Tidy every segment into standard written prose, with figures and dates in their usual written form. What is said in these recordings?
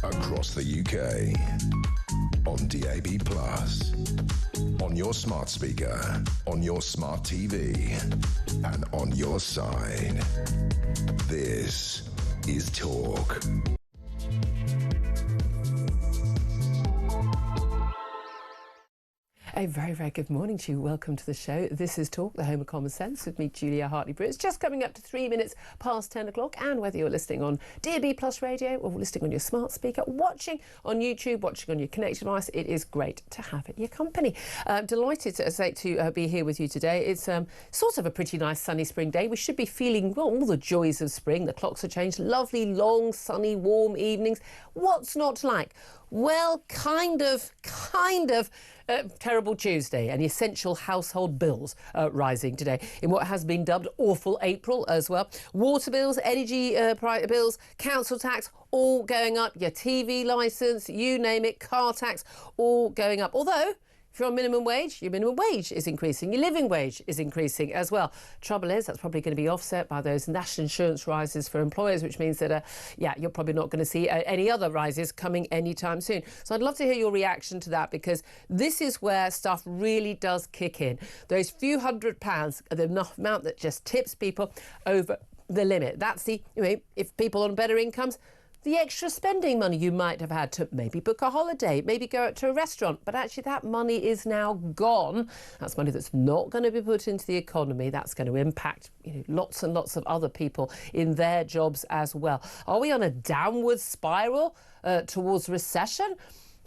across the UK, on DAB+, on your smart speaker, on your smart TV, and on your side. This is Talk. A very, very good morning to you. Welcome to the show. This is Talk, the home of common sense, with me, Julia Hartley-Brewer. It's just coming up to 3 minutes past 10 o'clock, and whether you're listening on DAB+ radio or listening on your smart speaker, watching on YouTube, watching on your connected device, it is great to have your company. Delighted to be here with you today. It's sort of a pretty nice sunny spring day. We should be feeling, well, all the joys of spring. The clocks have changed. Lovely, long, sunny, warm evenings. What's not like? Well, kind of terrible Tuesday, and essential household bills rising today in what has been dubbed awful April as well. Water bills, energy bills, council tax, all going up. Your TV licence, you name it, car tax, all going up. Although, if you're on minimum wage, your minimum wage is increasing. Your living wage is increasing as well. Trouble is, that's probably going to be offset by those national insurance rises for employers, which means that, you're probably not going to see any other rises coming anytime soon. So I'd love to hear your reaction to that, because this is where stuff really does kick in. Those few £100 are the enough amount that just tips people over the limit. That's the, if people on better incomes, the extra spending money you might have had to maybe book a holiday, maybe go out to a restaurant, but actually that money is now gone. That's money that's not going to be put into the economy. That's going to impact lots and lots of other people in their jobs as well. Are we on a downward spiral towards recession?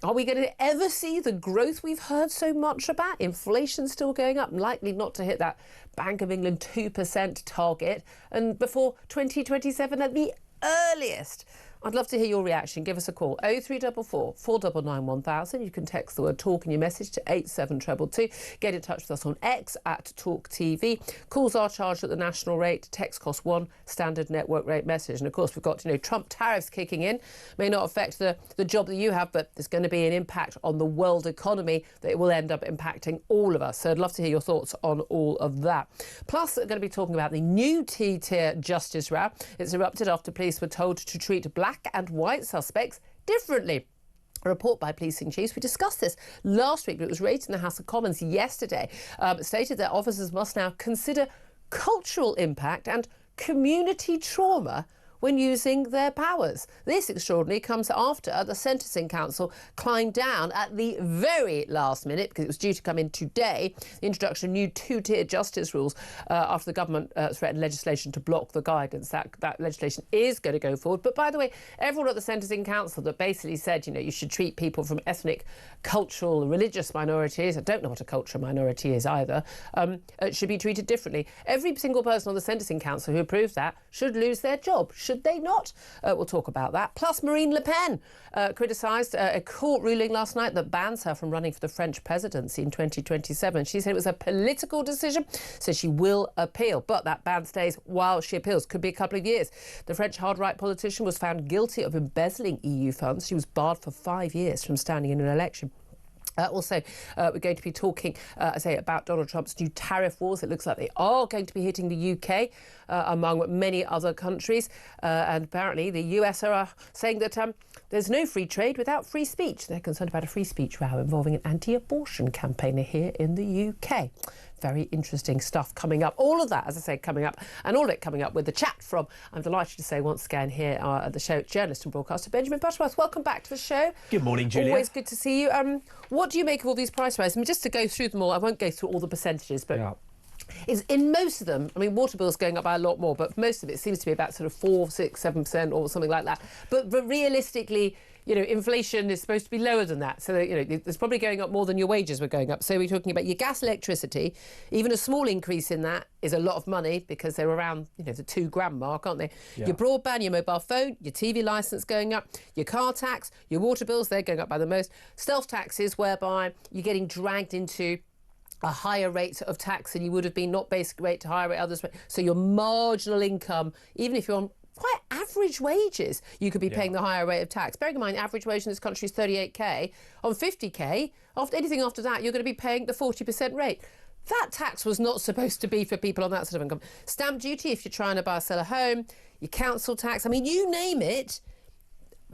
Are we going to ever see the growth we've heard so much about? Inflation still going up, likely not to hit that Bank of England 2% target, and before 2027 at the earliest. I'd love to hear your reaction. Give us a call, 0344 499 1000. You can text the word TALK in your message to 87222. Get in touch with us on X at Talk TV. Calls are charged at the national rate. Text costs £1, standard network rate message. And of course, we've got Trump tariffs kicking in. May not affect the job that you have, but there's going to be an impact on the world economy that it will end up impacting all of us. So I'd love to hear your thoughts on all of that. Plus, we're going to be talking about the new T-tier justice row. It's erupted after police were told to treat black and white suspects differently. A report by policing chiefs, we discussed this last week, but it was raised in the House of Commons yesterday, stated that officers must now consider cultural impact and community trauma when using their powers. This extraordinary comes after the Sentencing Council climbed down at the very last minute, because it was due to come in today, the introduction of new two-tier justice rules after the government threatened legislation to block the guidance. That legislation is going to go forward. But by the way, everyone at the Sentencing Council that basically said, you should treat people from ethnic, cultural, religious minorities, I don't know what a cultural minority is either, should be treated differently. Every single person on the Sentencing Council who approved that should lose their job. Should they not? We'll talk about that. Plus, Marine Le Pen criticised a court ruling last night that bans her from running for the French presidency in 2027. She said it was a political decision, so she will appeal. But that ban stays while she appeals. Could be a couple of years. The French hard-right politician was found guilty of embezzling EU funds. She was barred for 5 years from standing in an election. Also, we're going to be talking, about Donald Trump's new tariff wars. It looks like they are going to be hitting the UK, among many other countries. And apparently the US are saying that there's no free trade without free speech. They're concerned about a free speech row involving an anti-abortion campaigner here in the UK. Very interesting stuff coming up. All of that, as I say, coming up, and all of it coming up with the chat from, I'm delighted to say once again here at the show, journalist and broadcaster Benjamin Butterworth. Welcome back to the show. Good morning, Julia. Always good to see you. What do you make of all these price rises? Just to go through them all, I won't go through all the percentages, but is in most of them, water bills going up by a lot more, but most of it seems to be about sort of 4, 6, 7% or something like that. But realistically, inflation is supposed to be lower than that. So, it's probably going up more than your wages were going up. So we're talking about your gas, electricity. Even a small increase in that is a lot of money, because they're around, the £2,000 mark, aren't they? Yeah. Your broadband, your mobile phone, your TV licence going up, your car tax, your water bills, they're going up by the most. Stealth taxes, whereby you're getting dragged into a higher rate of tax than you would have been, not basic rate to higher rate, others. So your marginal income, even if you're on quite average wages, you could be paying the higher rate of tax. Bearing in mind, average wage in this country is 38k. On 50k, anything after that, you're going to be paying the 40% rate. That tax was not supposed to be for people on that sort of income. Stamp duty if you're trying to buy or sell a home, your council tax, you name it.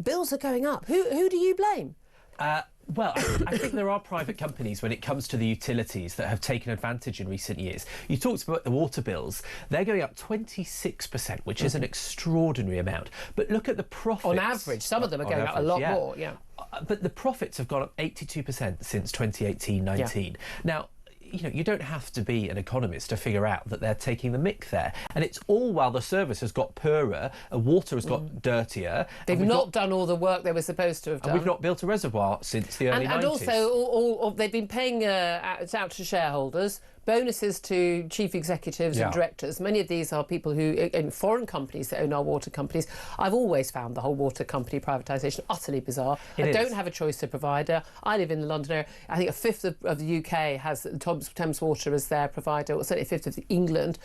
bills are going up. Who do you blame? Well, I think there are private companies when it comes to the utilities that have taken advantage in recent years. You talked about the water bills. They're going up 26%, which is an extraordinary amount. But look at the profits. On average, some of them are going up a lot more, yeah. But the profits have gone up 82% since 2018-19. Yeah. Now, you know, you don't have to be an economist to figure out that they're taking the mick there. And it's all while the service has got poorer, water has got dirtier. They've not done all the work they were supposed to have done. And we've not built a reservoir since the early 90s. And also, they've been paying out to shareholders, bonuses to chief executives and directors. Many of these are people who, in foreign companies that own our water companies. I've always found the whole water company privatisation utterly bizarre. I don't have a choice of provider. I live in the London area. I think a fifth of the UK has Thames Water as their provider, or certainly a fifth of England.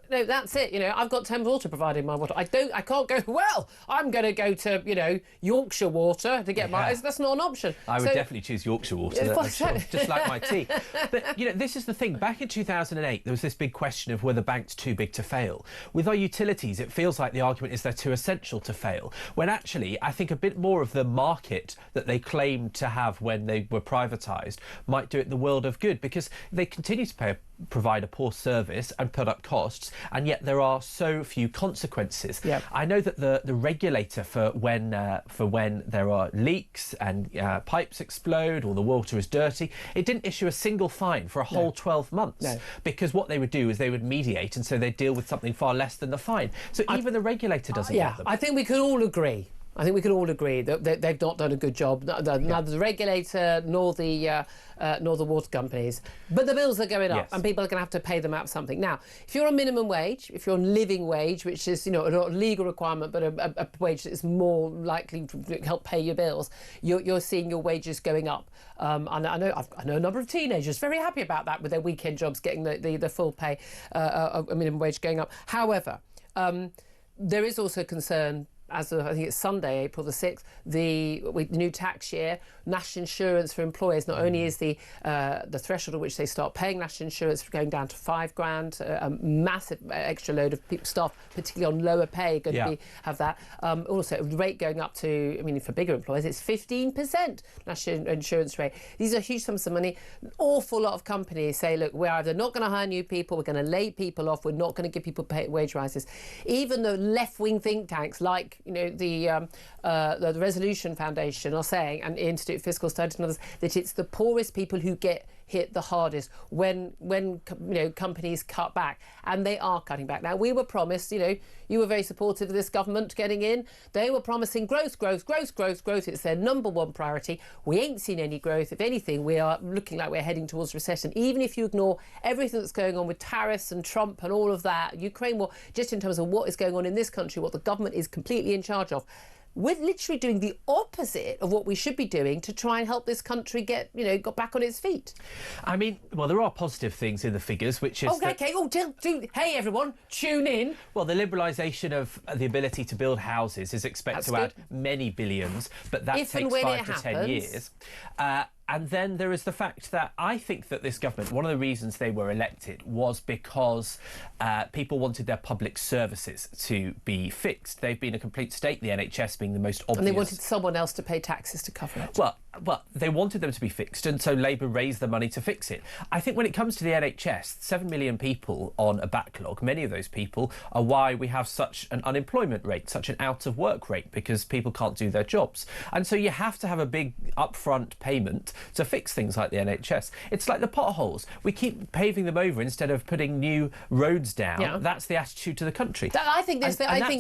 No, that's it. You know, I've got Thames Water providing my water. I can't go, well, I'm going to go to, you know, Yorkshire Water to get my... That's not an option. I would definitely choose Yorkshire Water, that's sure, just like my tea. But, you know, this is the thing. Back in 2008, there was this big question of were the banks too big to fail. With our utilities, it feels like the argument is they're too essential to fail, when actually I think a bit more of the market that they claimed to have when they were privatised might do it the world of good, because they continue to provide a poor service and put up costs, and yet there are so few consequences. Yep. I know that the regulator for when there are leaks and pipes explode or the water is dirty, it didn't issue a single fine for a whole 12 months, because what they would do is they would mediate, and so they'd deal with something far less than the fine. So even the regulator doesn't get them. I think we could all agree. That they've not done a good job, neither the regulator nor the water companies. But the bills are going up, and people are going to have to pay them out something. Now, if you're on minimum wage, if you're on living wage, which is, you know, not a legal requirement, but a wage that is more likely to help pay your bills, you're seeing your wages going up. And I know a number of teenagers very happy about that, with their weekend jobs getting the full pay, a minimum wage going up. However, there is also concern. As of, I think it's Sunday, April the 6th, the new tax year, national insurance for employers, not only is the threshold at which they start paying national insurance going down to £5,000, a massive extra load of staff, particularly on lower pay, going to have that. Also, the rate going up to, I mean, for bigger employers, it's 15% national insurance rate. These are huge sums of money. An awful lot of companies say, look, we're either not going to hire new people, we're going to lay people off, we're not going to give people wage rises. Even though left-wing think tanks like, you know, the Resolution Foundation are saying, and Institute of Fiscal Studies and others, that it's the poorest people who get hit the hardest when you know, companies cut back, and they are cutting back. Now, we were promised, you know, you were very supportive of this government getting in. They were promising growth. It's their number one priority. We ain't seen any growth. If anything, we are looking like we're heading towards recession. Even if you ignore everything that's going on with tariffs and Trump and all of that, Ukraine war, just in terms of what is going on in this country, what the government is completely in charge of. We're literally doing the opposite of what we should be doing to try and help this country got back on its feet. I mean, well, there are positive things in the figures, which is... Hey, everyone, tune in. Well, the liberalisation of the ability to build houses is expected to add many billions, but that takes 5 to 10 years. And then there is the fact that I think that this government, one of the reasons they were elected was because people wanted their public services to be fixed. They've been a complete state, the NHS being the most obvious. And they wanted someone else to pay taxes to cover it. Well, they wanted them to be fixed, and so Labour raised the money to fix it. I think when it comes to the NHS, 7 million people on a backlog, many of those people are why we have such an unemployment rate, such an out-of-work rate, because people can't do their jobs. And so you have to have a big upfront payment to fix things like the NHS. It's like the potholes. We keep paving them over instead of putting new roads down. Yeah. That's the attitude to the country. I think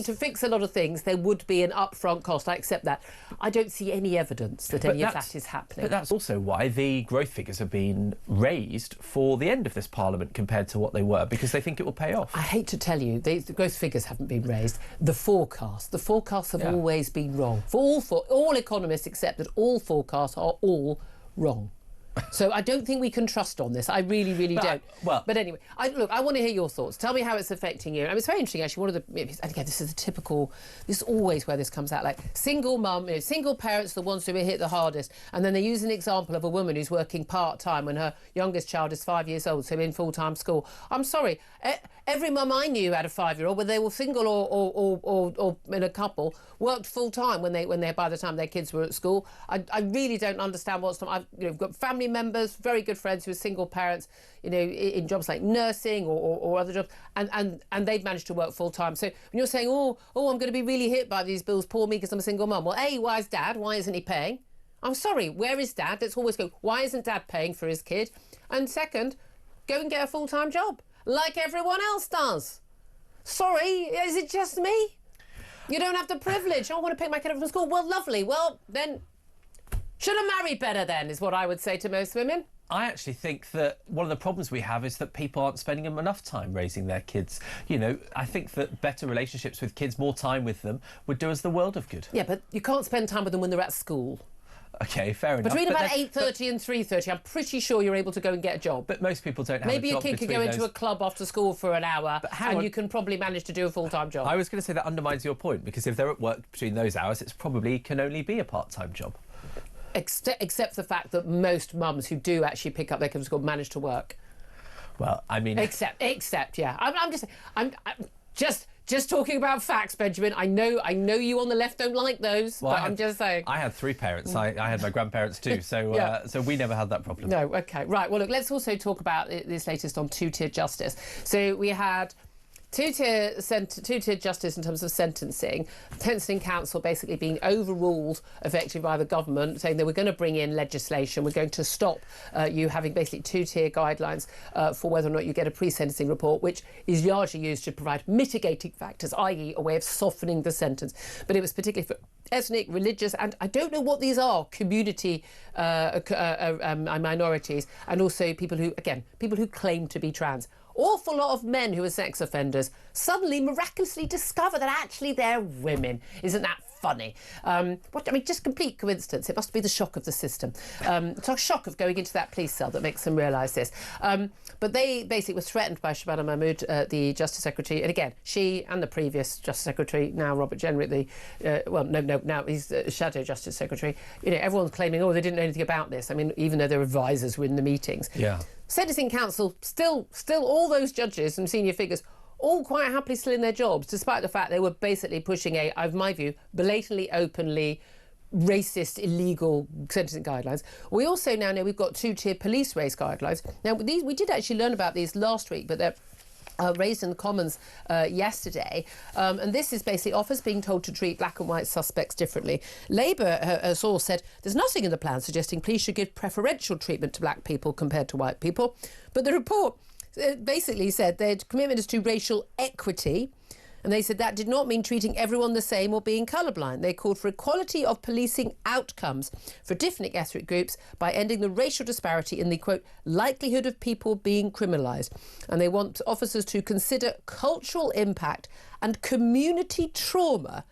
to fix a lot of things, there would be an upfront cost. I accept that. I don't see any evidence that any of that is happening. But that's also why the growth figures have been raised for the end of this Parliament compared to what they were, because they think it will pay off. I hate to tell you, the growth figures haven't been raised. The forecasts have always been wrong. For all economists accept that all forecasts are all wrong. So I don't think we can trust on this. I really, really don't. But anyway, I want to hear your thoughts. Tell me how it's affecting you. I mean, it's very interesting, actually. And again, this is this is always where this comes out. Like, single mum, single parents are the ones who are hit the hardest. And then they use an example of a woman who's working part-time when her youngest child is 5 years old, so in full-time school. I'm sorry. Every mum I knew had a 5-year-old, whether they were single or in a couple, worked full-time when they by the time their kids were at school. I really don't understand what's... I've got family members, very good friends who are single parents, in jobs like nursing or other jobs, and they've managed to work full-time. So when you're saying, oh, I'm going to be really hit by these bills, poor me, because I'm a single mum. Well, A, why is Dad? Why isn't he paying? I'm sorry, where is Dad? Let's always go, why isn't Dad paying for his kid? And second, go and get a full-time job, like everyone else does. Sorry, is it just me? You don't have the privilege. I want to pick my kid up from school. Well, lovely. Well, then, should have married better then, is what I would say to most women. I actually think that one of the problems we have is that people aren't spending enough time raising their kids. I think that better relationships with kids, more time with them, would do us the world of good. Yeah, but you can't spend time with them when they're at school. OK, fair enough. Between about 8:30 and 3:30, I'm pretty sure you're able to go and get a job. But most people don't have Maybe a job. Maybe a kid could go into a club after school for an hour, and you can probably manage to do a full-time job. I was going to say that undermines your point, because if they're at work between those hours, it's probably can only be a part-time job. Except the fact that most mums who do actually pick up their kids from school manage to work. Well, I mean... Except, yeah. I'm just talking about facts, Benjamin. I know you on the left don't like those, but I'm just saying. I had 3 parents. I had my grandparents too, so yeah. So we never had that problem. No, OK. Right, well, look, let's also talk about this latest on two-tier justice. So we had... Two-tier justice in terms of sentencing. The Sentencing Council basically being overruled effectively by the government, saying that we're going to bring in legislation. We're going to stop you having basically 2-tier guidelines for whether or not you get a pre-sentencing report, which is largely used to provide mitigating factors, i.e. a way of softening the sentence. But it was particularly for ethnic, religious, and I don't know what these are, community minorities, and also people who claim to be trans. Awful lot of men who are sex offenders suddenly miraculously discover that actually they're women. Isn't that funny? Just complete coincidence. It must be the shock of the system. It's a shock of going into that police cell that makes them realise this. But they basically were threatened by Shabana Mahmood, the Justice Secretary, and again, she and the previous Justice Secretary, now Robert Jenrick, now he's Shadow Justice Secretary. Everyone's claiming, they didn't know anything about this. I mean, even though their advisors were in the meetings. Yeah. Sentencing Council, still all those judges and senior figures, all quite happily still in their jobs, despite the fact they were basically pushing in my view, blatantly, openly racist, illegal sentencing guidelines. We also now know we've got 2-tier police race guidelines. Now, we did actually learn about these last week, but they're raised in the Commons yesterday, and this is basically officers being told to treat black and white suspects differently. Labour has all said there's nothing in the plan suggesting police should give preferential treatment to black people compared to white people, but the report basically said their commitment is to racial equity, and they said that did not mean treating everyone the same or being colourblind. They called for equality of policing outcomes for different ethnic groups by ending the racial disparity in the, quote, likelihood of people being criminalised. And they want officers to consider cultural impact and community trauma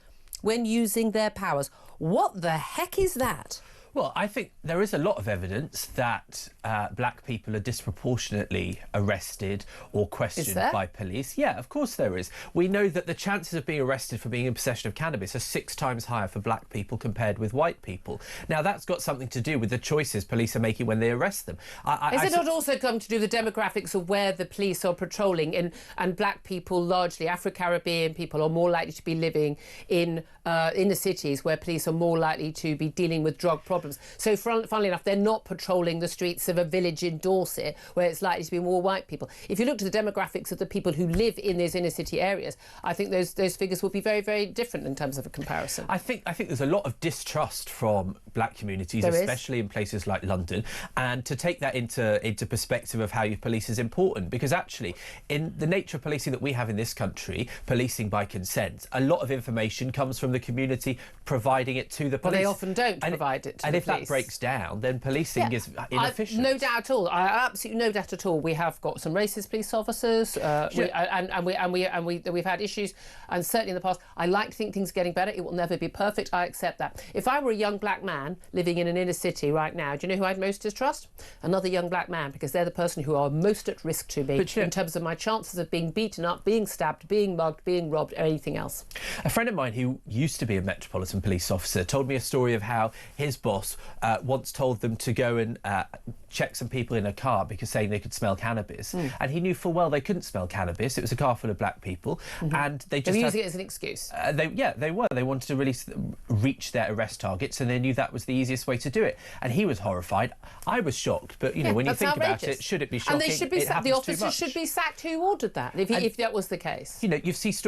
when using their powers. What the heck is that? Well, I think there is a lot of evidence that black people are disproportionately arrested or questioned by police. Yeah, of course there is. We know that the chances of being arrested for being in possession of cannabis are 6 times higher for black people compared with white people. Now, that's got something to do with the choices police are making when they arrest them. Is it not also come to do with the demographics of where the police are patrolling, and black people, largely Afro-Caribbean people, are more likely to be living in the cities where police are more likely to be dealing with drug problems? So, funnily enough, they're not patrolling the streets of a village in Dorset where it's likely to be more white people. If you look to the demographics of the people who live in those inner city areas, I think those figures will be very, very different in terms of a comparison. I think there's a lot of distrust from black communities, especially in places like London, and to take that into perspective of how you police is important, because actually, in the nature of policing that we have in this country, policing by consent, a lot of information comes from the community providing it to the police. Well, they often don't provide it to And if police. that breaks down, then policing is inefficient. No doubt at all. Absolutely no doubt at all. We have got some racist police officers, we've had issues, and certainly in the past. I like to think things are getting better. It will never be perfect. I accept that. If I were a young black man living in an inner city right now, do you know who I'd most distrust? Another young black man, because they're the person who are most at risk to me in terms of my chances of being beaten up, being stabbed, being mugged, being robbed, or anything else. A friend of mine who used to be a Metropolitan Police officer told me a story of how his boss once told them to go and check some people in a car because saying they could smell cannabis, and he knew full well they couldn't smell cannabis. It was a car full of black people, and they just using it as an excuse. They were. They wanted to really reach their arrest targets, and they knew that was the easiest way to do it. And he was horrified. I was shocked, but you know, when you think outrageous. about it, should it be shocking? And they should be sacked. The officers should be sacked who ordered that, if that was the case. You know,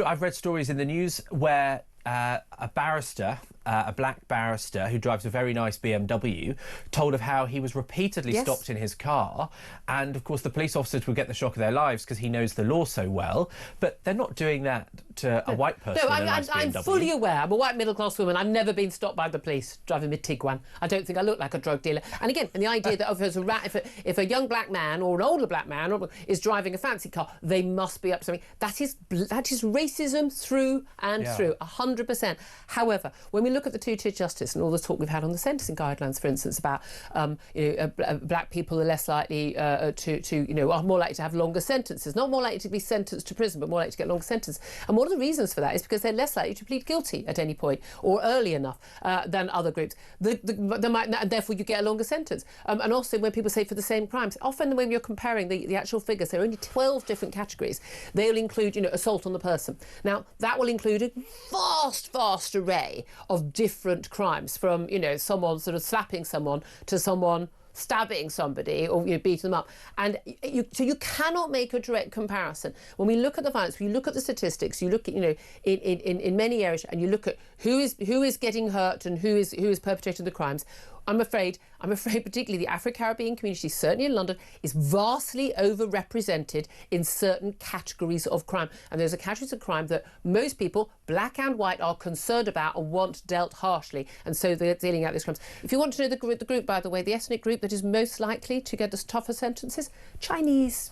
I've read stories in the news where a barrister, a black barrister who drives a very nice BMW, told of how he was repeatedly stopped in his car, and of course the police officers would get the shock of their lives because he knows the law so well, but they're not doing that to a white person. No, in a nice I'm BMW. fully aware. I'm a white middle-class woman. I've never been stopped by the police driving a Tiguan. I don't think I look like a drug dealer. And again, and the idea that if a young black man or an older black man is driving a fancy car, they must be up to something. That is racism through and through, 100%. However, when we look at the two-tier justice and all the talk we've had on the sentencing guidelines, for instance, about black people are less likely are more likely to have longer sentences, not more likely to be sentenced to prison, but more likely to get longer sentences. And one of the reasons for that is because they're less likely to plead guilty at any point or early enough than other groups. And therefore you get a longer sentence. And also when people say for the same crimes, often when you're comparing the actual figures, there are only 12 different categories. They'll include, assault on the person. Now, that will include a vast array of different crimes, from, someone sort of slapping someone to someone stabbing somebody or beating them up. And so you cannot make a direct comparison. When we look at the violence, when you look at the statistics, you look at, in many areas, and you look at who is getting hurt and who is perpetrating the crimes, I'm afraid particularly the Afro-Caribbean community, certainly in London, is vastly overrepresented in certain categories of crime. And those are categories of crime that most people, black and white, are concerned about and want dealt harshly. And so they're dealing out these crimes. If you want to know the group, by the way, the ethnic group that is most likely to get the tougher sentences, Chinese.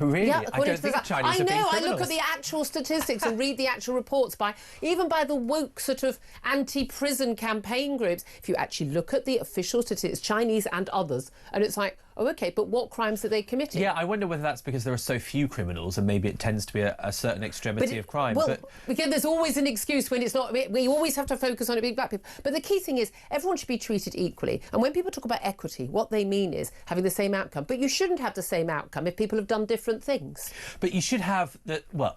Really? Yeah, I don't think Chinese I are being know. I criminals. look at the actual statistics and read the actual reports even by the woke sort of anti-prison campaign groups. If you actually look at the official statistics, Chinese and others, and it's like, oh, OK, but what crimes are they committing? Yeah, I wonder whether that's because there are so few criminals and maybe it tends to be a certain extremity of crime. Well, because there's always an excuse when it's not. We always have to focus on it being black people. But the key thing is everyone should be treated equally. And when people talk about equity, what they mean is having the same outcome. But you shouldn't have the same outcome if people have done different things. But you should have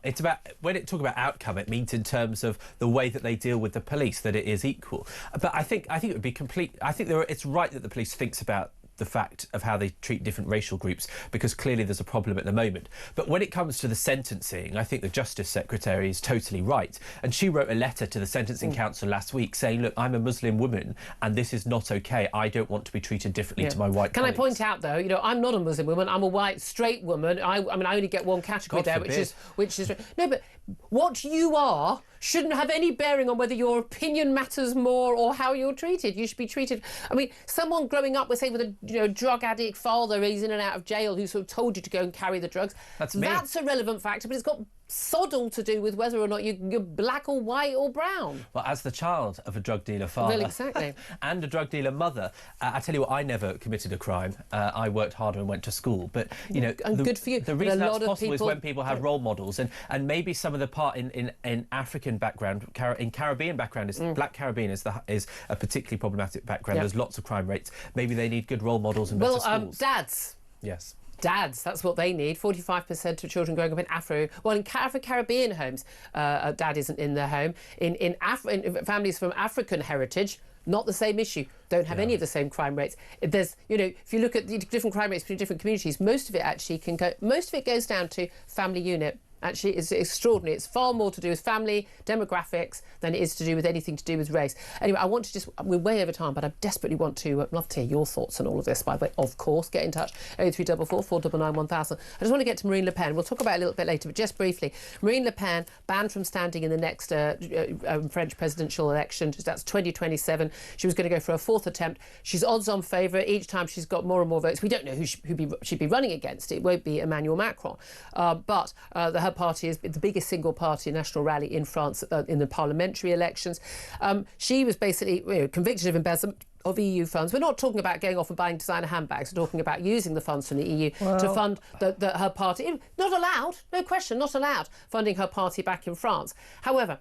it's about, when it talk about outcome, it means in terms of the way that they deal with the police, that it is equal. But I think it would be complete. I think it's right that the police thinks about the fact of how they treat different racial groups, because clearly there's a problem at the moment. But when it comes to the sentencing, I think the Justice Secretary is totally right. And she wrote a letter to the Sentencing Council last week saying, look, I'm a Muslim woman and this is not OK. I don't want to be treated differently to my white colleagues. Can I point out, though, I'm not a Muslim woman. I'm a white, straight woman. I mean, I only get one category there, which is... No, but what you are shouldn't have any bearing on whether your opinion matters more or how you're treated. You should be treated... I mean, someone growing up, with a drug addict father who's in and out of jail who sort of told you to go and carry the drugs. That's a relevant factor, but it's got sod all to do with whether or not you're black or white or brown. Well, as the child of a drug dealer father exactly. and a drug dealer mother, I tell you what, I never committed a crime. I worked harder and went to school. But, and good for you. The reason that's possible is when people have role models, and maybe some of the part in African background, in Caribbean background, is black Caribbean is a particularly problematic background. There's lots of crime rates. Maybe they need good role models and better schools. Dads. Yes. Dads, that's what they need. 45% of children growing up in Afro-Caribbean homes, dad isn't in their home. In families from African heritage, not the same issue. Don't have any of the same crime rates. There's, if you look at the different crime rates between different communities, most of it goes down to family unit. actually. It's extraordinary. It's far more to do with family, demographics, than it is to do with anything to do with race. Anyway, I want to we're way over time, but I desperately want to love to hear your thoughts on all of this, by the way. Of course, get in touch, 0344 499 1000. I just want to get to Marine Le Pen. We'll talk about it a little bit later, but just briefly, Marine Le Pen banned from standing in the next French presidential election. That's 2027. She was going to go for a fourth attempt. She's odds-on favourite. Each time she's got more and more votes. We don't know who she'd be running against. It won't be Emmanuel Macron. But her party is the biggest single party national rally in France in the parliamentary elections. She was basically convicted of embezzlement of EU funds. We're not talking about going off and buying designer handbags. We're talking about using the funds from the EU to fund her party. Not allowed, no question, not allowed, funding her party back in France. However,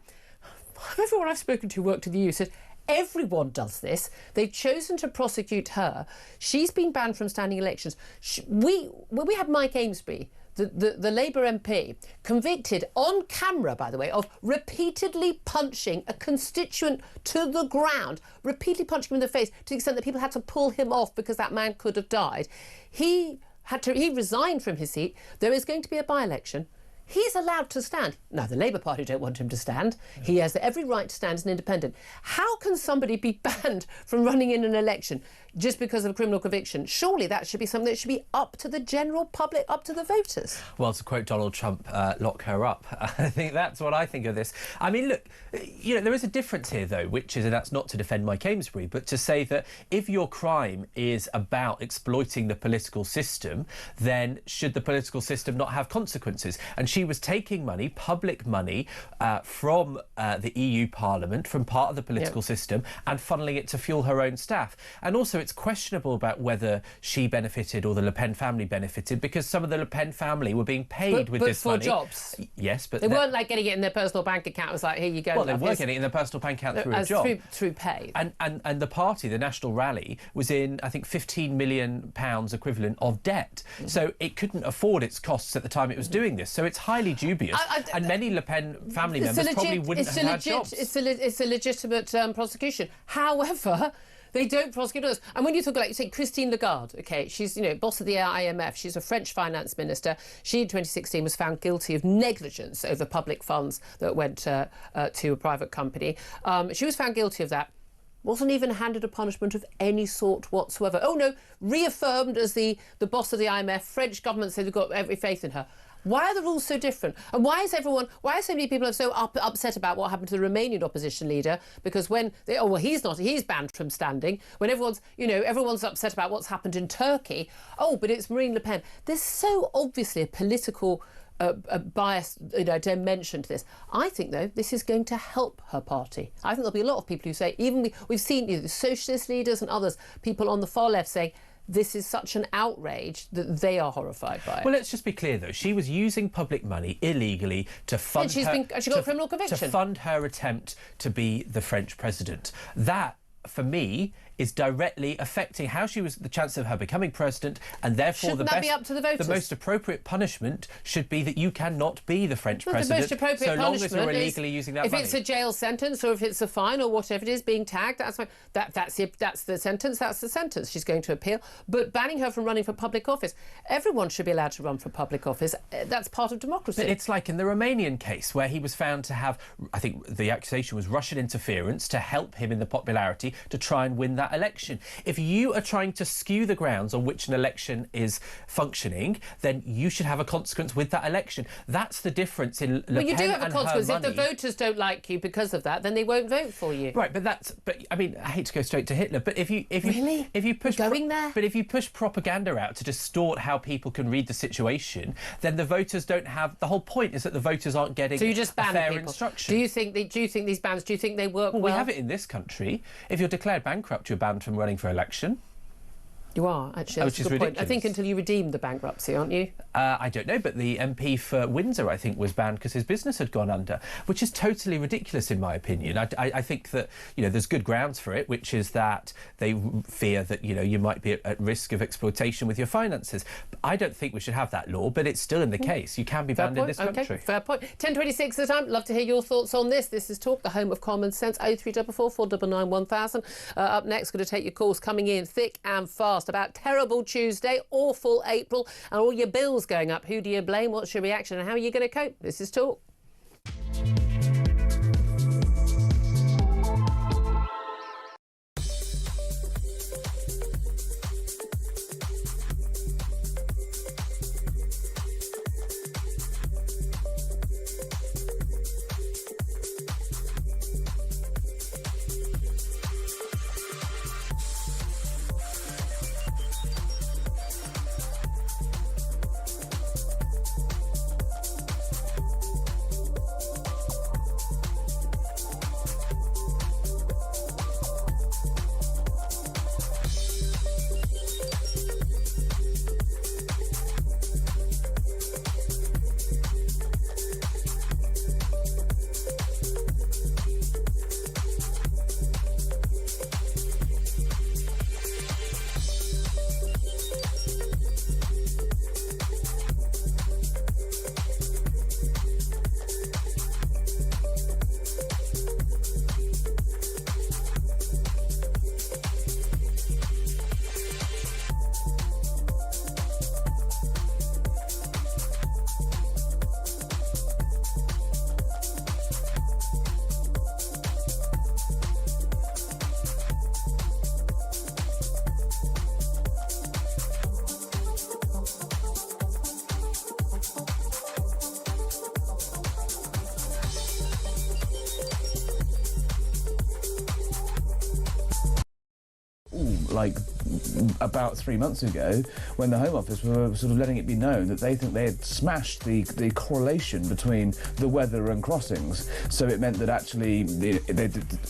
everyone I've spoken to who worked in the EU said everyone does this. They've chosen to prosecute her. She's been banned from standing elections. We had Mike Amesbury, the Labour MP, convicted on camera, by the way, of repeatedly punching a constituent to the ground, repeatedly punching him in the face to the extent that people had to pull him off because that man could have died. He resigned from his seat. There is going to be a by-election. He's allowed to stand. Now, the Labour Party don't want him to stand. He has every right to stand as an independent. How can somebody be banned from running in an election just because of a criminal conviction? Surely that should be something that should be up to the general public, up to the voters. Well, to quote Donald Trump, lock her up. I think that's what I think of this. I mean, look, there is a difference here, though, which is, and that's not to defend Mike Amesbury, but to say that if your crime is about exploiting the political system, then should the political system not have consequences? And she was taking money, public money, from the EU Parliament, from part of the political system, and funneling it to fuel her own staff. And also, it's questionable about whether she benefited or the Le Pen family benefited, because some of the Le Pen family were being paid with this money. But for jobs. Yes, but they weren't like getting it in their personal bank account. It was like, here you go. Well, they were getting it in their personal bank account through a job. Through pay. And the party, the National Rally, was in, I think, £15 million equivalent of debt. So it couldn't afford its costs at the time it was doing this. So it's highly dubious. And many Le Pen family members probably wouldn't have had jobs. It's a legitimate prosecution. However, they don't prosecute others. And when you talk about, you say Christine Lagarde, OK, she's, boss of the IMF. She's a French finance minister. She, in 2016, was found guilty of negligence over public funds that went to a private company. She was found guilty of that. Wasn't even handed a punishment of any sort whatsoever. Oh, no, reaffirmed as the boss of the IMF. French government said they've got every faith in her. Why are the rules so different? And why are so many people so upset about what happened to the Romanian opposition leader? Because when he's banned from standing. When everyone's upset about what's happened in Turkey. Oh, but it's Marine Le Pen. There's so obviously a political bias, dimension to this. I think, though, this is going to help her party. I think there'll be a lot of people who say, we've seen the socialist leaders and others, people on the far left saying, this is such an outrage that they are horrified by it. Well, let's just be clear, though. She was using public money illegally to fund she got a criminal conviction. To fund her attempt to be the French president. That, for me, is directly affecting how she was the chance of her becoming president, and therefore Shouldn't that be up to the voters? The most appropriate punishment should be that you cannot be the French president the most appropriate so long as you're illegally using that money. If it's a jail sentence or if it's a fine or whatever it is, being tagged, that's fine. That's the sentence. That's the sentence. She's going to appeal. But banning her from running for public office, everyone should be allowed to run for public office. That's part of democracy. But it's like in the Romanian case where he was found to have, I think the accusation was Russian interference to help him in the popularity to try and win that election. If you are trying to skew the grounds on which an election is functioning, then you should have a consequence with that election. That's the difference in Le Pen and her money. Well, you do have a consequence. If the voters don't like you because of that, then they won't vote for you. Right, but I mean, I hate to go straight to Hitler, but if you push propaganda out to distort how people can read the situation, then the voters don't have. The whole point is that the voters aren't getting so you just ban fair people. Instruction. Do you think these bans? Do you think they work well? We have it in this country. If you're declared bankrupt, you're banned from running for election. You are, actually. That's a good point. I think until you redeem the bankruptcy, aren't you? I don't know, but the MP for Windsor, I think, was banned because his business had gone under, which is totally ridiculous in my opinion. I think that, there's good grounds for it, which is that they fear that, you might be at risk of exploitation with your finances. I don't think we should have that law, but it's still in the case. You can be banned in this country. Okay, fair point. 10:26 at the time. Love to hear your thoughts on this. This is Talk, the home of common sense. 0344 499 1000. Up next, going to take your calls coming in thick and fast. podcast about terrible Tuesday, awful April, and all your bills going up. Who do you blame? What's your reaction? And how are you going to cope? This is Talk. Like about 3 months ago, when the Home Office were sort of letting it be known that they think they had smashed the correlation between the weather and crossings. So it meant that actually the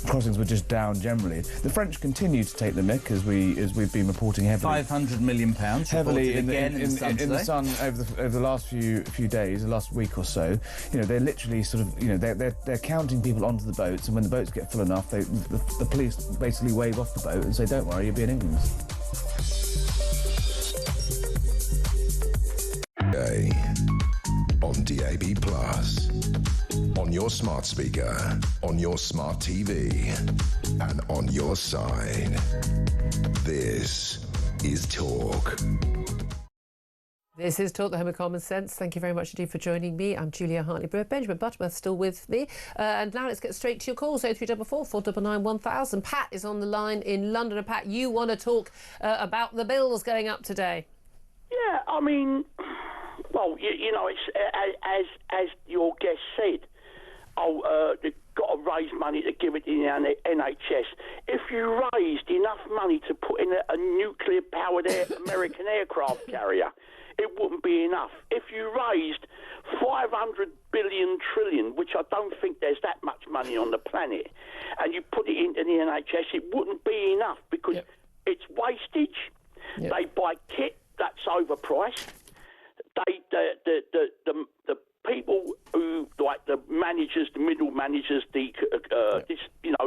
crossings were just down generally. The French continue to take the mick, as we've been reporting heavily. £500 million Heavily in the sun over the last few days, the last week or so. You know, they're literally sort of, you know, they're counting people onto the boats, and when the boats get full enough, the police basically wave off the boat and say, "Don't worry, you'll be in England." On DAB+, on your smart speaker, on your smart TV, and on your side. This is Talk. This is Talk, the Home of Common Sense. Thank you very much indeed for joining me. I'm Julia Hartley-Brewer. Benjamin Butterworth still with me. And now let's get straight to your calls. 0344 499 1000. Pat is on the line in London. And Pat, you want to talk about the bills going up today? Yeah, I mean, well, you know, it's as your guest said, they've got to raise money to give it in the NHS. If you raised enough money to put in a nuclear-powered American aircraft carrier, it wouldn't be enough. If you raised 500 billion trillion, which I don't think there's that much money on the planet, and you put it into the NHS, it wouldn't be enough because it's wastage. Yep. They buy kit that's overpriced. The people who, like the managers, the middle managers,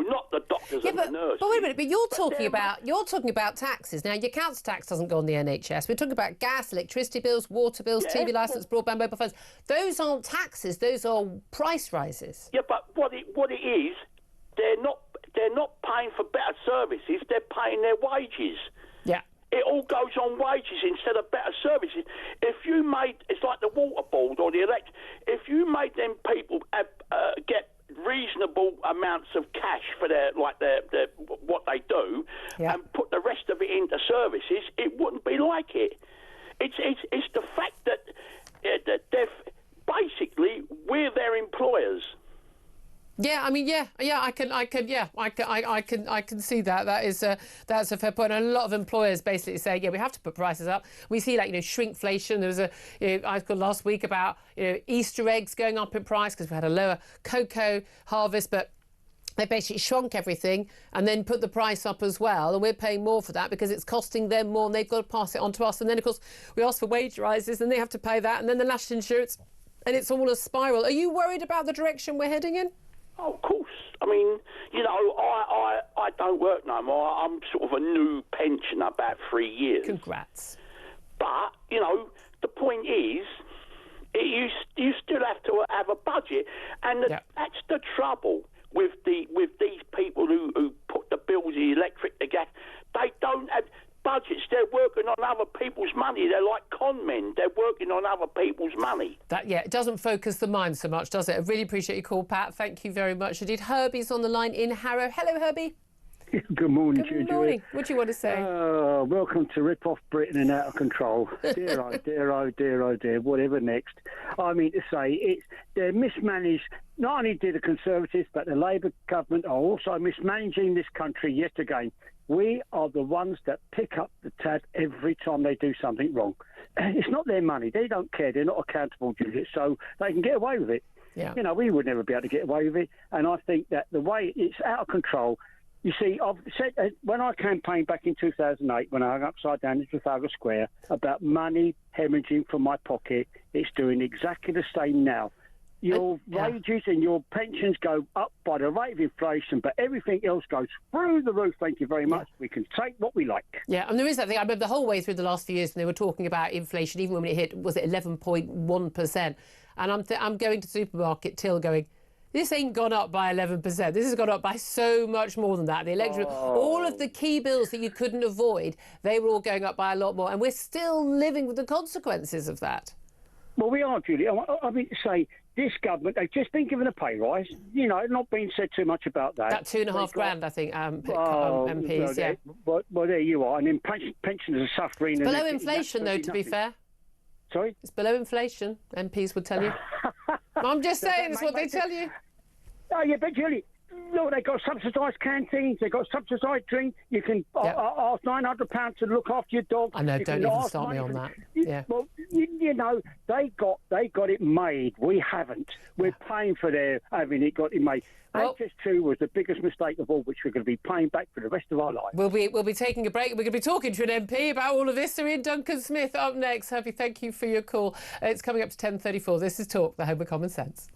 not the doctors and the nurses. But wait a minute, but you're talking about taxes. Now, your council tax doesn't go on the NHS. We're talking about gas, electricity bills, water bills, TV licence, broadband, mobile phones. Those aren't taxes. Those are price rises. Yeah, but what it is, they're not paying for better services. They're paying their wages. Yeah. It all goes on wages instead of better services. If you made, it's like the water board or the if you made them people get reasonable amounts of cash for their what they do, and put the rest of it into services, it wouldn't be like it. It's the fact that they're basically, we're their employers. Yeah, I mean, I can see that. That's a fair point. And a lot of employers basically say, we have to put prices up. We see shrinkflation. There was a article last week about Easter eggs going up in price because we had a lower cocoa harvest, but they basically shrunk everything and then put the price up as well. And we're paying more for that because it's costing them more and they've got to pass it on to us. And then, of course, we ask for wage rises and they have to pay that. And then the national insurance, and it's all a spiral. Are you worried about the direction we're heading in? Oh, of course. I mean, I don't work no more. I'm sort of a new pensioner, about 3 years. Congrats. But, the point is, you still have to have a budget. And that's the trouble with these people who put the bills, the electric, the gas. They don't have budgets. They're money. They're like con men. They're working on other people's money. It doesn't focus the mind so much, does it? I really appreciate your call, Pat. Thank you very much indeed. Herbie's on the line in Harrow. Hello, Herbie. Good morning, Good morning. What do you want to say? Welcome to Rip Off Britain and Out of Control. Dear, oh, dear, oh, dear, oh, dear. Whatever next. I mean to say, they're mismanaged. Not only do the Conservatives, but the Labour government are also mismanaging this country yet again. We are the ones that pick up the tab every time they do something wrong. It's not their money. They don't care. They're not accountable to it, so they can get away with it. Yeah. You know, we would never be able to get away with it. And I think that the way it's out of control. You see, I've said when I campaigned back in 2008, when I hung upside down in Trafalgar Square about money hemorrhaging from my pocket, it's doing exactly the same now. Your wages and your pensions go up by the rate of inflation, but everything else goes through the roof. Thank you very much. We can take what we like. Yeah, and there is that thing. I remember the whole way through the last few years when they were talking about inflation, even when it hit, was it 11.1%? And I'm going to the supermarket till going, this ain't gone up by 11%. This has gone up by so much more than that. The electric, all of the key bills that you couldn't avoid, they were all going up by a lot more. And we're still living with the consequences of that. Well, we are, Julie. I mean to say, this government, they've just been given a pay rise. You know, not been said too much about that. That $2.5 grand, I think, MPs, yeah. Well, there you are. And then pensioners are suffering. It's below inflation, though, to be fair. Sorry? It's below inflation, MPs would tell you. I'm just saying, it's what they tell you. Oh, yeah, but Julie, look, they've got subsidised canteens, they've got subsidised drink. You can ask £900 to look after your dog. I know, don't even start me on that. Yeah. Well, you know, they got it made. We haven't. We're paying for their having it got it made. Well, HS2 was the biggest mistake of all, which we're going to be paying back for the rest of our lives. We'll be taking a break. We're going to be talking to an MP about all of this. Ian Duncan Smith up next. Herbie, thank you for your call. It's coming up to 10:34. This is Talk, the home of common sense.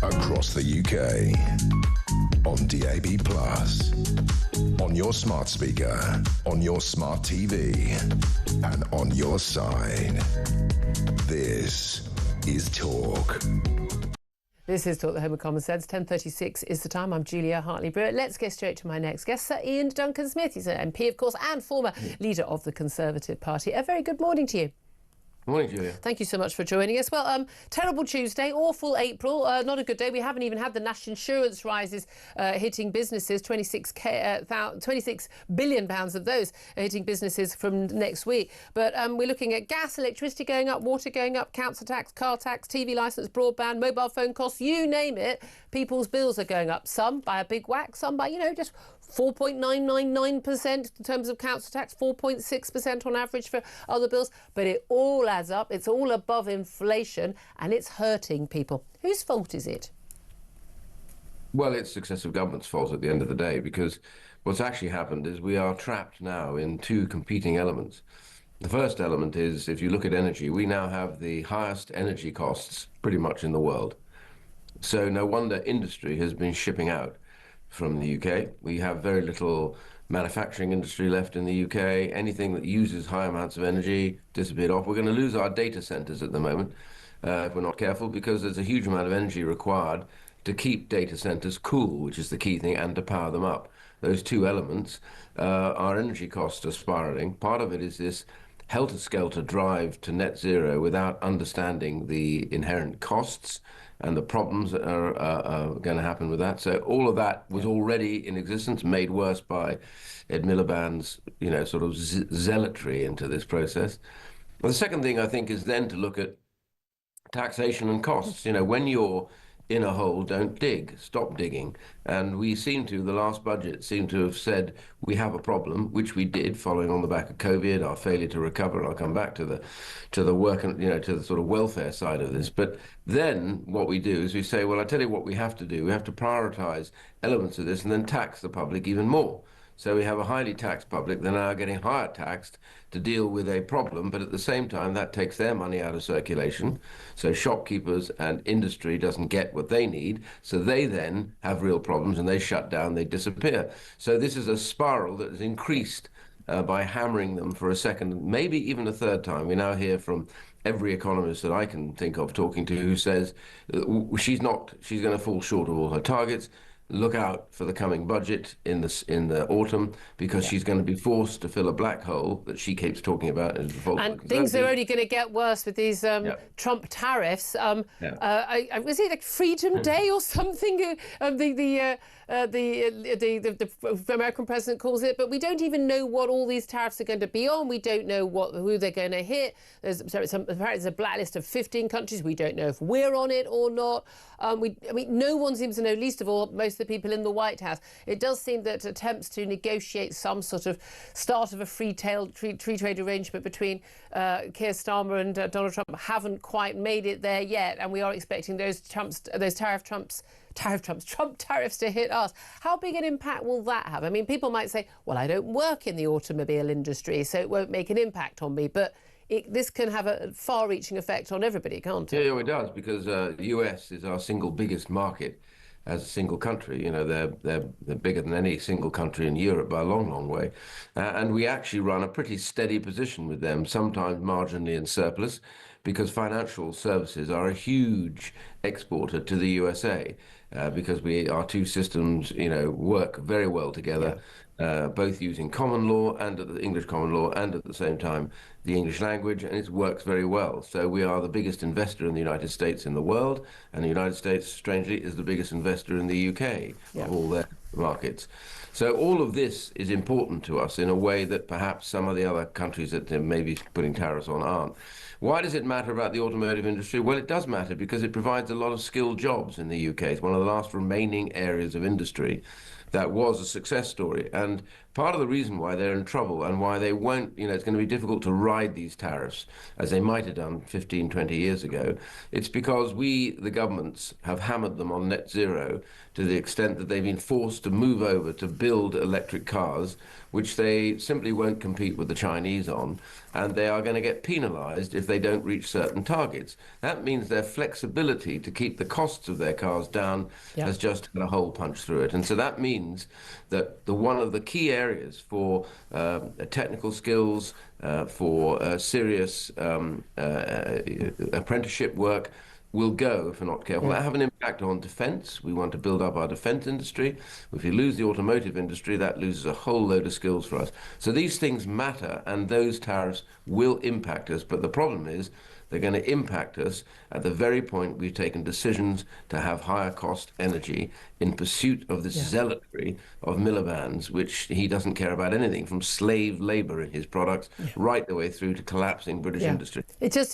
Across the UK, on DAB+, on your smart speaker, on your smart TV, and on your side. This is Talk. This is Talk, the home of common sense. 10:36 is the time. I'm Julia Hartley-Brewer. Let's get straight to my next guest, Sir Ian Duncan Smith. He's an MP, of course, and former leader of the Conservative Party. A very good morning to you. Morning, Julia. Thank you so much for joining us. Well, terrible Tuesday, awful April, not a good day. We haven't even had the national insurance rises hitting businesses, 26 billion pounds of those are hitting businesses from next week. But we're looking at gas, electricity going up, water going up, council tax, car tax, TV licence, broadband, mobile phone costs, you name it. People's bills are going up, some by a big whack, some by, just 4.999% in terms of council tax, 4.6% on average for other bills. But it all adds up. It's all above inflation and it's hurting people. Whose fault is it? Well, it's successive government's fault at the end of the day, because what's actually happened is we are trapped now in two competing elements. The first element is, if you look at energy, we now have the highest energy costs pretty much in the world. So no wonder industry has been shipping out from the UK. We have very little manufacturing industry left in the UK. Anything that uses high amounts of energy disappeared off. We're going to lose our data centers at the moment if we're not careful, because there's a huge amount of energy required to keep data centers cool, which is the key thing, and to power them up. Those two elements, our energy costs are spiraling. Part of it is this helter-skelter drive to net zero without understanding the inherent costs and the problems that are going to happen with that. So all of that was already in existence, made worse by Ed Miliband's, sort of zealotry into this process. Well, the second thing I think is then to look at taxation and costs. When you're in a hole, don't dig, stop digging. And we the last budget seemed to have said we have a problem, which we did, following on the back of COVID, our failure to recover. And I'll come back to the work and, to the sort of welfare side of this. But then what we do is we say, well, I tell you what we have to do. We have to prioritize elements of this and then tax the public even more. So we have a highly taxed public. They're now getting higher taxed to deal with a problem, but at the same time, that takes their money out of circulation. So shopkeepers and industry doesn't get what they need. So they then have real problems and they shut down, they disappear. So this is a spiral that has increased by hammering them for a second, maybe even a third time. We now hear from every economist that I can think of talking to who says she's going to fall short of all her targets. Look out for the coming budget in the autumn, because she's going to be forced to fill a black hole that she keeps talking about. And things are only going to get worse with these Trump tariffs. Was it like Freedom Day or something? The American president calls it, but we don't even know what all these tariffs are going to be on. We don't know who they're going to hit. There's a blacklist of 15 countries. We don't know if we're on it or not. No one seems to know, least of all most of the people in the White House. It does seem that attempts to negotiate some sort of start of a free trade arrangement between Keir Starmer and Donald Trump haven't quite made it there yet, and we are expecting those Trump tariffs to hit us. How big an impact will that have? I mean, people might say, well, I don't work in the automobile industry, so it won't make an impact on me, but this can have a far-reaching effect on everybody, can't it? Yeah, it does, because the US is our single biggest market as a single country. They're bigger than any single country in Europe by a long, long way. And we actually run a pretty steady position with them, sometimes marginally in surplus, because financial services are a huge exporter to the USA, because our two systems, work very well together. Both using common law and the English common law, and at the same time the English language, and it works very well. So we are the biggest investor in the United States in the world, and the United States, strangely, is the biggest investor in the UK of all their markets. So all of this is important to us in a way that perhaps some of the other countries that may be putting tariffs on aren't. Why does it matter about the automotive industry? Well, it does matter because it provides a lot of skilled jobs in the UK. It's one of the last remaining areas of industry that was a success story. And part of the reason why they're in trouble and why they won't, it's going to be difficult to ride these tariffs as they might have done 15, 20 years ago, it's because we, the governments, have hammered them on net zero to the extent that they've been forced to move over to build electric cars, which they simply won't compete with the Chinese on, and they are going to get penalized if they don't reach certain targets. That means their flexibility to keep the costs of their cars down has just had a hole punched through it. And so that means that one of the key areas for technical skills, for serious apprenticeship work, will go if we're not careful. That have an impact on defence. We want to build up our defence industry. If you lose the automotive industry, that loses a whole load of skills for us. So these things matter, and those tariffs will impact us. But the problem is They're going to impact us at the very point we've taken decisions to have higher cost energy in pursuit of this zealotry of Miliband's, which he doesn't care about anything from slave labour in his products right the way through to collapsing British industry. It just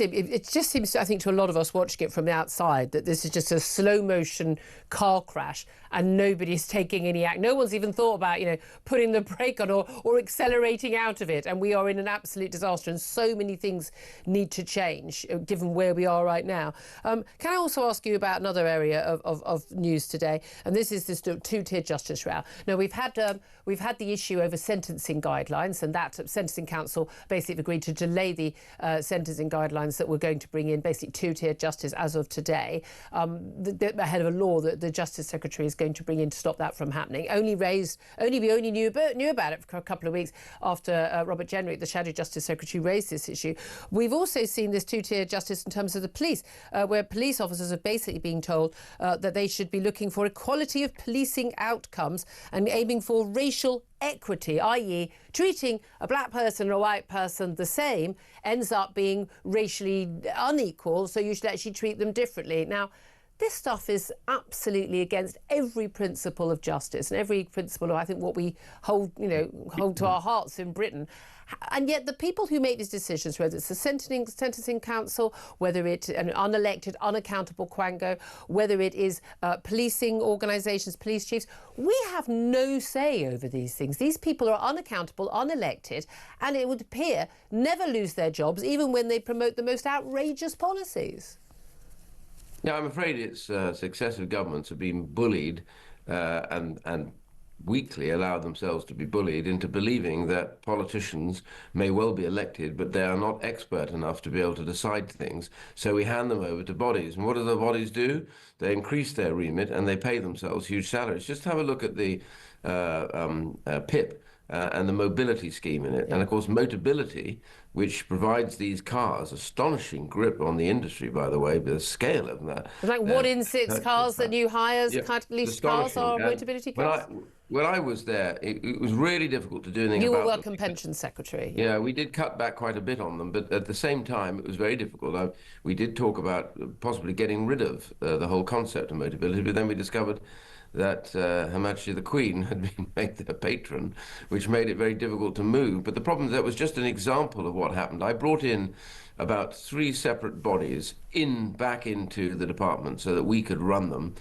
seems, I think, to a lot of us watching it from the outside, that this is just a slow motion car crash and nobody's taking any act. No one's even thought about, putting the brake on or accelerating out of it. And we are in an absolute disaster, and so many things need to change given where we are right now. Can I also ask you about another area of news today? And this is this two-tier justice row. Now, we've had the issue over sentencing guidelines, and that Sentencing Council basically agreed to delay the sentencing guidelines that we're going to bring in, basically two-tier justice as of today, ahead of a law that the Justice Secretary is going to bring in to stop that from happening. We only knew about it for a couple of weeks after Robert Jenrick, the Shadow Justice Secretary, raised this issue. We've also seen this two-tier justice in terms of the police, where police officers are basically being told that they should be looking for equality of policing outcomes and aiming for racial equity, i.e. treating a black person and a white person the same ends up being racially unequal, so you should actually treat them differently. Now, this stuff is absolutely against every principle of justice and every principle of, I think, what we hold to our hearts in Britain. And yet the people who make these decisions, whether it's the Sentencing Council, whether it's an unelected, unaccountable Quango, whether it is policing organisations, police chiefs, we have no say over these things. These people are unaccountable, unelected, and it would appear never lose their jobs, even when they promote the most outrageous policies. Yeah, I'm afraid it's successive governments have been bullied and weakly allow themselves to be bullied into believing that politicians may well be elected, but they are not expert enough to be able to decide things. So we hand them over to bodies. And what do the bodies do? They increase their remit and they pay themselves huge salaries. Just have a look at the PIP and the mobility scheme in it. And of course, Motability, which provides these cars, astonishing grip on the industry, by the way, the scale of that. It's like 1 in 6 cars, the new hires, leased cars are Motability cars? When I was there, it was really difficult to do anything about them. You were Work and Pensions Secretary. Yeah, we did cut back quite a bit on them, but at the same time, it was very difficult. We did talk about possibly getting rid of the whole concept of Motability, but then we discovered that Her Majesty the Queen had been made their patron, which made it very difficult to move. But the problem is that was just an example of what happened. I brought in about 3 separate bodies back into the department so that we could run them.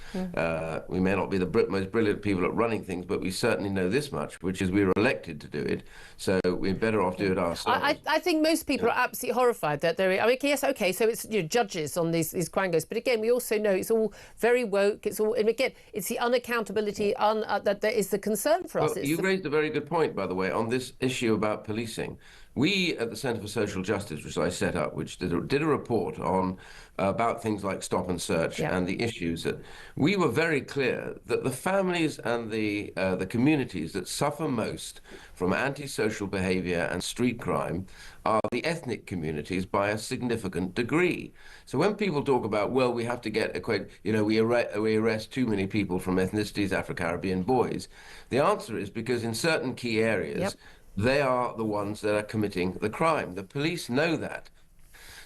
We may not be the most brilliant people at running things, but we certainly know this much, which is we were elected to do it, so we're better off doing it ourselves. I think most people are absolutely horrified that there. I mean, yes, okay, so it's judges on these Quangos, but again, we also know it's all very woke. It's all, and again, it's the unaccountability that is the concern for us. You raised a very good point, by the way, on this issue about policing. We at the Centre for Social Justice, which I set up, which did a report on about things like stop and search and the issues that we were very clear that the families and the communities that suffer most from antisocial behaviour and street crime are the ethnic communities by a significant degree. So when people talk about, well, we have to we arrest too many people from ethnicities, Afro-Caribbean boys, the answer is because in certain key areas, they are the ones that are committing the crime. The police know that.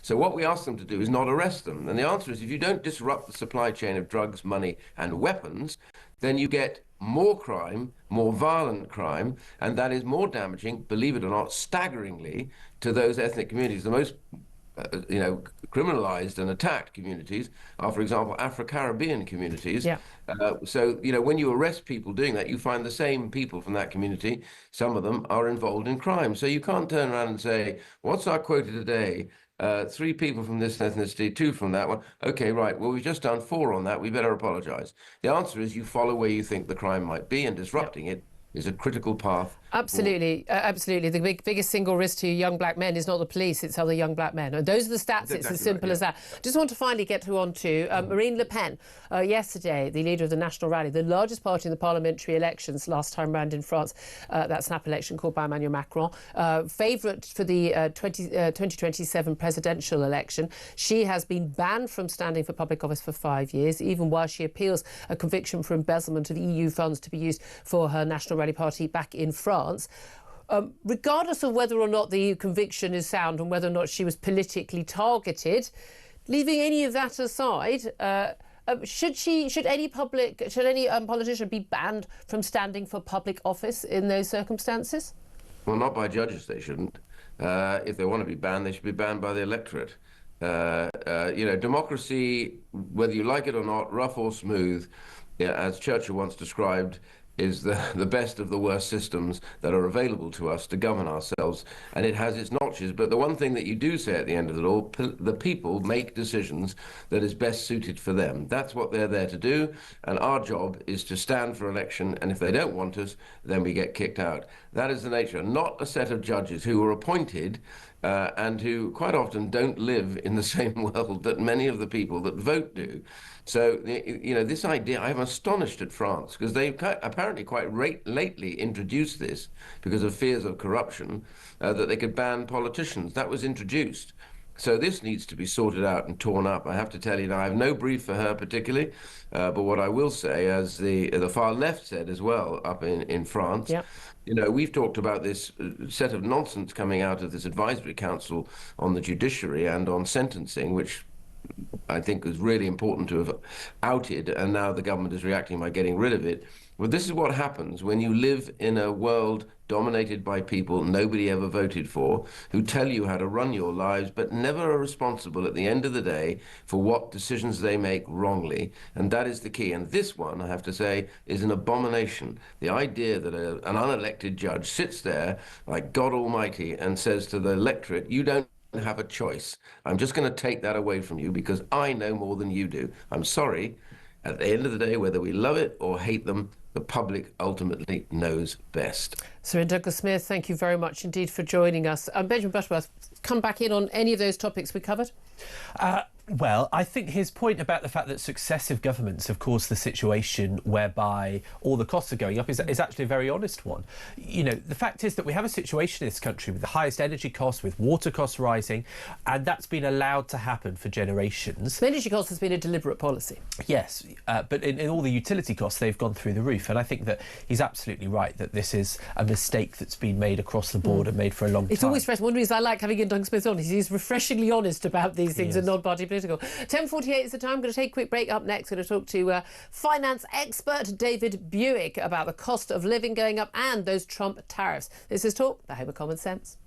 So what we ask them to do is not arrest them. And the answer is if you don't disrupt the supply chain of drugs, money and weapons, then you get more crime, more violent crime, and that is more damaging, believe it or not, staggeringly, to those ethnic communities. The most criminalized and attacked communities are, for example, Afro-Caribbean communities. So, when you arrest people doing that, you find the same people from that community. Some of them are involved in crime. So you can't turn around and say, what's our quota today? 3 people from this ethnicity, 2 from that one. Okay, right. Well, we've just done 4 on that. We better apologize. The answer is you follow where you think the crime might be, and disrupting it is a critical path. Absolutely, absolutely. The biggest single risk to young black men is not the police, it's other young black men. And those are the stats, it's as simple as that. Just want to finally get on to Marine Le Pen. Yesterday, the leader of the National Rally, the largest party in the parliamentary elections last time round in France, that snap election called by Emmanuel Macron, favourite for the 2027 presidential election. She has been banned from standing for public office for 5 years, even while she appeals a conviction for embezzlement of EU funds to be used for her National Rally party back in France. regardless of whether or not the conviction is sound and whether or not she was politically targeted, leaving any of that aside, should any politician be banned from standing for public office in those circumstances? Well, not by judges, they shouldn't. If they want to be banned, they should be banned by the electorate. Democracy, whether you like it or not, rough or smooth, as Churchill once described, is the best of the worst systems that are available to us to govern ourselves, and it has its notches. But the one thing that you do say at the end of it all, the people make decisions that is best suited for them. That's what they're there to do, and our job is to stand for election, and if they don't want us, then we get kicked out. That is the nature, not a set of judges who were appointed and who quite often don't live in the same world that many of the people that vote do. So, this idea, I'm astonished at France, because they've apparently quite lately introduced this because of fears of corruption, that they could ban politicians. That was introduced. So this needs to be sorted out and torn up. I have to tell you now, I have no brief for her particularly, but what I will say, as the far left said as well up in France, yep. We've talked about this set of nonsense coming out of this advisory council on the judiciary and on sentencing, which I think is really important to have outed, and now the government is reacting by getting rid of it. Well, this is what happens when you live in a world dominated by people nobody ever voted for, who tell you how to run your lives, but never are responsible at the end of the day for what decisions they make wrongly. And that is the key. And this one, I have to say, is an abomination. The idea that an unelected judge sits there like God Almighty and says to the electorate, you don't have a choice. I'm just going to take that away from you because I know more than you do. I'm sorry. At the end of the day, whether we love it or hate them, the public ultimately knows best. Sir Ian Duncan Smith, thank you very much indeed for joining us. Benjamin Butterworth, come back in on any of those topics we covered? Well, I think his point about the fact that successive governments have caused the situation whereby all the costs are going up is actually a very honest one. The fact is that we have a situation in this country with the highest energy costs, with water costs rising, and that's been allowed to happen for generations. The energy cost has been a deliberate policy. Yes, but in all the utility costs, they've gone through the roof. And I think that he's absolutely right that this is a mistake that's been made across the board and made for a long time. It's always fresh. One reason I like having Ian Duncan Smith on is he's refreshingly honest about these things and non-party political. 10:48 is the time. I'm going to take a quick break. Up next, going to talk to finance expert David Buick about the cost of living going up and those Trump tariffs. This is Talk, the home of common sense.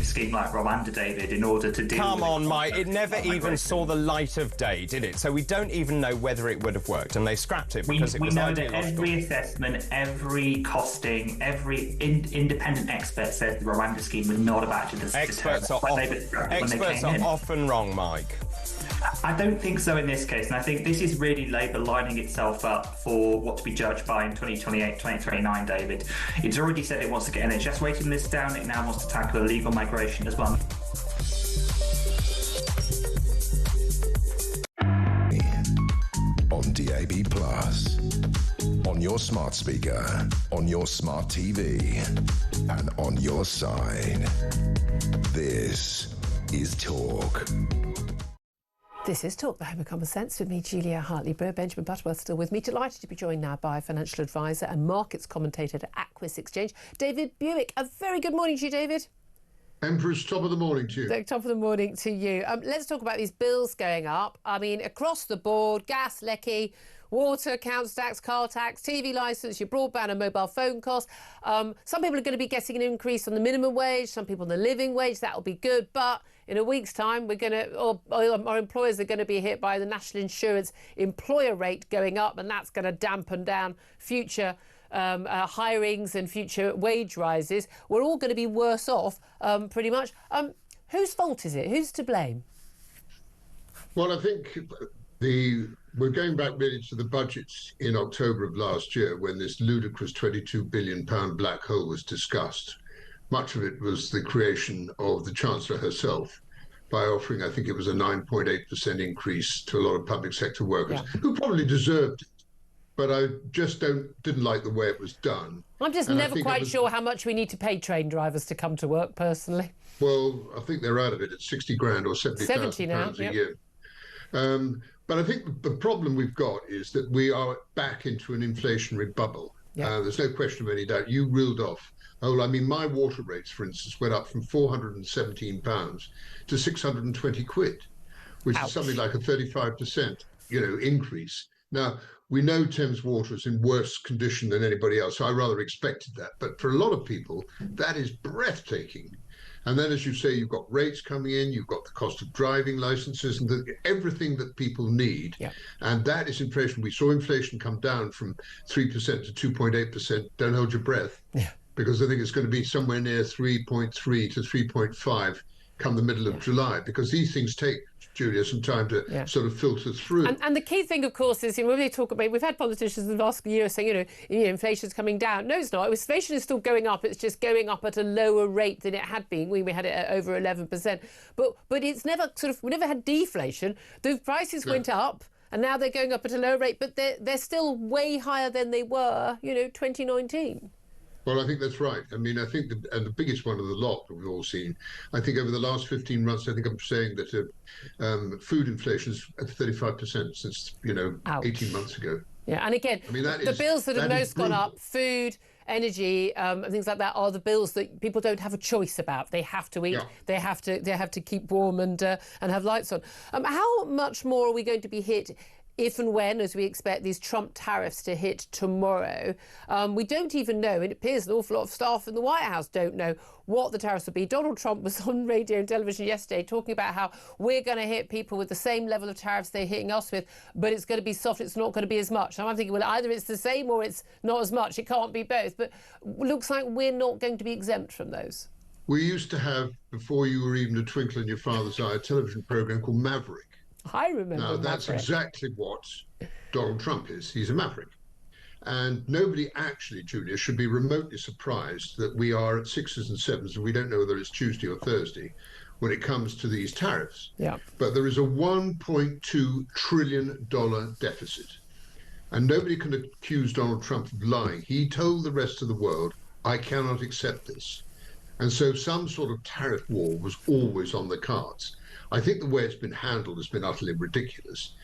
Scheme like Rwanda, David, in order to deal with... Come on, Mike, it never even saw the light of day, did it? So we don't even know whether it would have worked, and they scrapped it because it was ideological. We know that every assessment, every costing, every independent expert says the Rwanda scheme was not about to deter. Experts are often wrong, Mike. I don't think so in this case, and I think this is really Labour lining itself up for what to be judged by in 2028, 2029, David. It's already said it wants to get NHS waiting lists down, it now wants to tackle illegal migration as well. On DAB+, on your smart speaker, on your smart TV, and on your side. This is Talk. This is Talk, the Home of Common Sense, with me, Julia Hartley-Brewer. Benjamin Butterworth still with me. Delighted to be joined now by financial advisor and markets commentator at Aquis Exchange, David Buick. A very good morning to you, David. Emperor's top of the morning to you. Top of the morning to you. Let's talk about these bills going up. I mean, across the board, gas, lecky, water, council tax, car tax, TV licence, your broadband and mobile phone costs. Some people are going to be getting an increase on the minimum wage, some people on the living wage. That'll be good. But in a week's time, we're going to, or our employers are going to be hit by the national insurance employer rate going up, and that's going to dampen down future hirings and future wage rises. We're all going to be worse off, pretty much. Whose fault is it? Who's to blame? Well, I think we're going back really to the budgets in October of last year when this ludicrous £22 billion black hole was discussed. Much of it was the creation of the Chancellor herself by offering, I think it was a 9.8% increase to a lot of public sector workers who probably deserved it. But I just didn't like the way it was done. I'm just never quite sure how much we need to pay train drivers to come to work, personally. Well, I think they're out of it at 60 grand or 70,000 pounds a year. But I think the problem we've got is that we are back into an inflationary bubble. There's no question of any doubt. You reeled off. I mean, my water rates, for instance, went up from £417 to 620 quid, which is something like a 35%, increase. Now, we know Thames Water is in worse condition than anybody else, so I rather expected that. But for a lot of people, that is breathtaking. And then, as you say, you've got rates coming in, you've got the cost of driving licenses and everything that people need. And that is inflation. We saw inflation come down from 3% to 2.8%. Don't hold your breath, because I think it's going to be somewhere near 3.3 to 3.5 come the middle of July, because these things take, Julia, some time to sort of filter through. And the key thing, of course, is when they talk about, we've had politicians in the last year saying, inflation's coming down. No, it's not. Inflation is still going up. It's just going up at a lower rate than it had been. We had it at over 11%. But it's never we never had deflation. The prices went up, and now they're going up at a lower rate, but they're still way higher than they were, 2019. Well, I think that's right. I mean, I think the biggest one of the lot that we've all seen, I think over the last 15 months, I think I'm saying that food inflation is at 35% since, 18 months ago. Yeah, and again, I mean, the bills that have most gone up, food, energy, and things like that, are the bills that people don't have a choice about. They have to eat, they have to keep warm and have lights on. How much more are we going to be hit if and when, as we expect, these Trump tariffs to hit tomorrow? We don't even know, and it appears an awful lot of staff in the White House don't know what the tariffs will be. Donald Trump was on radio and television yesterday talking about how we're going to hit people with the same level of tariffs they're hitting us with, but it's going to be soft, it's not going to be as much. And I'm thinking, well, either it's the same or it's not as much. It can't be both. But it looks like we're not going to be exempt from those. We used to have, before you were even a twinkle in your father's eye, a television programme called Maverick. I remember. Now, that's exactly what Donald Trump is. He's a maverick. And nobody actually, Julia, should be remotely surprised that we are at 6s and 7s, and we don't know whether it's Tuesday or Thursday, when it comes to these tariffs. But there is a $1.2 trillion deficit. And nobody can accuse Donald Trump of lying. He told the rest of the world, I cannot accept this. And so some sort of tariff war was always on the cards. I think the way it's been handled has been utterly ridiculous.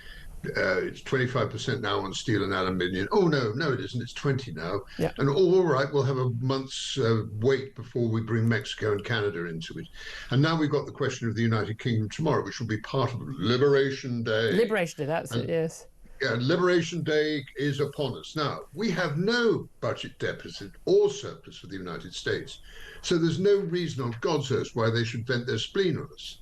It's 25% now on steel and aluminium. Oh, no, it isn't. It's 20 now. And all right, we'll have a month's wait before we bring Mexico and Canada into it. And now we've got the question of the United Kingdom tomorrow, which will be part of Liberation Day. Liberation Day, that's it, yes. Yeah, Liberation Day is upon us. Now, we have no budget deficit or surplus for the United States. So there's no reason on God's earth why they should vent their spleen on us.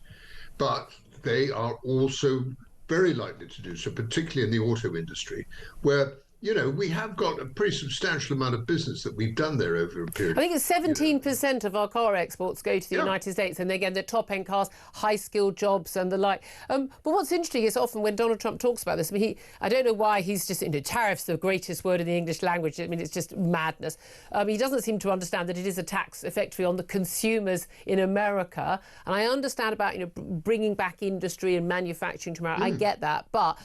But they are also very likely to do so, particularly in the auto industry, where you know, we have got a pretty substantial amount of business that we've done there over a period. I think it's 17% of our car exports go to the United States, and again, the top-end cars, high-skilled jobs and the like. But what's interesting is often when Donald Trump talks about this, I mean, I don't know why he's just into tariffs, the greatest word in the English language. I mean, it's just madness. He doesn't seem to understand that it is a tax effectively on the consumers in America. And I understand about, you know, bringing back industry and manufacturing to America. I get that. But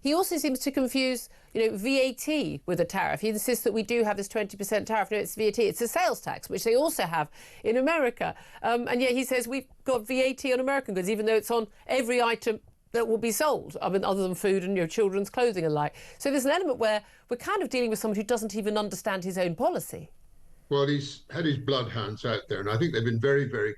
he also seems to confuse, you know, VAT with a tariff. He insists that we do have this 20% tariff. No, it's VAT. It's a sales tax, which they also have in America. And yet he says we've got VAT on American goods, even though it's on every item that will be sold, I mean, other than food and, you know, children's clothing and like. So there's an element where we're kind of dealing with someone who doesn't even understand his own policy. Well, he's had his bloodhounds out there, and I think they've been very, very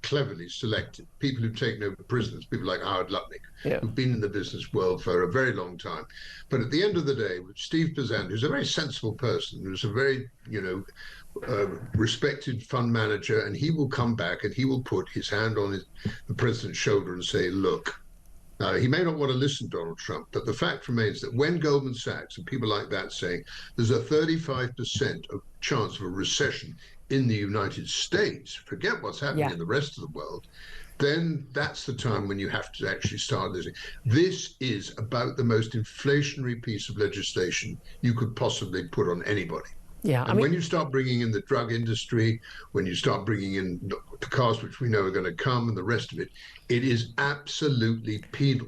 cleverly selected. People who've taken over prisoners, people like Howard Lutnick, who've been in the business world for a very long time. But at the end of the day, with Steve Pezant, who's a very sensible person, who's a very, you know, respected fund manager, and he will come back and he will put his hand on the president's shoulder and say, look, he may not want to listen to Donald Trump, but the fact remains that when Goldman Sachs and people like that say there's a 35% of chance of a recession in the United States, forget what's happening in the rest of the world, then that's the time when you have to actually start listening. This is about the most inflationary piece of legislation you could possibly put on anybody. Yeah, and when you start bringing in the drug industry, when you start bringing in the cars which we know are going to come and the rest of it, it is absolutely penal.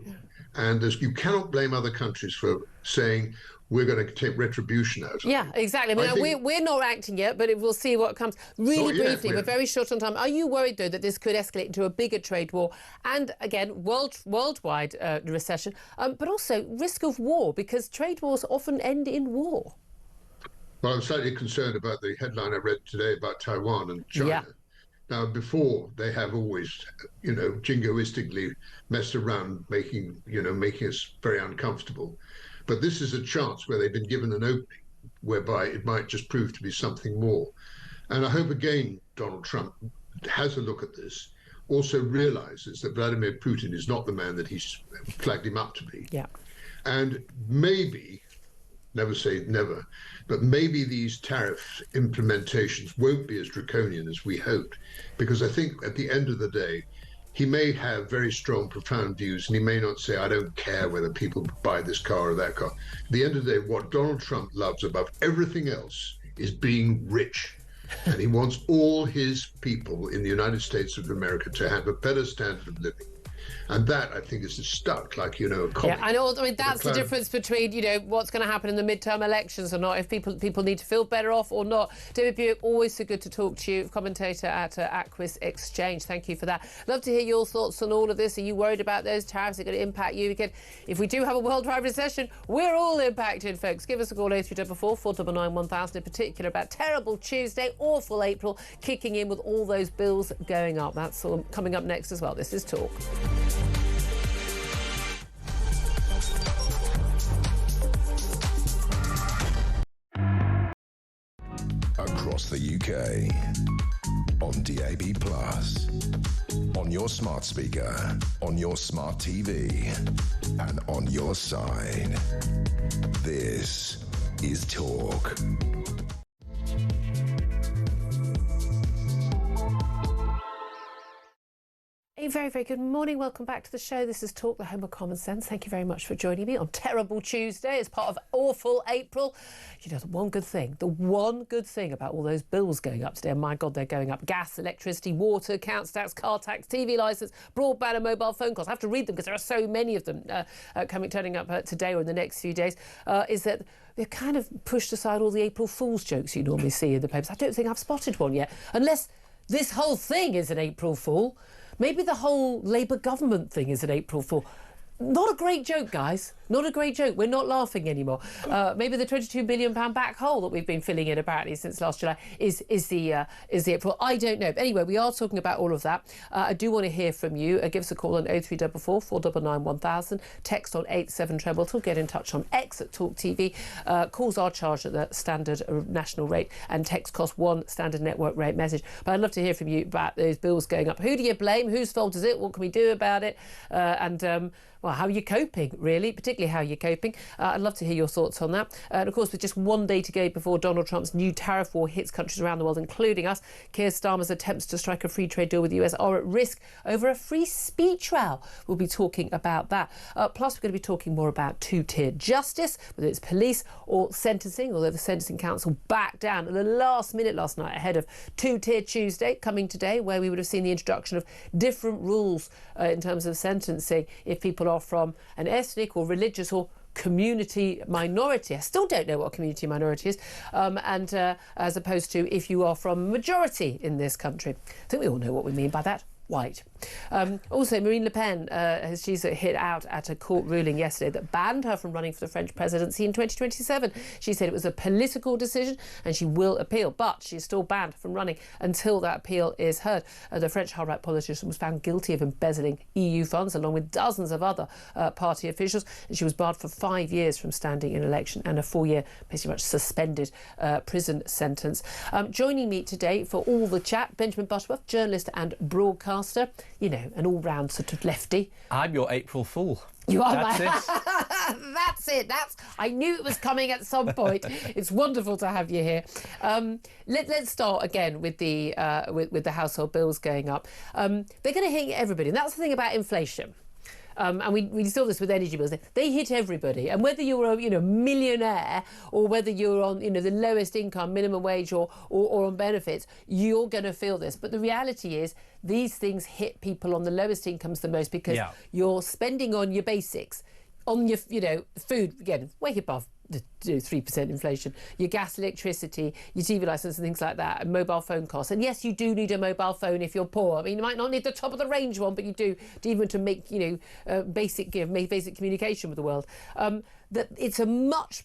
And you cannot blame other countries for saying we're going to take retribution out of it. Yeah, exactly. I mean, we're not acting yet, but we'll see what comes. Really briefly, we're very short on time. Are you worried, though, that this could escalate into a bigger trade war and, again, worldwide recession, but also risk of war, because trade wars often end in war? Well, I'm slightly concerned about the headline I read today about Taiwan and China. Yeah. Now, before, they have always, you know, jingoistically messed around, making us very uncomfortable. But this is a chance where they've been given an opening, whereby it might just prove to be something more. And I hope, again, Donald Trump has a look at this, also realizes that Vladimir Putin is not the man that he's flagged him up to be. Yeah. And maybe, never say never, but maybe these tariff implementations won't be as draconian as we hoped, because I think at the end of the day, he may have very strong, profound views, and he may not say, I don't care whether people buy this car or that car. At the end of the day, what Donald Trump loves above everything else is being rich. And he wants all his people in the United States of America to have a better standard of living. And that, I think, is stuck like, you know, a comic. Yeah, I mean, that's the difference between, you know, what's going to happen in the midterm elections or not, if people need to feel better off or not. David Buick, always so good to talk to you, commentator at Aquis Exchange. Thank you for that. Love to hear your thoughts on all of this. Are you worried about those tariffs? Are going to impact you? Again, if we do have a worldwide recession, we're all impacted, folks. Give us a call, 0344 499 1000, in particular about terrible Tuesday, awful April, kicking in with all those bills going up. That's all coming up next as well. This is Talk. Across the UK, on DAB+, on your smart speaker, on your smart TV, and on your side. This is Talk. A very, very good morning. Welcome back to the show. This is Talk, the home of common sense. Thank you very much for joining me on Terrible Tuesday as part of Awful April. You know, the one good thing about all those bills going up today, and my God, they're going up. Gas, electricity, water, council tax, car tax, TV licence, broadband and mobile phone calls. I have to read them because there are so many of them turning up today or in the next few days, is that they've kind of pushed aside all the April Fool's jokes you normally see in the papers. I don't think I've spotted one yet, unless this whole thing is an April Fool. Maybe the whole Labour government thing is an April Fool. Not a great joke, guys. Not a great joke. We're not laughing anymore. Maybe the £22 billion back hole that we've been filling in apparently since last July is the April. I don't know. But anyway, we are talking about all of that. I do want to hear from you. Give us a call on 0344 499 1000. Text on 87322. Get in touch on X at Talk TV. Calls are charged at the standard national rate, and text costs one standard network rate message. But I'd love to hear from you about those bills going up. Who do you blame? Whose fault is it? What can we do about it? well, how you're coping, really, particularly how you're coping. I'd love to hear your thoughts on that. And of course, with just one day to go before Donald Trump's new tariff war hits countries around the world, including us, Keir Starmer's attempts to strike a free trade deal with the US are at risk over a free speech row. We'll be talking about that. Plus, we're going to be talking more about two-tiered justice, whether it's police or sentencing, although the Sentencing Council backed down at the last minute last night ahead of Two-Tiered Tuesday coming today, where we would have seen the introduction of different rules in terms of sentencing if people are from an ethnic or religious or community minority. I still don't know what a community minority is, and as opposed to if you are from a majority in this country. I think we all know what we mean by that. White. Also, Marine Le Pen she's hit out at a court ruling yesterday that banned her from running for the French presidency in 2027. She said it was a political decision and she will appeal, but she's still banned from running until that appeal is heard. The French hard-right politician was found guilty of embezzling EU funds along with dozens of other party officials, and she was barred for 5 years from standing in election and a 4-year, pretty much suspended prison sentence. Joining me today for all the chat, Benjamin Butterworth, journalist and broadcaster. You know, an all-round sort of lefty. I'm your April Fool. You are. That's it. That's it. I knew it was coming at some point. It's wonderful to have you here. Let's start again with the household bills going up. They're going to hit everybody, and that's the thing about inflation. And we saw this with energy bills. They hit everybody, and whether you're a millionaire or whether you're on the lowest income, minimum wage, or on benefits, you're going to feel this. But the reality is, these things hit people on the lowest incomes the most because you're spending on your basics, on your food, again way above 3% inflation, your gas, electricity, your TV licence and things like that, and mobile phone costs. And yes, you do need a mobile phone if you're poor. I mean, you might not need the top of the range one, but you do even to make basic communication with the world. That it's a much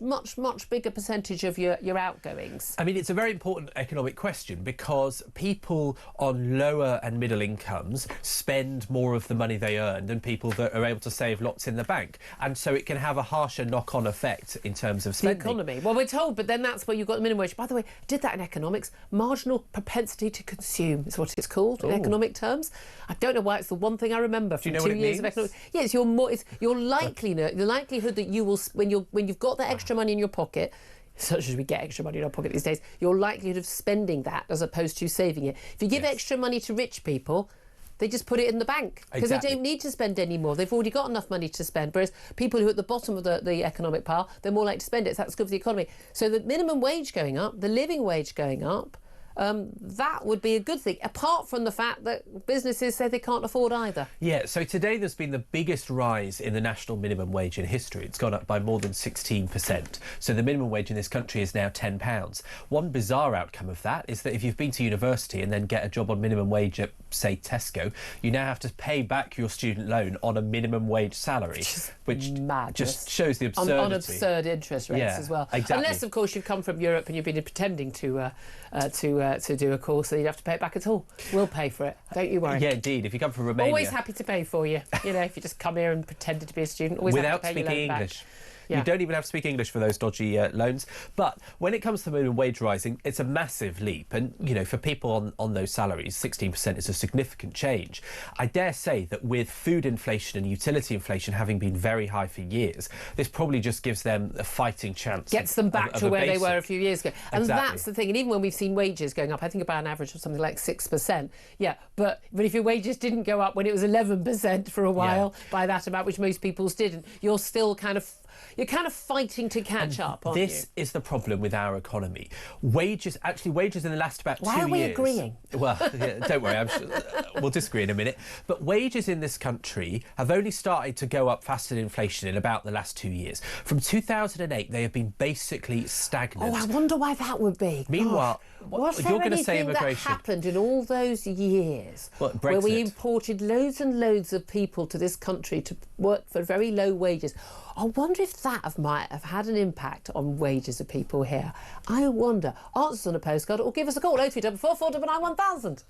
bigger percentage of your outgoings. I mean, it's a very important economic question because people on lower and middle incomes spend more of the money they earn than people that are able to save lots in the bank, and so it can have a harsher knock-on effect in terms of spending. The economy. Well, we're told, but then that's where you've got the minimum wage. By the way, I did that in economics. Marginal propensity to consume is what it's called in economic terms. I don't know why it's the one thing I remember from 2 years of economics. Yeah, it's your likelihood that you will, when you've got that extra money in your pocket, such as we get extra money in our pocket these days, your likelihood of spending that as opposed to saving it. If you give extra money to rich people, they just put it in the bank because they don't need to spend any more. They've already got enough money to spend. Whereas people who are at the bottom of the economic pile, they're more likely to spend it. So that's good for the economy. So the minimum wage going up, the living wage going up, that would be a good thing, apart from the fact that businesses say they can't afford either. Yeah, so today there's been the biggest rise in the national minimum wage in history. It's gone up by more than 16%. So the minimum wage in this country is now £10. One bizarre outcome of that is that if you've been to university and then get a job on minimum wage at, say, Tesco, you now have to pay back your student loan on a minimum wage salary, which just shows the absurdity. On absurd interest rates as well. Exactly. Unless, of course, you've come from Europe and you've been pretending to do a course, so you'd have to pay it back at all. We'll pay for it, don't you worry. Yeah, indeed. If you come from Romania, always happy to pay for you. If you just come here and pretended to be a student, always without have to pay speaking your loan English. Back. Yeah. You don't even have to speak English for those dodgy loans. But when it comes to minimum wage rising, it's a massive leap. And, for people on those salaries, 16% is a significant change. I dare say that with food inflation and utility inflation having been very high for years, this probably just gives them a fighting chance. Gets them back to where they were a few years ago. And that's the thing. And even when we've seen wages going up, I think about an average of something like 6%. Yeah, but if your wages didn't go up when it was 11% for a while by that amount, which most people's didn't, you're still you're kind of fighting to catch up, aren't you? This is the problem with our economy. Wages in the last about 2 years... Why are we agreeing? Well, don't worry, I'm sure we'll disagree in a minute. But wages in this country have only started to go up faster than inflation in about the last 2 years. From 2008, they have been basically stagnant. Oh, I wonder why that would be. Meanwhile, was you're going to say immigration. That happened in all those years where we imported loads and loads of people to this country to work for very low wages? I wonder if that might have had an impact on wages of people here. I wonder. Answers on a postcard or give us a call, 0344 499 1000.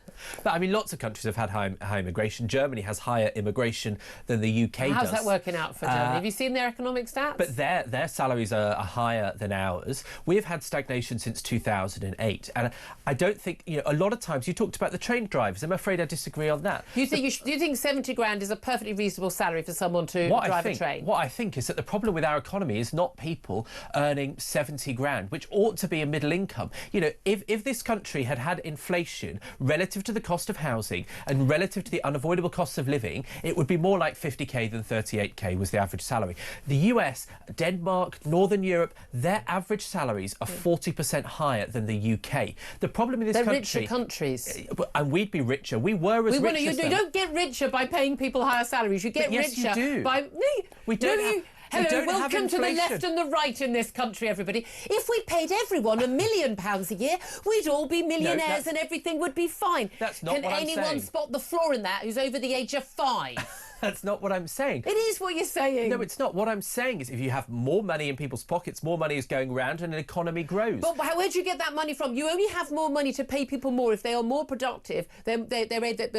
But, I mean, lots of countries have had high immigration. Germany has higher immigration than the UK does. How's that working out for Germany? Have you seen their economic stats? But their salaries are higher than ours. We have had stagnation since 2008. And I don't think, a lot of times you talked about the train drivers. I'm afraid I disagree on that. Do you think 70 grand is a perfectly reasonable salary for someone to drive a train? What I think is that the problem with our economy is not people earning 70 grand, which ought to be a middle income. If this country had inflation relative to the cost of housing and relative to the unavoidable costs of living, it would be more like 50k than 38k was the average salary. The US, Denmark, Northern Europe, their average salaries are 40% higher than the UK. The problem in this country... They're richer countries. And we'd be richer. We were as rich as them. You don't get richer by paying people higher salaries. You get richer you do. by... No, we don't Hello, welcome to the left and the right in this country, everybody. If we paid everyone £1 million a year, we'd all be millionaires and everything would be fine. That's not what I'm saying. Can anyone spot the flaw in that who's over the age of 5? That's not what I'm saying. It is what you're saying. No, it's not. What I'm saying is if you have more money in people's pockets, more money is going around and an economy grows. But where do you get that money from? You only have more money to pay people more if they are more productive. They're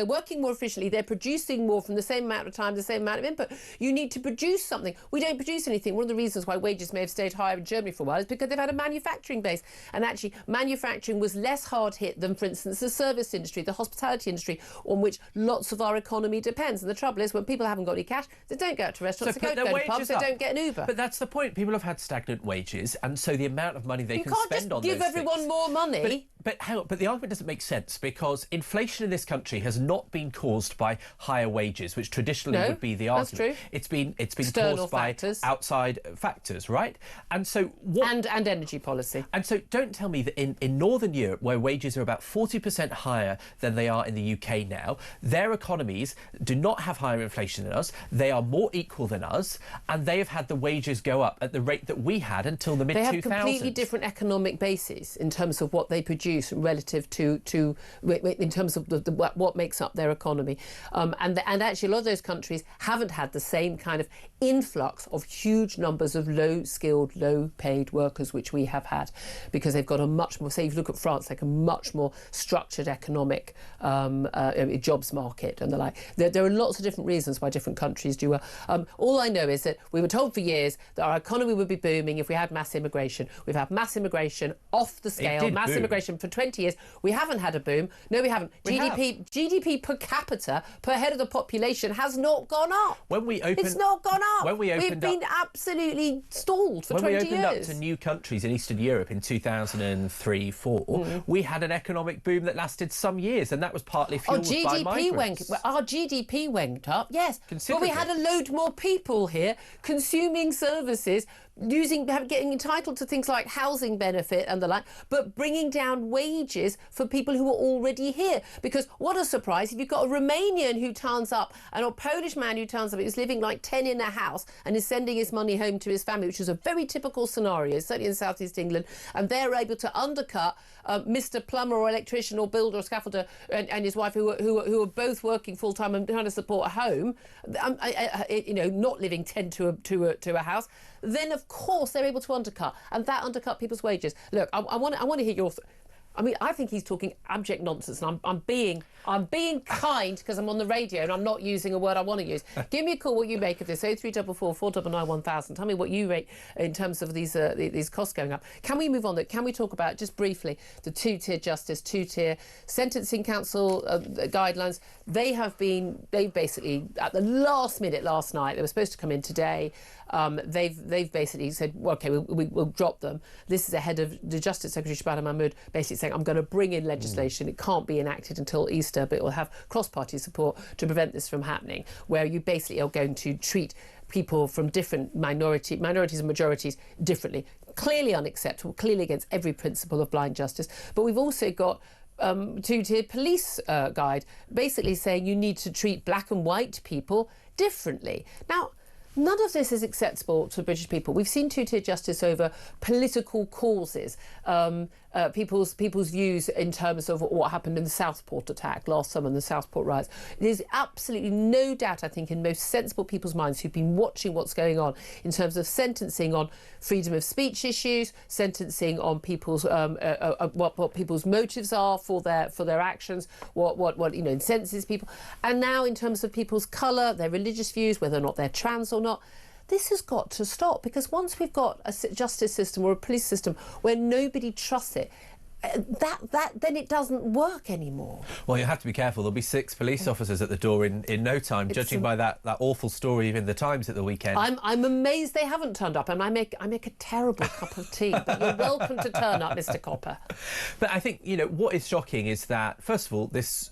working more efficiently. They're producing more from the same amount of time, the same amount of input. You need to produce something. We don't produce anything. One of the reasons why wages may have stayed higher in Germany for a while is because they've had a manufacturing base. And actually, manufacturing was less hard hit than, for instance, the service industry, the hospitality industry, on which lots of our economy depends. And the trouble is, when people haven't got any cash, they don't go out to restaurants, they don't go to pubs, they don't get an Uber. But that's the point. People have had stagnant wages, and so the amount of money they can spend on those things... You can't just give everyone more money. But the argument doesn't make sense, because inflation in this country has not been caused by higher wages, which traditionally would be the argument. That's true. It's been external caused factors. by outside factors, right? And so and energy policy. And so don't tell me that in Northern Europe, where wages are about 40% higher than they are in the UK now, their economies do not have higher inflation than us. They are more equal than us, and they have had the wages go up at the rate that we had until the mid-2000s. They have completely different economic bases in terms of what they produce relative to in terms of what makes up their economy. And actually, a lot of those countries haven't had the same kind of influx of huge numbers of low-skilled, low-paid workers, which we have had, because they've got a much more, say, if you look at France, like a much more structured economic jobs market and the like. There are lots of different reasons why different countries do well. All I know is that we were told for years that our economy would be booming if we had mass immigration. We've had mass immigration off the scale, mass immigration for 20 years. We haven't had a boom. No, we haven't. GDP per capita, per head of the population, has not gone up. It's not gone up. We've been absolutely stalled for 20 years. When we opened up to new countries in Eastern Europe in 2003-04, we had an economic boom that lasted some years, and that was partly fuelled by migrants. Our GDP went up, yes, but we had a load more people here consuming services, getting entitled to things like housing benefit and the like, but bringing down wages for people who are already here. Because what a surprise, if you've got a Romanian who turns up and a Polish man who turns up who's living like 10 in a house and is sending his money home to his family, which is a very typical scenario, certainly in South East England, and they're able to undercut Mr. Plumber or electrician or builder or scaffolder and his wife, who are both working full time and trying to support a home, not living 10 to a house, then of course they're able to undercut, and that undercut people's wages. Look, I want to hear your. I think he's talking abject nonsense, and I'm being kind because I'm on the radio and I'm not using a word I want to use. Give me a call what you make of this. 0344 499 1000. Tell me what you rate in terms of these costs going up. Can we move on? Can we talk about, just briefly, the two-tier justice, two-tier sentencing council guidelines? They basically, at the last minute last night, they were supposed to come in today. They've basically said, well, OK, we'll drop them. This is ahead of the Justice Secretary Shabana Mahmood basically saying, I'm going to bring in legislation. It can't be enacted until Easter, but it will have cross-party support to prevent this from happening, where you basically are going to treat people from different minorities and majorities differently. Clearly unacceptable, clearly against every principle of blind justice. But we've also got two-tier police guide, basically saying you need to treat black and white people differently. Now, none of this is acceptable to British people. We've seen two-tier justice over political causes, people's views in terms of what happened in the Southport attack last summer and the Southport riots. There's absolutely no doubt, I think, in most sensible people's minds who've been watching what's going on in terms of sentencing on freedom of speech issues, sentencing on people's what people's motives are for their actions, what incenses people, and now in terms of people's colour, their religious views, whether or not they're trans or not. This has got to stop, because once we've got a justice system or a police system where nobody trusts it, then it doesn't work anymore. Well, you have to be careful. There'll be 6 police officers at the door in no time, judging by that awful story in the Times at the weekend. I'm amazed they haven't turned up, and I make a terrible cup of tea. But you're welcome to turn up, Mr. Copper. But I think, what is shocking is that, first of all, this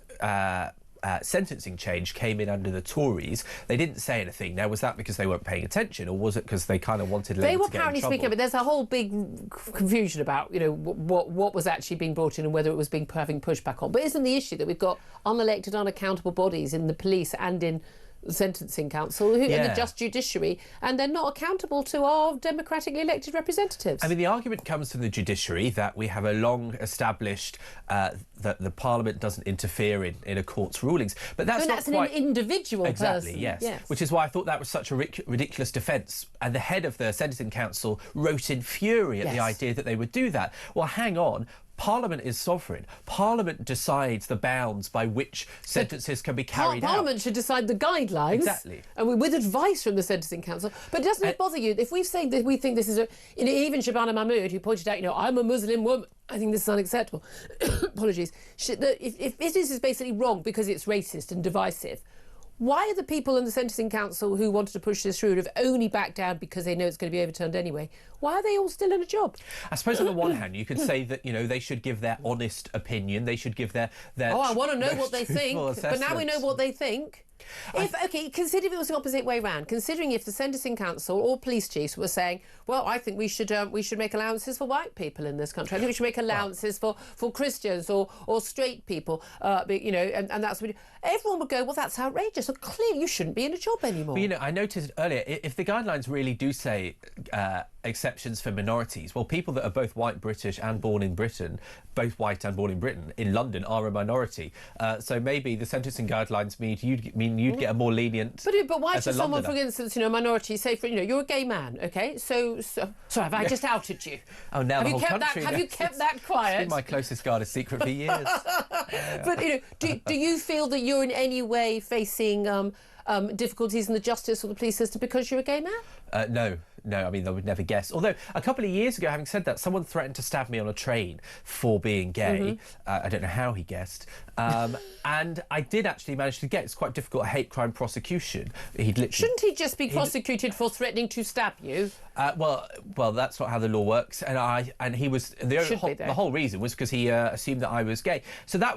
sentencing change came in under the Tories. They didn't say anything. Now, was that because they weren't paying attention, or was it because they kind of wanted Labour to get in trouble? They were apparently speaking up, but there's a whole big confusion about, what was actually being brought in and whether it was having pushback on. But isn't the issue that we've got unelected, unaccountable bodies in the police and in the Sentencing Council and the Just Judiciary, and they're not accountable to our democratically elected representatives? I mean, the argument comes from the judiciary that we have a long established that the Parliament doesn't interfere in a court's rulings, but that's not quite... an individual exactly, person. Yes. Which is why I thought that was such a ridiculous defence. And the head of the Sentencing Council wrote in fury at the idea that they would do that. Well, hang on. Parliament is sovereign. Parliament decides the bounds by which sentences can be carried out. Parliament should decide the guidelines. Exactly. And with advice from the Sentencing Council. But doesn't it bother you if we've said that we think this is even Shabana Mahmood, who pointed out, I'm a Muslim woman, I think this is unacceptable. Apologies. If this is basically wrong because it's racist and divisive, why are the people in the Sentencing Council who wanted to push this through and have only backed down because they know it's going to be overturned anyway? Why are they all still in a job? I suppose on the one hand, you could say that, they should give their honest opinion. They should give their I want to know what they think. But now we know what they think. Consider if it was the opposite way round. Considering if the Sentencing Council or police chiefs were saying, well, I think we should make allowances for white people in this country. I think we should make allowances for Christians or straight people, and that's what everyone would go, well, that's outrageous. So clearly you shouldn't be in a job anymore. But, I noticed earlier, if the guidelines really do say exceptions for minorities, well, people that are both white British and born in Britain, both white and born in Britain, in London are a minority. So maybe the sentencing guidelines mean you'd get a more lenient. But why should someone, for instance, minority, say, you're a gay man, okay? So sorry, have I just outed you? Oh, now the whole country. Have you kept that quiet? It's been my closest guarded secret for years. But do you feel that you're in any way facing difficulties in the justice or the police system because you're a gay man? No, I mean, I would never guess. Although, a couple of years ago, having said that, someone threatened to stab me on a train for being gay. I don't know how he guessed. And I did actually manage to get, it's quite difficult, a hate crime prosecution. Shouldn't he just be prosecuted for threatening to stab you? Well, that's not how the law works. And he was, the whole reason was because he assumed that I was gay. So that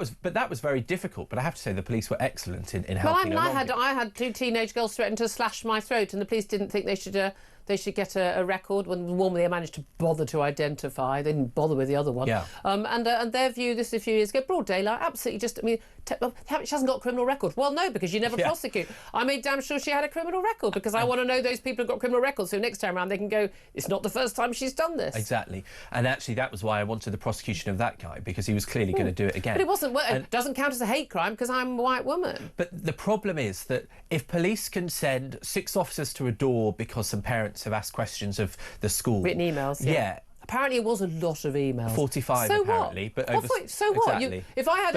was very difficult. But I have to say the police were excellent in helping. Well, I had 2 teenage girls threaten to slash my throat, and the police didn't think they should get a record. When the one they managed to bother to identify, they didn't bother with the other one. Yeah. And their view, this a few years ago, broad daylight, absolutely just, she hasn't got a criminal record. Well, no, because you never prosecute. I made damn sure she had a criminal record because I want to know those people who've got criminal records, so next time around they can go, it's not the first time she's done this. Exactly. And actually that was why I wanted the prosecution of that guy, because he was clearly going to do it again. But it wasn't. It doesn't count as a hate crime because I'm a white woman. But the problem is that if police can send 6 officers to a door because some parents have asked questions of the school... Written emails, yeah. Apparently it was a lot of emails. 45 apparently. What? But so what? Exactly. If I had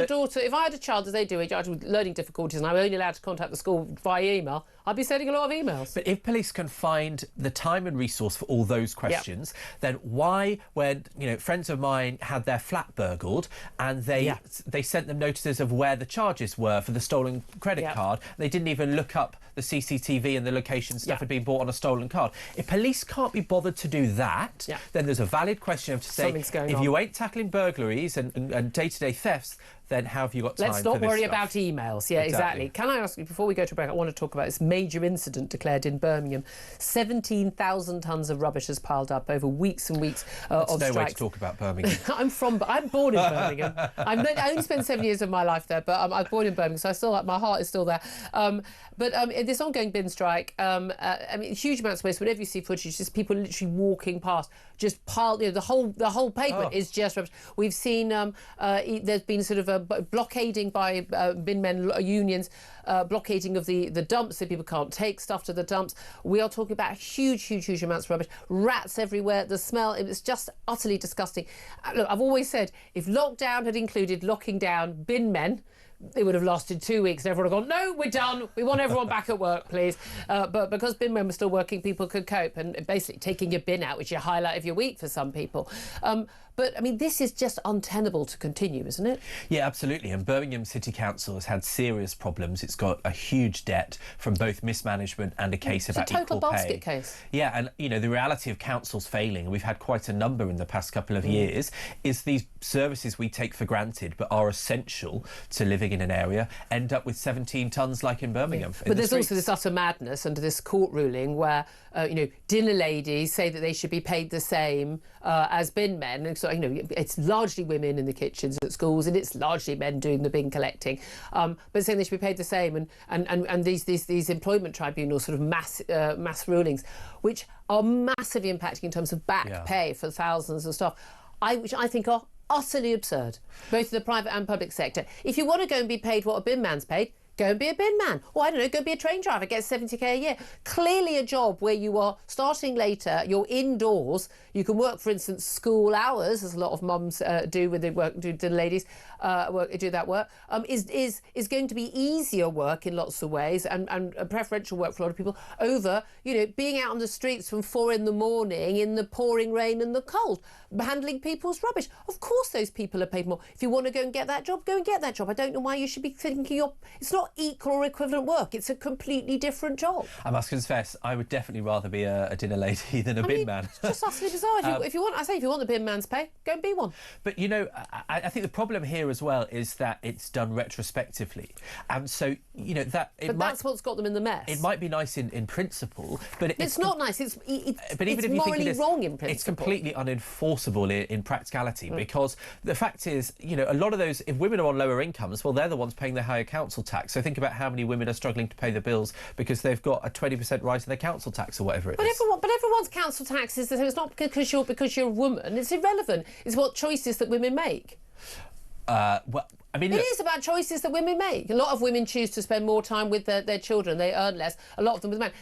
a child, as they do, with learning difficulties, and I were only allowed to contact the school via email, I'd be sending a lot of emails. But if police can find the time and resource for all those questions, then why, when friends of mine had their flat burgled and they sent them notices of where the charges were for the stolen credit card, they didn't even look up the CCTV and the location stuff had been bought on a stolen card. If police can't be bothered to do that, then there's a valid question of to say, if you ain't tackling burglaries and day-to-day thefts, then how have you got time for this Let's not worry stuff? about emails. Yeah, exactly. Can I ask you, before we go to break, I want to talk about this major incident declared in Birmingham. 17,000 tonnes of rubbish has piled up over weeks and weeks of strikes. There's no way to talk about Birmingham. I'm born in Birmingham. I only spent 7 years of my life there, but I was born in Birmingham, so my heart is still there. But this ongoing bin strike, huge amounts of waste. Whenever you see footage, just people literally walking past, just piled. The whole pavement is just rubbish. We've seen there's been sort of a blockading by bin men unions, blockading of the dumps, so people can't take stuff to the dumps. We are talking about huge amounts of rubbish, rats everywhere. The smell, it was just utterly disgusting. Look, I've always said if lockdown had included locking down bin men, it would have lasted 2 weeks. Everyone would have gone, no, we're done. We want everyone back at work, please. But because bin men were still working, people could cope. And basically taking your bin out, which is your highlight of your week for some people. But, I mean, this is just untenable to continue, isn't it? Yeah, absolutely. And Birmingham City Council has had serious problems. It's got a huge debt from both mismanagement and a case about equal pay. It's a total basket case. Yeah, and, you know, the reality of councils failing, and we've had quite a number in the past couple of years, is these services we take for granted but are essential to living in an area end up with 17 tonnes like in Birmingham. But there's also this utter madness under this court ruling where, you know, dinner ladies say that they should be paid the same as bin men. And so, you know, it's largely women in the kitchens at schools and it's largely men doing the bin collecting. But saying they should be paid the same, and these employment tribunals sort of mass rulings, which are massively impacting in terms of back pay for thousands of staff, which I think are utterly absurd, both in the private and public sector. If you want to go and be paid what a bin man's paid, go and be a bin man. Or, I don't know, go be a train driver, get 70k a year. Clearly a job where you are starting later, you're indoors, you can work, for instance, school hours, as a lot of mums do when they work, do the ladies do that work, is going to be easier work in lots of ways and preferential work for a lot of people over, you know, being out on the streets from 4 in the morning in the pouring rain and the cold, handling people's rubbish. Of course those people are paid more. If you want to go and get that job, go and get that job. I don't know why you should be thinking it's not equal or equivalent work. It's a completely different job. I must confess, I would definitely rather be a dinner lady than a bin man. It's just utterly bizarre. If you want the bin man's pay, go and be one. But, you know, I think the problem here as well is that it's done retrospectively. And so, you know, that's what's got them in the mess. It might be nice in principle, but it's not nice. It's morally wrong in principle. It's completely unenforceable in practicality, because the fact is, you know, a lot of those, if women are on lower incomes, well, they're the ones paying the higher council tax. So think about how many women are struggling to pay the bills because they've got a 20% rise in their council tax or whatever it is. But everyone's council tax is the same. It's not because you're a woman. It's irrelevant. It's what choices that women make. Well, I mean, it is about choices that women make. A lot of women choose to spend more time with their children. They earn less. A lot of them with men.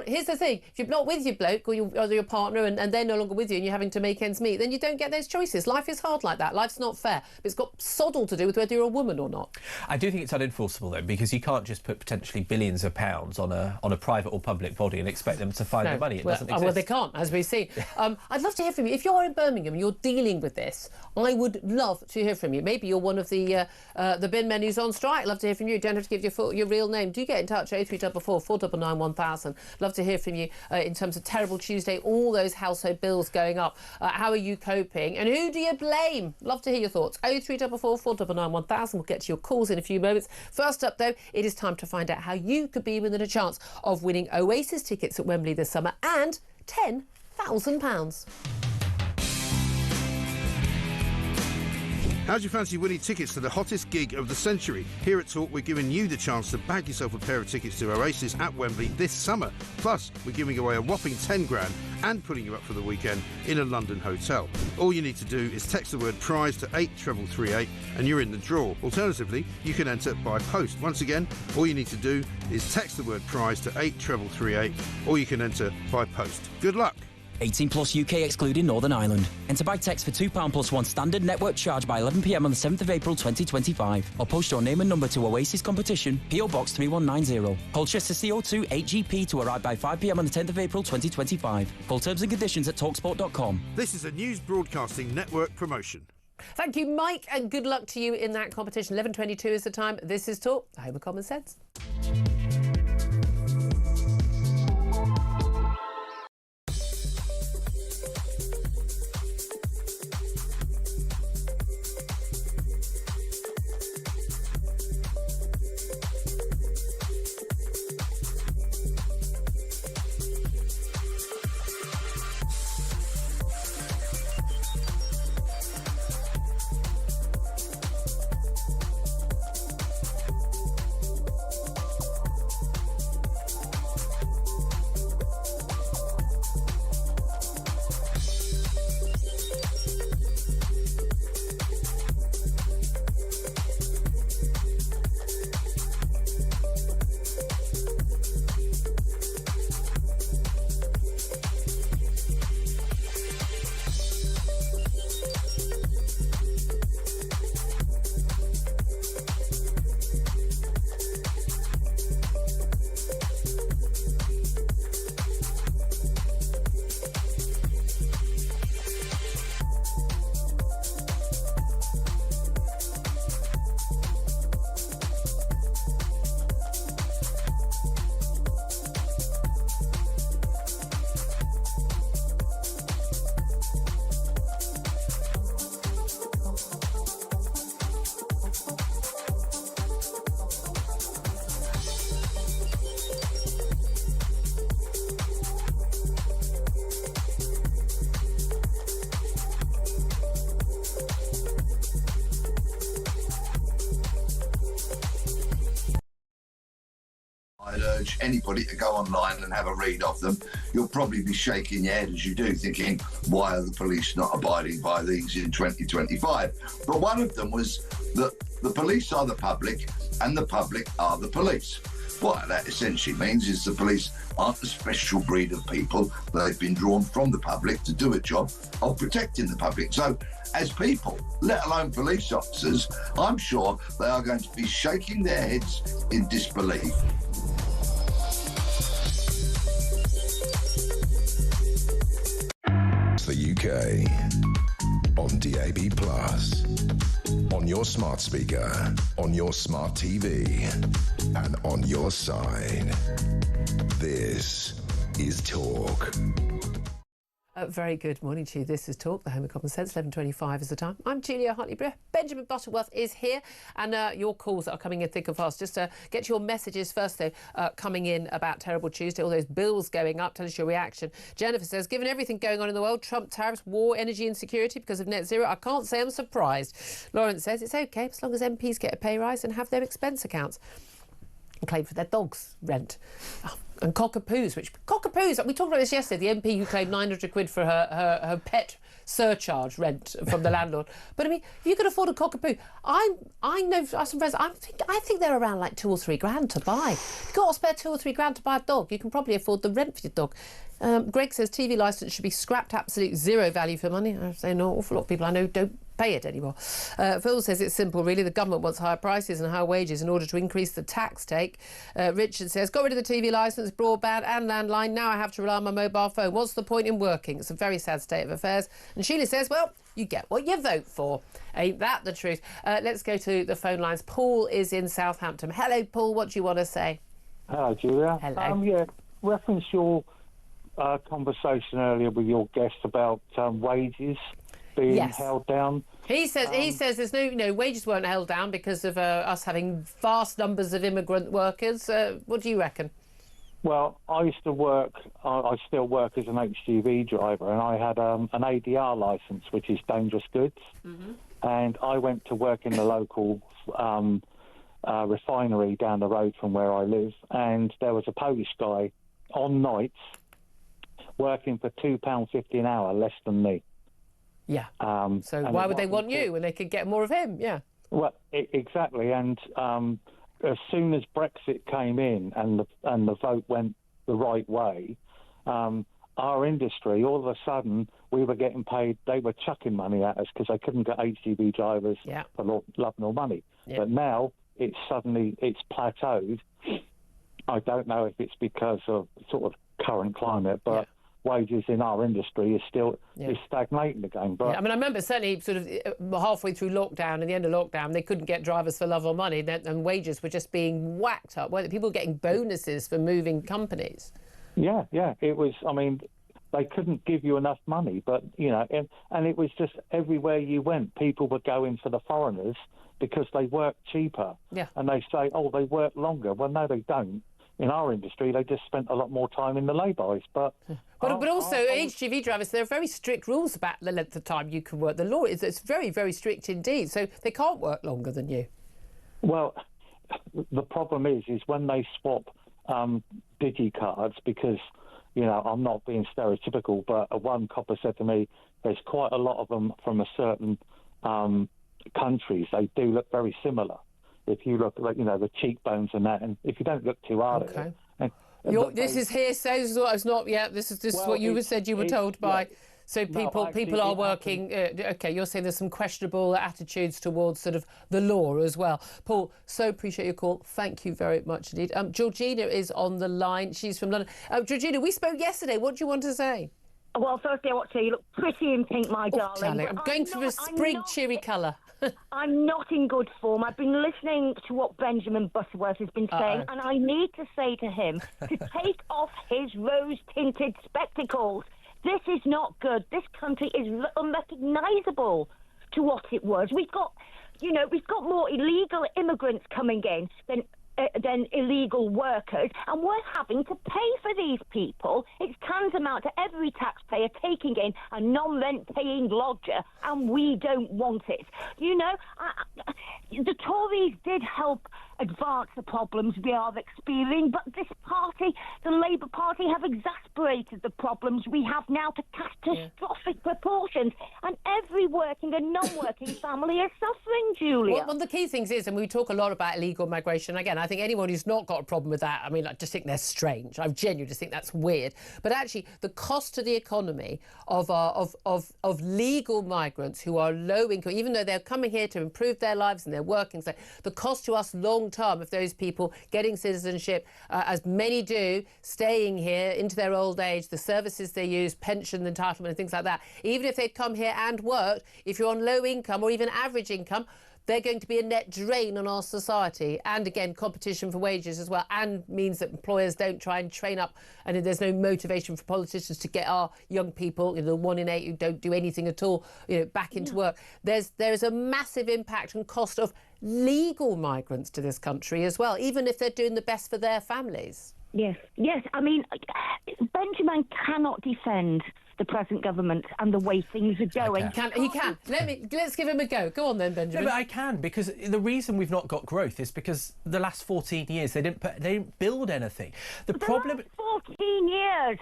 Here's the thing: if you're not with your bloke or your partner, and they're no longer with you, and you're having to make ends meet, then you don't get those choices. Life is hard like that. Life's not fair. But it's got sod all to do with whether you're a woman or not. I do think it's unenforceable though, because you can't just put potentially billions of pounds on a private or public body and expect them to find the money. It doesn't exist. Well, they can't, as we've seen. I'd love to hear from you. If you're in Birmingham and you're dealing with this, I would love to hear from you. Maybe you're one of the bin men who's on strike. Love to hear from you. Don't have to give your real name. Do get in touch. 0344 499 1000. Love to hear from you in terms of terrible Tuesday, all those household bills going up. How are you coping? And who do you blame? Love to hear your thoughts. 0344 499 1000. We'll get to your calls in a few moments. First up, though, it is time to find out how you could be within a chance of winning Oasis tickets at Wembley this summer and £10,000. How'd you fancy winning tickets to the hottest gig of the century? Here at Talk, we're giving you the chance to bag yourself a pair of tickets to Oasis at Wembley this summer. Plus, we're giving away a whopping 10 grand and putting you up for the weekend in a London hotel. All you need to do is text the word prize to 83338 and you're in the draw. Alternatively, you can enter by post. Once again, all you need to do is text the word prize to 83338 or you can enter by post. Good luck. 18 plus UK excluding Northern Ireland. Enter by text for £2 plus one standard network charge by 11 p.m. on the 7th of April 2025. Or post your name and number to Oasis Competition, PO Box 3190. Colchester CO2 8GP to arrive by 5 p.m. on the 10th of April 2025. Full terms and conditions at talksport.com. This is a News Broadcasting Network promotion. Thank you, Mike, and good luck to you in that competition. 11:22 is the time. This is Talk, the home of common sense. urge anybody to go online and have a read of them. You'll probably be shaking your head as you do, thinking, why are the police not abiding by these in 2025? But one of them was that the police are the public and the public are the police. What that essentially means is the police aren't a special breed of people. They've been drawn from the public to do a job of protecting the public. So as people, let alone police officers, I'm sure they are going to be shaking their heads in disbelief. The UK on DAB+, on your smart speaker, on your smart TV, and on your side. This is Talk. Very good morning to you. This is Talk, the home of common sense. 11:25 is the time. I'm Julia Hartley-Brewer. Benjamin Butterworth is here, and your calls that are coming in thick and fast. Just get your messages first, though, coming in about Terrible Tuesday, all those bills going up. Tell us your reaction. Jennifer says, given everything going on in the world, Trump tariffs, war, energy insecurity because of net zero, I can't say I'm surprised. Lawrence says it's OK as long as MPs get a pay rise and have their expense accounts and claim for their dog's rent. Oh, and cockapoos, we talked about this yesterday, the MP who claimed 900 quid for her pet surcharge rent from the landlord. But I mean, if you can afford a cockapoo, I know some friends, I think they're around like 2 or 3 grand to buy. If you've got to spare 2 or 3 grand to buy a dog, you can probably afford the rent for your dog. Greg says TV licence should be scrapped, absolute zero value for money. I say no, an awful lot of people I know don't pay it anymore. Phil says it's simple, really. The government wants higher prices and higher wages in order to increase the tax take. Richard says, got rid of the TV licence, broadband and landline. Now I have to rely on my mobile phone. What's the point in working? It's a very sad state of affairs. And Sheila says, well, you get what you vote for. Ain't that the truth? Let's go to the phone lines. Paul is in Southampton. Hello, Paul. What do you want to say? Hello, Julia. Hello. Reference your conversation earlier with your guest about wages being held down. He says there's no wages weren't held down because of us having vast numbers of immigrant workers. What do you reckon? Well, I used to work. I still work as an HGV driver, and I had an ADR license, which is dangerous goods. Mm-hmm. And I went to work in the local refinery down the road from where I live, and there was a Polish guy on nights working for £2.50 an hour, less than me. Yeah. So why would they want you when they could get more of him? Yeah. Well, exactly. And as soon as Brexit came in and the vote went the right way, our industry, all of a sudden, we were getting paid. They were chucking money at us because they couldn't get HGV drivers for love nor money. Yeah. But now it's plateaued. I don't know if it's because of sort of current climate, but wages in our industry is still is stagnating again. But I mean, I remember certainly sort of halfway through lockdown, at the end of lockdown, they couldn't get drivers for love or money, and wages were just being whacked up. Weren't people getting bonuses for moving companies? Yeah, it was. I mean, they couldn't give you enough money, but and it was just everywhere you went, people were going for the foreigners because they work cheaper. Yeah, and they say, oh, they work longer. Well, no, they don't. In our industry, they just spent a lot more time in the lay-bys. But also, HGV drivers, there are very strict rules about the length of time you can work. The law it's very, very strict indeed. So they can't work longer than you. Well, the problem is when they swap digicards, because, I'm not being stereotypical, but one copper said to me, there's quite a lot of them from a certain countries. They do look very similar. If you look at, the cheekbones and that, and if you don't look too hard at it. This is hearsay. This is what it's not yet. This is what you said you were told by. So people are working. OK, you're saying there's some questionable attitudes towards sort of the law as well. Paul, so appreciate your call. Thank you very much indeed. Georgina is on the line. She's from London. Georgina, we spoke yesterday. What do you want to say? Well, firstly, I want to say you look pretty in pink, my darling. I'm going for a spring cheery colour. I'm not in good form. I've been listening to what Benjamin Butterworth has been saying, and I need to say to him to take off his rose-tinted spectacles. This is not good. This country is unrecognisable to what it was. We've got more illegal immigrants coming in than than illegal workers, and we're having to pay for these people. It's tantamount to every taxpayer taking in a non-rent paying lodger, and we don't want it. You know, the Tories did help advance the problems we are experiencing, but this party, the Labour Party, have exasperated the problems we have now to catastrophic proportions, and every working and non-working family is suffering, Julia. Well, one of the key things is, and we talk a lot about illegal migration, again, I think anyone who's not got a problem with that, I mean, I just think they're strange. I genuinely just think that's weird. But actually, the cost to the economy of legal migrants who are low income, even though they're coming here to improve their lives and they're working, so the cost to us long term of those people getting citizenship, as many do, staying here into their old age, the services they use, pension entitlement and things like that, even if they'd come here and worked, if you're on low income or even average income, they're going to be a net drain on our society. And again, competition for wages as well, and means that employers don't try and train up, and there's no motivation for politicians to get our young people, you know, the 1 in 8 who don't do anything at all, you know, back into work. There is a massive impact and cost of legal migrants to this country as well, even if they're doing the best for their families. Yes. I mean, Benjamin cannot defend the present government and the way things are going. He can. Let's give him a go. Go on then, Benjamin. No, but I can, because the reason we've not got growth is because the last 14 years they didn't build anything. The problem. 14 years.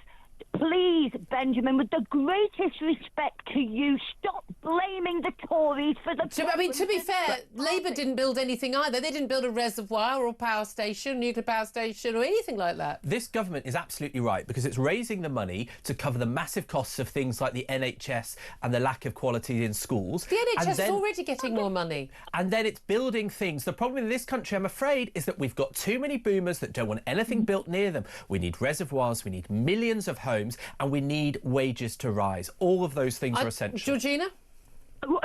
Please, Benjamin, with the greatest respect to you, stop blaming the Tories for the... to be fair, Labour didn't build anything either. They didn't build a reservoir or a power station, nuclear power station or anything like that. This government is absolutely right, because it's raising the money to cover the massive costs of things like the NHS and the lack of quality in schools. The NHS is already getting more money. And then it's building things. The problem in this country, I'm afraid, is that we've got too many boomers that don't want anything built near them. We need reservoirs, we need millions of homes, and we need wages to rise. All of those things are essential. Georgina?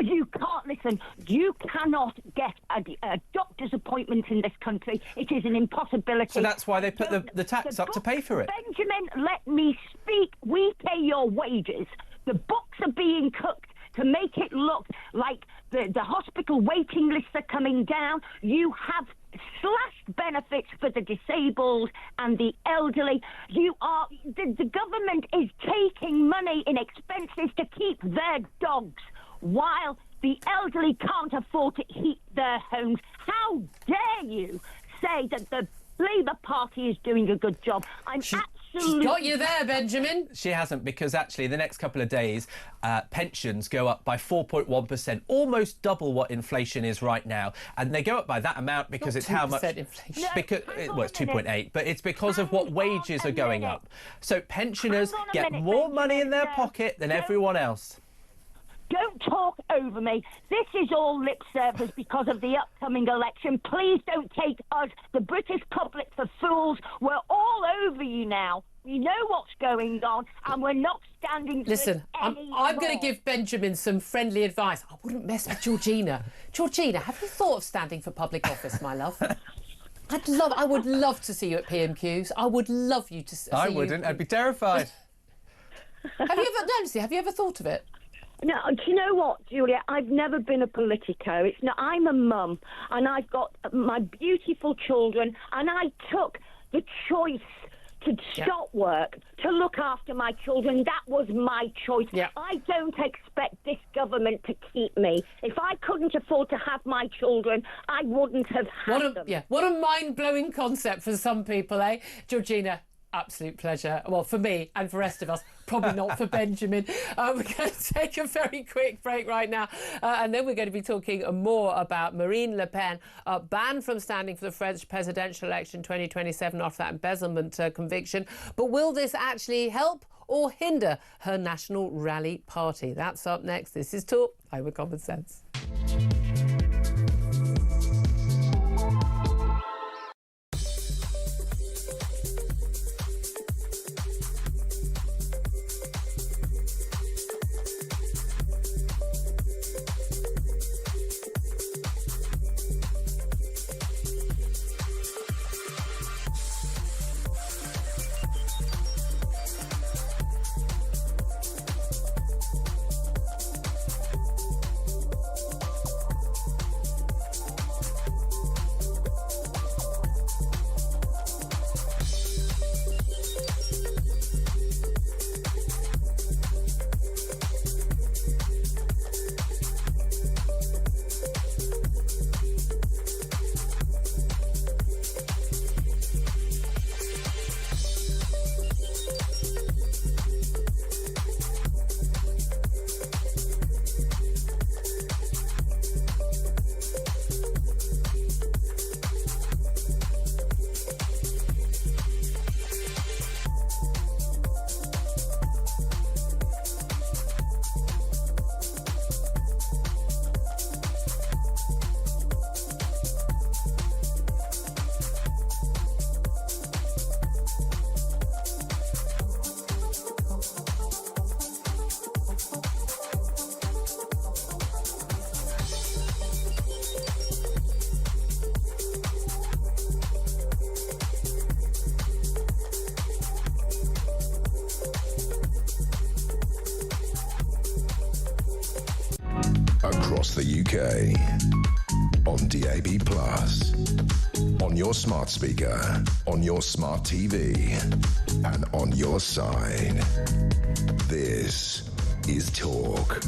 You can't listen. You cannot get a doctor's appointment in this country. It is an impossibility. So that's why they put the tax up to pay for it. Benjamin, let me speak. We pay your wages. The books are being cooked to make it look like the hospital waiting lists are coming down. You have slashed benefits for the disabled and the elderly. The government is taking money in expenses to keep their dogs, while the elderly can't afford to heat their homes. How dare you say that the Labour Party is doing a good job? She's got you there, Benjamin. She hasn't, because actually the next couple of days pensions go up by 4.1%, almost double what inflation is right now, and they go up by that amount because it's how much inflation. Because well, it's 2.8, but it's because of what wages are going up. So pensioners get more money in their pocket than everyone else. Don't talk over me. This is all lip service because of the upcoming election. Please don't take us, the British public, for fools. We're all over you now. We know what's going on, and we're not standing for Listen, I'm going to give Benjamin some friendly advice. I wouldn't mess with Georgina. Georgina, have you thought of standing for public office, my love? I would love to see you at PMQs. I would love you to see you. I wouldn't. I'd be terrified. Have you ever thought of it? No, do you know what, Julia? I've never been a politico. I'm a mum, and I've got my beautiful children, and I took the choice to stop work to look after my children. That was my choice. I don't expect this government to keep me. If I couldn't afford to have my children, I wouldn't have had them. Yeah, what a mind-blowing concept for some people, eh? Georgina, absolute pleasure. Well, for me and for the rest of us, probably not for Benjamin. We're going to take a very quick break right now, and then we're going to be talking more about Marine Le Pen, banned from standing for the French presidential election 2027 after that embezzlement conviction. But will this actually help or hinder her National Rally Party? That's up next. This is Talk Over Common Sense. across the UK. On DAB+, on your smart speaker, on your smart TV, and on your side. This is Talk.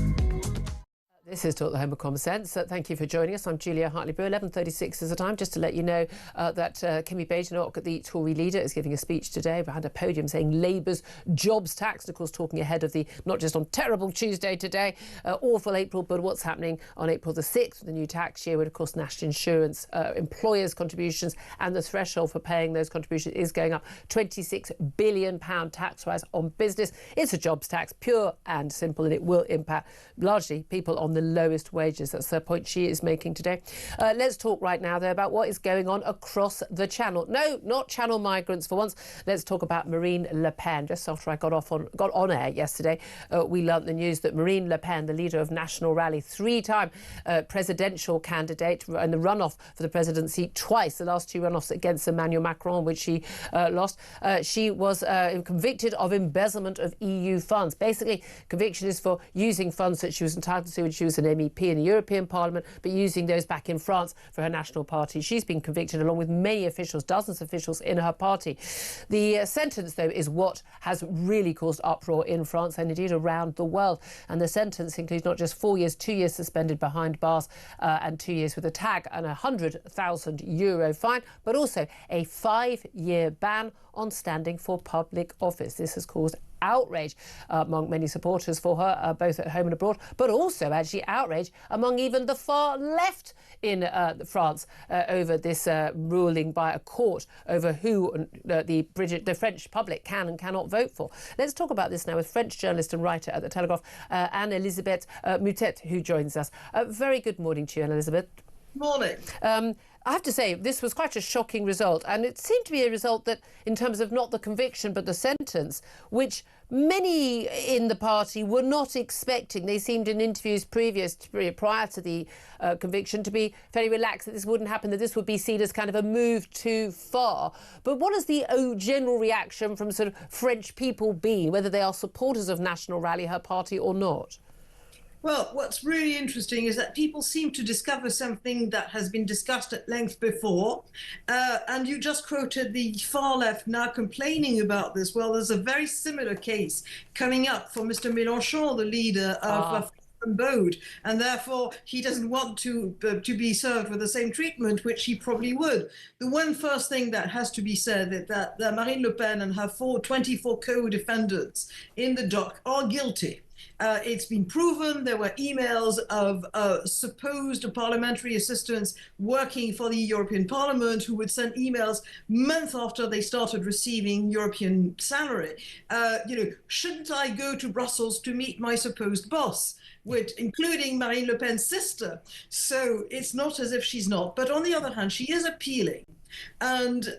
This is Talk, the Home of Common Sense. Thank you for joining us. I'm Julia Hartley-Brewer. 11:36 is the time. Just to let you know that Kemi Badenoch, the Tory leader, is giving a speech today behind a podium saying Labour's jobs tax, and of course talking ahead of the, not just on terrible Tuesday today, awful April, but what's happening on April the 6th, the new tax year, when of course national insurance, employers' contributions and the threshold for paying those contributions is going up. £26 billion tax rise on business. It's a jobs tax, pure and simple, and it will impact largely people on the lowest wages. That's the point she is making today. Let's talk right now, though, about what is going on across the Channel. No, not Channel migrants for once. Let's talk about Marine Le Pen. Just after I got on air yesterday, we learnt the news that Marine Le Pen, the leader of National Rally, three-time presidential candidate in the runoff for the presidency twice, the last two runoffs against Emmanuel Macron, which she lost, she was convicted of embezzlement of EU funds. Basically, conviction is for using funds that she was entitled to when she was an MEP in the European Parliament, but using those back in France for her national party. She's been convicted along with many officials, dozens of officials in her party. The sentence, though, is what has really caused uproar in France and indeed around the world. And the sentence includes not just 4 years, 2 years suspended behind bars and 2 years with a tag and a €100,000 fine, but also a 5-year ban on standing for public office. This has caused outrage among many supporters for her, both at home and abroad, but also actually outrage among even the far left in France over this ruling by a court over who the French public can and cannot vote for. Let's talk about this now with French journalist and writer at The Telegraph, Anne-Elisabeth Moutet, who joins us. Very good morning to you, Anne-Elisabeth. Morning. I have to say, this was quite a shocking result, and it seemed to be a result that, in terms of not the conviction but the sentence, which many in the party were not expecting. They seemed in interviews prior to the conviction to be very relaxed that this wouldn't happen, that this would be seen as kind of a move too far. But what has the general reaction from sort of French people been, whether they are supporters of National Rally, her party, or not? Well, what's really interesting is that people seem to discover something that has been discussed at length before. And you just quoted the far left now complaining about this. Well, there's a very similar case coming up for Mr. Mélenchon, the leader of Bode, and therefore he doesn't want to be served with the same treatment, which he probably would. The one first thing that has to be said is that Marine Le Pen and her 24 co-defendants in the dock are guilty. It's been proven there were emails of supposed parliamentary assistants working for the European Parliament who would send emails months after they started receiving European salary. Shouldn't I go to Brussels to meet my supposed boss? Including Marine Le Pen's sister. So it's not as if she's not. But on the other hand, she is appealing. And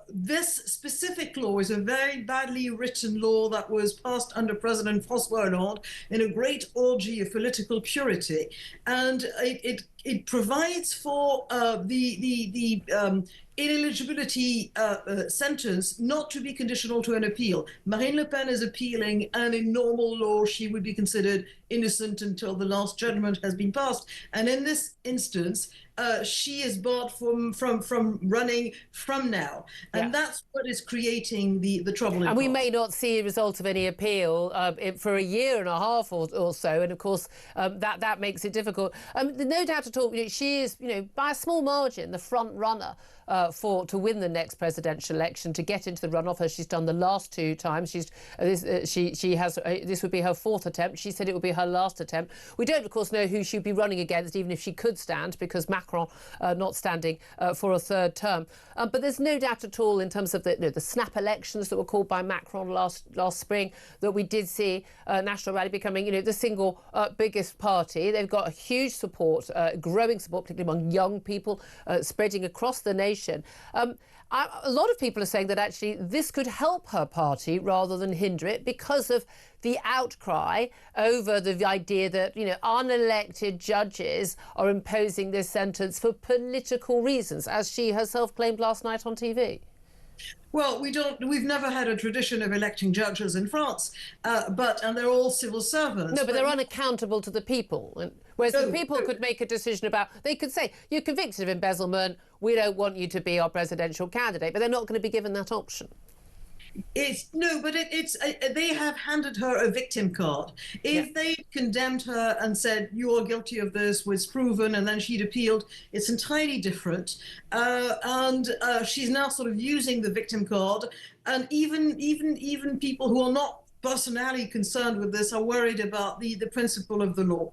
this specific law is a very badly written law that was passed under President François Hollande in a great orgy of political purity. And it provides for the ineligibility sentence not to be conditional to an appeal. Marine Le Pen is appealing, and in normal law, she would be considered innocent until the last judgment has been passed. And in this instance, she is barred from running from now. And that's what is creating the trouble. And we may not see a result of any appeal for a year and a half or so. And of course, that makes it difficult. No doubt at all, she is, by a small margin, the front runner to win the next presidential election, to get into the runoff, as she's done the last two times. This would be her fourth attempt. She said it would be her last attempt. We don't, of course, know who she'd be running against, even if she could stand, because Macron not standing for a third term. But there's no doubt at all, in terms of the snap elections that were called by Macron last spring, that we did see National Rally becoming, the single biggest party. They've got a huge support, growing support, particularly among young people, spreading across the nation. A lot of people are saying that actually this could help her party rather than hinder it, because of the outcry over the idea that, unelected judges are imposing this sentence for political reasons, as she herself claimed last night on TV. Well, we've never had a tradition of electing judges in France, and they're all civil servants. No, but they're unaccountable to the people. Whereas the people could make a decision about, they could say, you're convicted of embezzlement, we don't want you to be our presidential candidate, but they're not going to be given that option. They have handed her a victim card. If they condemned her and said you are guilty of this, was proven, and then she'd appealed, it's entirely different. And she's now sort of using the victim card, and even people who are not personally concerned with this are worried about the principle of the law.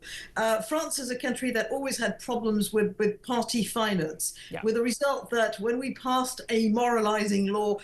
France is a country that always had problems with party finance, with the result that when we passed a moralizing law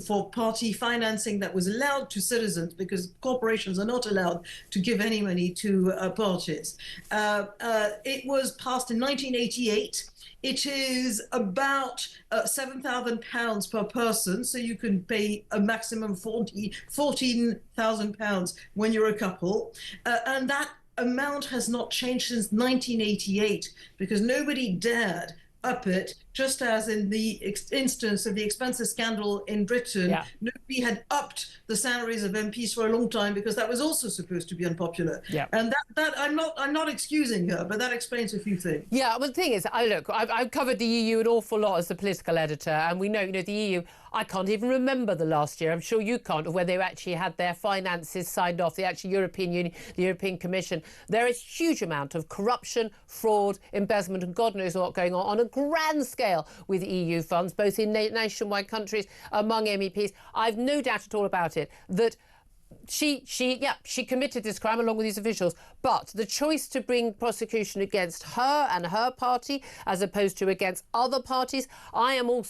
for party financing that was allowed to citizens, because corporations are not allowed to give any money to parties, it was passed in 1988. It is about £7,000 per person, so you can pay a maximum £14,000 when you're a couple. And that amount has not changed since 1988 because nobody dared up it, just as in the instance of the expenses scandal in Britain, nobody had upped the salaries of MPs for a long time because that was also supposed to be unpopular. And that I'm not excusing her, but that explains a few things. Yeah, well, the thing is, I've covered the EU an awful lot as the political editor, and we know, the EU, I can't even remember the last year, I'm sure you can't, of where they actually had their finances signed off, the actual European Union, the European Commission. There is a huge amount of corruption, fraud, embezzlement, and God knows what going on a grand scale with EU funds, both in nationwide countries, among MEPs. I've no doubt at all about it that she committed this crime along with these officials, but the choice to bring prosecution against her and her party as opposed to against other parties, I'm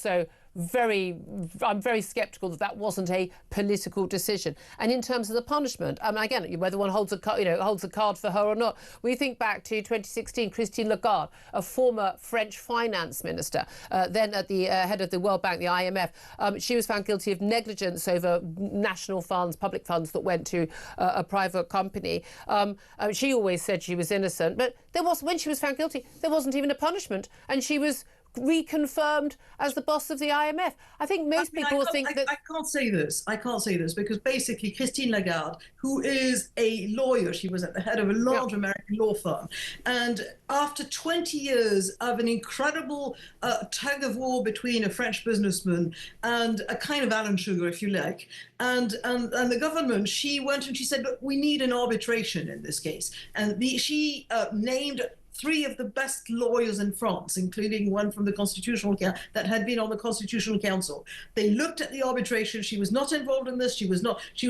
very sceptical that wasn't a political decision. And in terms of the punishment, again, whether one holds a card for her or not, we think back to 2016, Christine Lagarde, a former French finance minister, then at the head of the World Bank, the IMF. She was found guilty of negligence over national funds, public funds that went to a private company. She always said she was innocent, but when she was found guilty, there wasn't even a punishment, and she was reconfirmed as the boss of the IMF. I think most people think that... I can't say this because basically Christine Lagarde, who is a lawyer, she was at the head of a large American law firm, and after 20 years of an incredible tug of war between a French businessman and a kind of Alan Sugar, if you like, and the government, she went and she said, look, we need an arbitration in this case. And she named 3 of the best lawyers in France, including one from the Constitutional that had been on the Constitutional Council. They looked at the arbitration. She was not involved in this. She was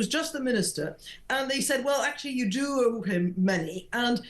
just the minister. And they said, well, actually, you do owe him money. And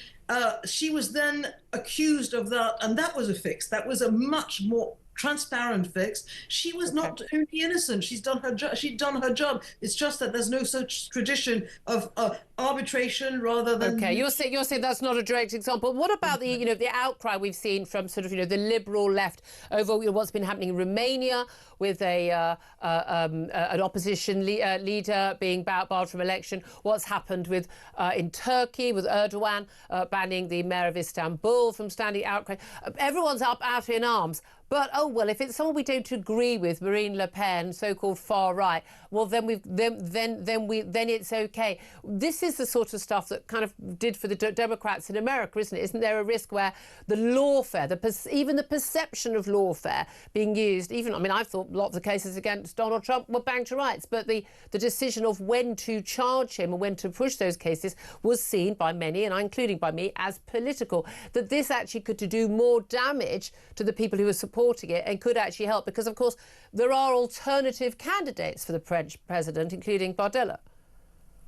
she was then accused of that. And that was a fix. That was a much more transparent fix. She was not only innocent. She'd done her job. It's just that there's no such tradition of arbitration rather than... Okay, you're saying that's not a direct example. What about the outcry we've seen from sort of the liberal left over what's been happening in Romania with an opposition leader being barred from election? What's happened with in Turkey with Erdogan banning the mayor of Istanbul from standing outcry? Everyone's out in arms. But, if it's someone we don't agree with, Marine Le Pen, so-called far right, well, then it's okay. This is the sort of stuff that kind of did for the Democrats in America, isn't it? Isn't there a risk where the lawfare, even the perception of lawfare being used, I've thought a lot of the cases against Donald Trump were bang to rights, but the decision of when to charge him and when to push those cases was seen by many, and including by me, as political. That this actually could do more damage to the people who are supporting it and could actually help, because of course there are alternative candidates for the French president, including Bardella.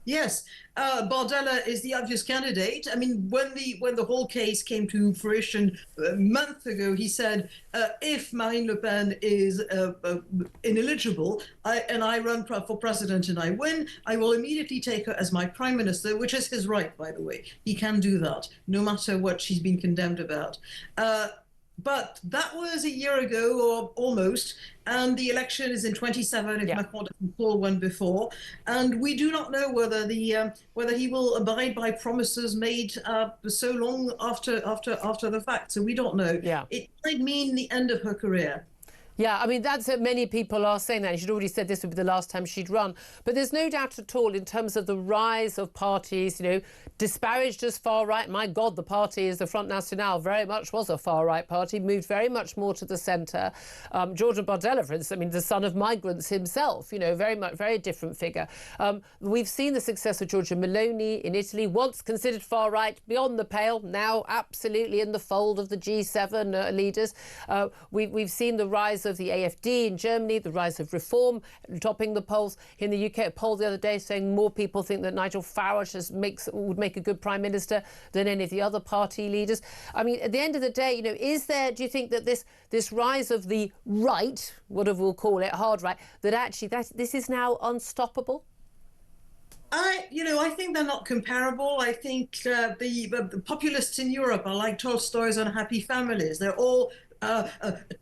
Yes, Bardella is the obvious candidate. When the whole case came to fruition a month ago, he said, if Marine Le Pen is ineligible and I run for president and I win, I will immediately take her as my prime minister, which is his right, by the way. He can do that, no matter what she's been condemned about. But that was a year ago, or almost, and the election is in 27 if Macron doesn't call one before. And we do not know whether he will abide by promises made so long after the fact. So we don't know. It might mean the end of her career. Yeah, I mean, that's many people are saying that. And she'd already said this would be the last time she'd run. But there's no doubt at all in terms of the rise of parties, disparaged as far right. My God, the party is the Front National, very much was a far right party, moved very much more to the centre. Giorgio Bardella, for instance, I mean, the son of migrants himself, very different figure. We've seen the success of Giorgia Meloni in Italy, once considered far right, beyond the pale, now absolutely in the fold of the G7 leaders. We've seen the rise of the AfD in Germany, the rise of Reform, topping the polls. In the UK, a poll the other day saying more people think that Nigel Farage would make a good Prime Minister than any of the other party leaders. I mean, at the end of the day, do you think that this rise of the right, whatever we'll call it, hard right, that actually this is now unstoppable? I think they're not comparable. I think the populists in Europe are like Tolstoy's Unhappy Families. They're all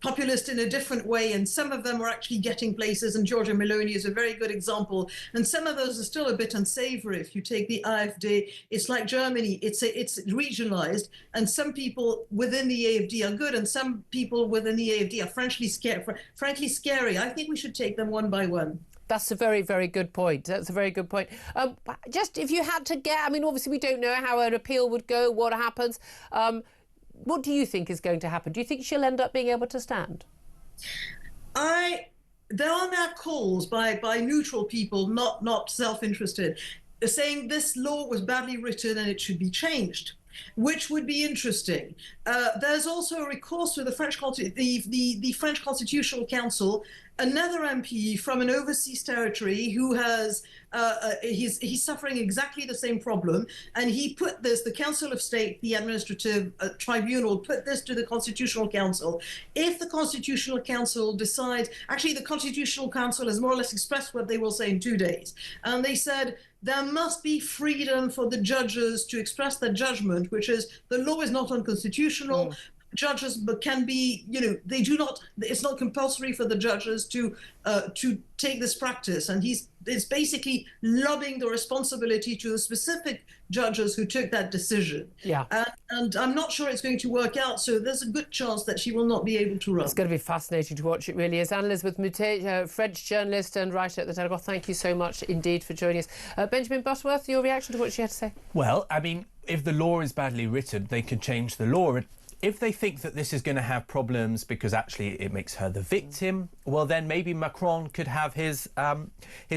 populist in a different way, and some of them are actually getting places, and Giorgia Meloni is a very good example. And some of those are still a bit unsavory. If you take the AfD, it's like Germany, it's regionalized, and some people within the AfD are good, and some people within the AfD are frankly scary. I think we should take them one by one. That's a very, very good point. That's a very good point. Just if you had to get, I mean, obviously we don't know how an appeal would go, what happens. What do you think is going to happen? Do you think she'll end up being able to stand? There are now calls by neutral people, not self-interested, saying this law was badly written and it should be changed, which would be interesting. There's also a recourse to the French Constitutional Council. Another MP from an overseas territory who has he's suffering exactly the same problem, and he put this, the Council of State, the administrative tribunal, put this to the Constitutional Council. If the Constitutional Council decides, actually the Constitutional Council has more or less expressed what they will say in 2 days, and they said there must be freedom for the judges to express their judgment, which is the law is not unconstitutional. Judges can be, they do not. It's not compulsory for the judges to take this practice, and it's basically lobbing the responsibility to the specific judges who took that decision. Yeah. And I'm not sure it's going to work out. So there's a good chance that she will not be able to run. It's going to be fascinating to watch. It really is. Anne-Elisabeth Moutet, French journalist and writer at the Telegraph. Thank you so much indeed for joining us. Benjamin Butterworth, your reaction to what she had to say? Well, I mean, if the law is badly written, they can change the law. If they think that this is going to have problems because actually it makes her the victim, well, then maybe Macron could have his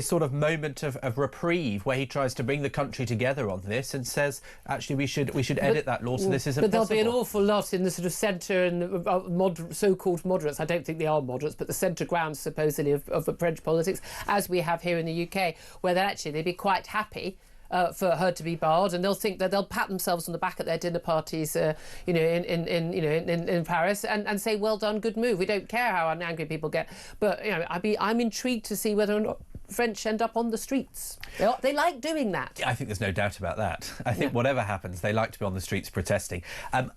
sort of moment of reprieve where he tries to bring the country together on this and says, actually, we should edit that law so this isn't possible. But there'll be an awful lot in the sort of centre and so-called moderates. I don't think they are moderates, but the centre ground, supposedly, of French politics, as we have here in the UK, where they'd be quite happy for her to be barred, and they'll think that they'll pat themselves on the back at their dinner parties, in Paris, and say, "Well done, good move." We don't care how angry people get, but I'm intrigued to see whether or not French end up on the streets. They like doing that. I think there's no doubt about that. I think whatever happens, they like to be on the streets protesting. I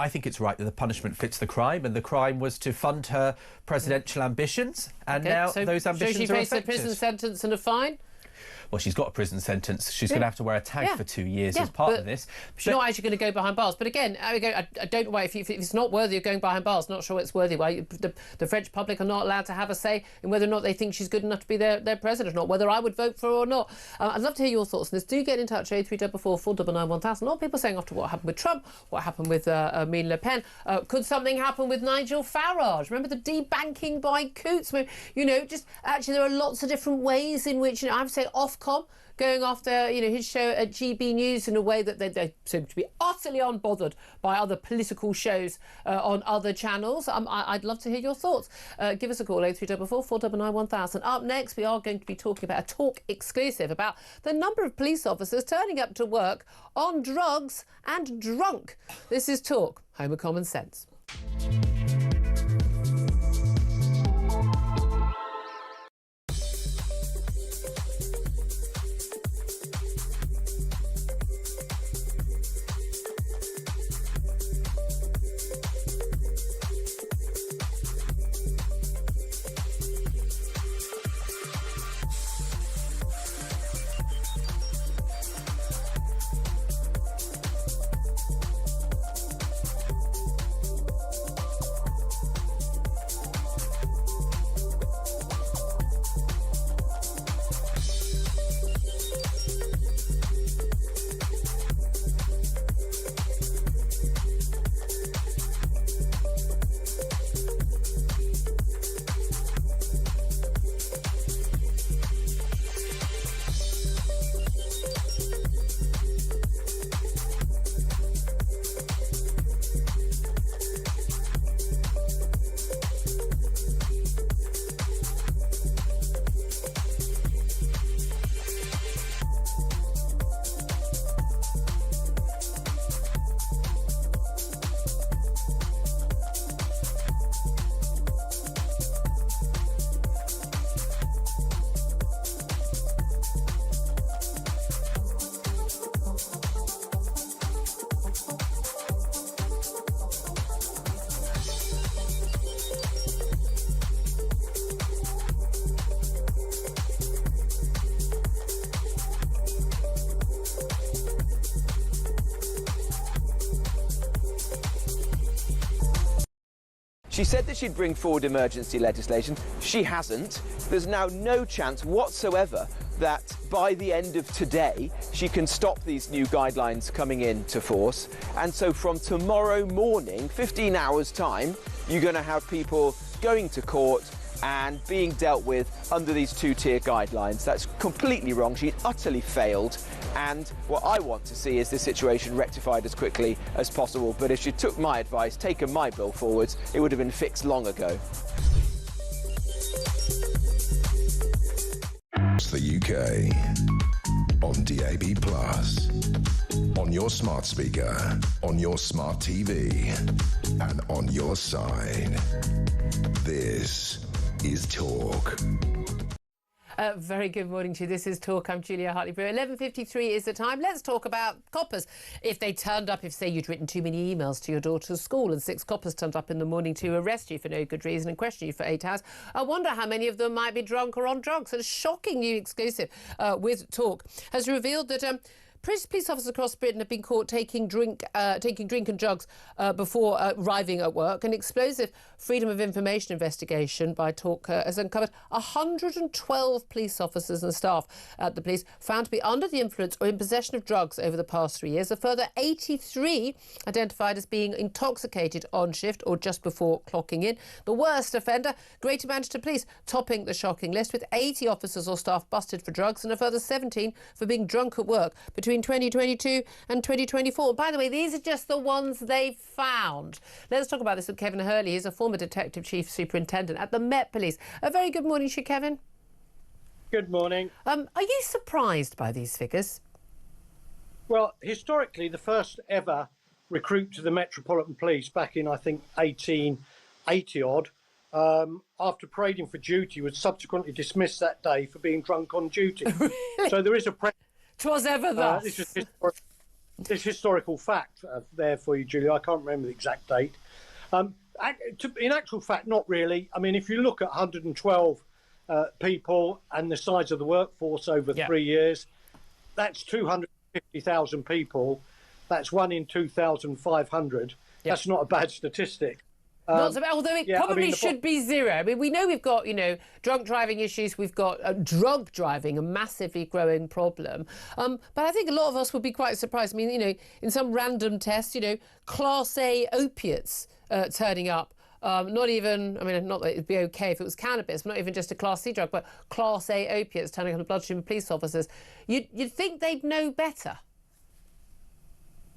think it's right that the punishment fits the crime, and the crime was to fund her presidential ambitions, and now those ambitions are affected. So she faced a prison sentence and a fine? Well, she's got a prison sentence. She's going to have to wear a tag for 2 years as part of this. She's not actually going to go behind bars. But again, I don't know why, if it's not worthy of going behind bars, not sure it's worthy why the French public are not allowed to have a say in whether or not they think she's good enough to be their president or not, whether I would vote for her or not. I'd love to hear your thoughts on this. Do get in touch, 0344 499 1000. A lot of people saying after what happened with Trump, what happened with Marine Le Pen, could something happen with Nigel Farage? Remember the debanking by Coots? Actually, there are lots of different ways in which, I would say Ofcom going after his show at GB News in a way that they seem to be utterly unbothered by other political shows on other channels. I'd love to hear your thoughts. Give us a call, 0344 499 1000. Up next, we are going to be talking about a talk exclusive about the number of police officers turning up to work on drugs and drunk. This is Talk, Home of Common Sense. She said that she'd bring forward emergency legislation. She hasn't. There's now no chance whatsoever that by the end of today she can stop these new guidelines coming into force. And so from tomorrow morning, 15 hours time, you're going to have people going to court and being dealt with under these two-tier guidelines. That's completely wrong. She utterly failed. And what I want to see is this situation rectified as quickly as possible. But if she took my advice, taken my bill forwards, it would have been fixed long ago. It's the UK on DAB+, on your smart speaker, on your smart TV, and on your side. This is Talk. Very good morning to you. This is Talk. I'm Julia Hartley-Brewer. 11:53 is the time. Let's talk about coppers. If they turned up, if, say, you'd written too many emails to your daughter's school and 6 coppers turned up in the morning to arrest you for no good reason and question you for 8 hours, I wonder how many of them might be drunk or on drugs. And a shocking new exclusive with Talk has revealed that police officers across Britain have been caught taking drink and drugs before arriving at work. An explosive Freedom of Information investigation by Talk has uncovered 112 police officers and staff at the police found to be under the influence or in possession of drugs over the past 3 years. A further 83 identified as being intoxicated on shift or just before clocking in. The worst offender, Greater Manchester Police, topping the shocking list with 80 officers or staff busted for drugs and a further 17 for being drunk at work between 2022 and 2024. By the way, these are just the ones they've found. Let's talk about this with Kevin Hurley. He's a former Detective Chief Superintendent at the Met Police. A very good morning to you, Kevin. Good morning. Are you surprised by these figures? Well, historically, the first ever recruit to the Metropolitan Police back in, I think, 1880-odd, after parading for duty, was subsequently dismissed that day for being drunk on duty. Really? So there is a... 'Twas ever thus. This historical fact there for you, Julia. I can't remember the exact date. In actual fact, not really. I mean, if you look at 112 people and the size of the workforce over 3 years, that's 250,000 people. That's 1 in 2,500. That's not a bad statistic. Not so bad, although it probably should be zero. I mean, we know we've got, drunk driving issues. We've got drug driving, a massively growing problem. But I think a lot of us would be quite surprised. I mean, in some random tests, Class A opiates turning up. Not even, not that it'd be okay if it was cannabis, but not even just a Class C drug, but Class A opiates turning up in the bloodstream of police officers. You'd think they'd know better.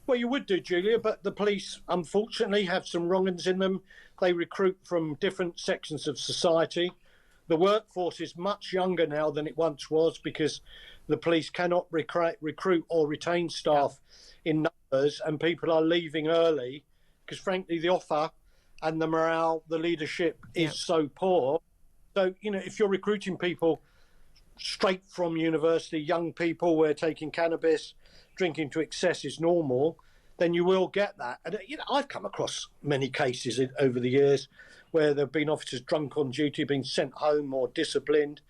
Well, you would do, Julia, but the police, unfortunately, have some wrong-uns in them. They recruit from different sections of society. The workforce is much younger now than it once was because the police cannot recruit or retain staff in numbers, and people are leaving early because, frankly, the offer and the morale, the leadership is so poor. So, if you're recruiting people straight from university, young people where taking cannabis, drinking to excess is normal, then you will get that. And I've come across many cases over the years where there have been officers drunk on duty, being sent home or disciplined,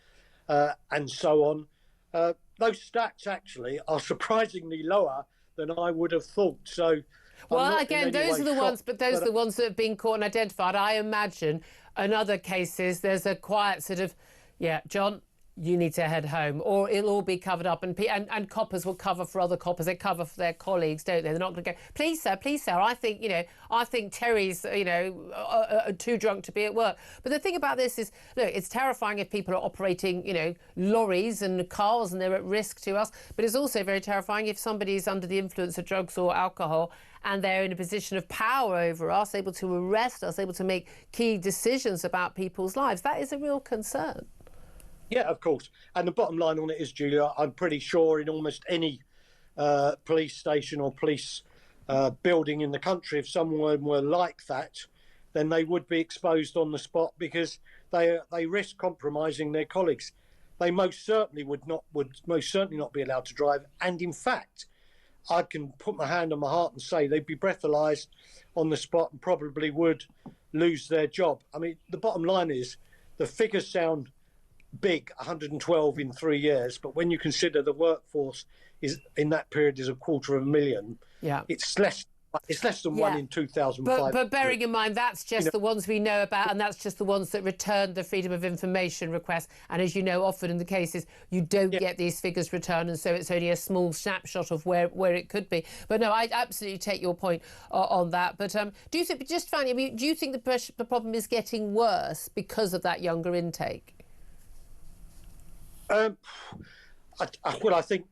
and so on. Those stats actually are surprisingly lower than I would have thought. So, well, again, those are the ones, but those are the ones that have been caught and identified. I imagine in other cases there's a quiet sort of, John, you need to head home, or it'll all be covered up, and coppers will cover for other coppers. They cover for their colleagues, don't they? They're not going to go, please sir, I think Terry's too drunk to be at work. But the thing about this is, look, it's terrifying if people are operating lorries and cars and they're at risk to us, but it's also very terrifying if somebody's under the influence of drugs or alcohol and they're in a position of power over us, able to arrest us, able to make key decisions about people's lives. That is a real concern. Yeah, of course. And the bottom line on it is, Julia, I'm pretty sure in almost any police station or police building in the country, if someone were like that, then they would be exposed on the spot because they risk compromising their colleagues. They most certainly would most certainly not be allowed to drive. And in fact, I can put my hand on my heart and say they'd be breathalyzed on the spot and probably would lose their job. I mean, the bottom line is the figures sound big, 112 in 3 years, but when you consider the workforce is in that period is 250,000, it's less It's less than 1 in 2,005. But bearing in mind, that's just the ones we know about, and that's just the ones that returned the freedom of information request. And as you know, often in the cases, you don't get these figures returned, and so it's only a small snapshot of where it could be. But no, I absolutely take your point on that. But do you think, just finally, I mean, do you think the problem is getting worse because of that younger intake? I think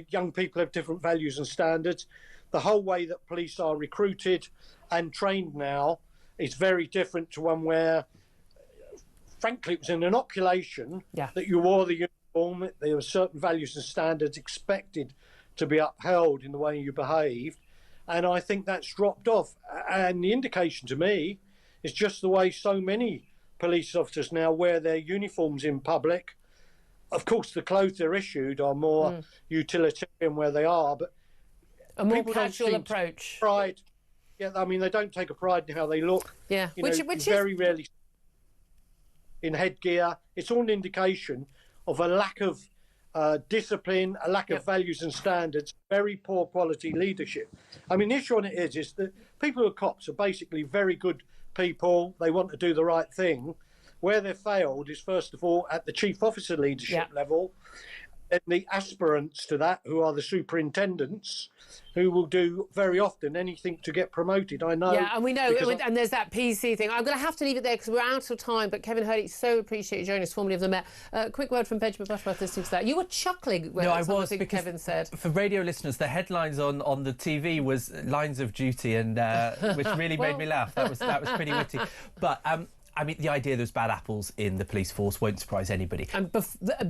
young people have different values and standards. The whole way that police are recruited and trained now is very different to one where, frankly, it was an inoculation that you wore the uniform. There were certain values and standards expected to be upheld in the way you behaved, and I think that's dropped off. And the indication to me is just the way so many police officers now wear their uniforms in public. Of course, the clothes they're issued are more utilitarian where they are, but a more casual approach. Pride. Yeah, I mean, they don't take a pride in how they look. Yeah, which is very rarely in headgear. It's all an indication of a lack of discipline, a lack of values and standards, very poor quality leadership. I mean, the issue on it is that people who are cops are basically very good people. They want to do the right thing. Where they've failed is, first of all, at the chief officer leadership level, and the aspirants to that, who are the superintendents, who will do very often anything to get promoted. I know. Yeah, and we know, and there's that PC thing. I'm going to have to leave it there because we're out of time. But Kevin Hurley, so appreciate you joining us, formerly of the Met. Quick word from Benjamin Butterworth listening to that. You were chuckling when I was, because Kevin said. For radio listeners, the headlines on the TV was lines of duty, and which really made me laugh. That was pretty witty. But I mean, the idea there's bad apples in the police force won't surprise anybody. And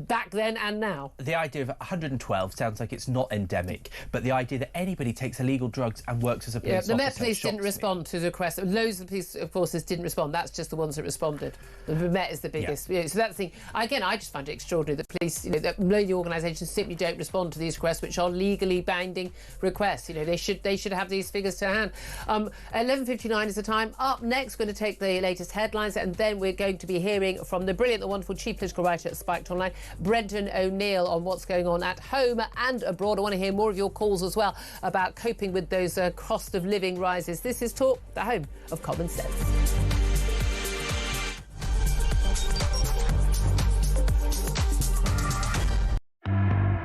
back then and now? The idea of 112 sounds like it's not endemic, but the idea that anybody takes illegal drugs and works as a police officer... the Met Police didn't respond to the request. Loads of the police forces didn't respond. That's just the ones that responded. The Met is the biggest. So that's the thing. Again, I just find it extraordinary that police, that many organisations simply don't respond to these requests, which are legally binding requests. They should have these figures to hand. 11:59 is the time. Up next, we're going to take the latest headlines, and then we're going to be hearing from the brilliant, the wonderful chief political writer at Spiked Online, Brendan O'Neill, on what's going on at home and abroad. I want to hear more of your calls as well about coping with those cost of living rises. This is Talk, the home of common sense.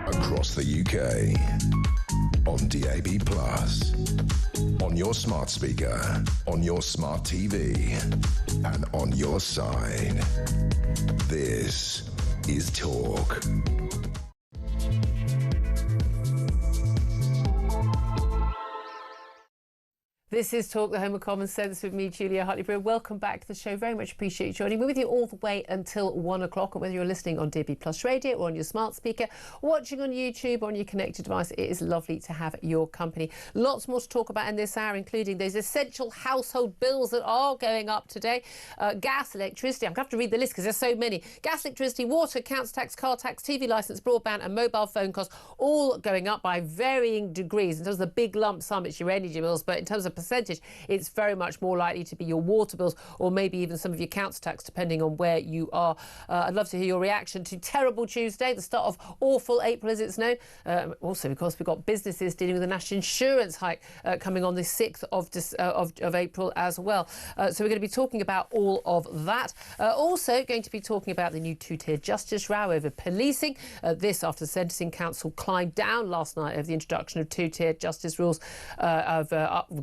Across the UK, on DAB+, on your smart speaker, on your smart TV, and on your side. This is Talk. This is Talk, the home of common sense, with me, Julia Hartley-Brewer. Welcome back to the show. Very much appreciate you joining. We're with you all the way until 1 o'clock, and whether you're listening on DAB+ radio or on your smart speaker, watching on YouTube or on your connected device, it is lovely to have your company. Lots more to talk about in this hour, including those essential household bills that are going up today. Gas, electricity, I'm going to have to read the list because there's so many. Gas, electricity, water, council tax, car tax, TV licence, broadband and mobile phone costs, all going up by varying degrees. In terms of the big lump sum, it's your energy bills, but in terms of percentage, it's very much more likely to be your water bills, or maybe even some of your council tax, depending on where you are. I'd love to hear your reaction to Terrible Tuesday, the start of Awful April, as it's known. Also, of course, we've got businesses dealing with the national insurance hike coming on the 6th of April as well. So we're going to be talking about all of that. Also going to be talking about the new two-tier justice row over policing. This after the Sentencing Council climbed down last night over the introduction of two-tier justice rules of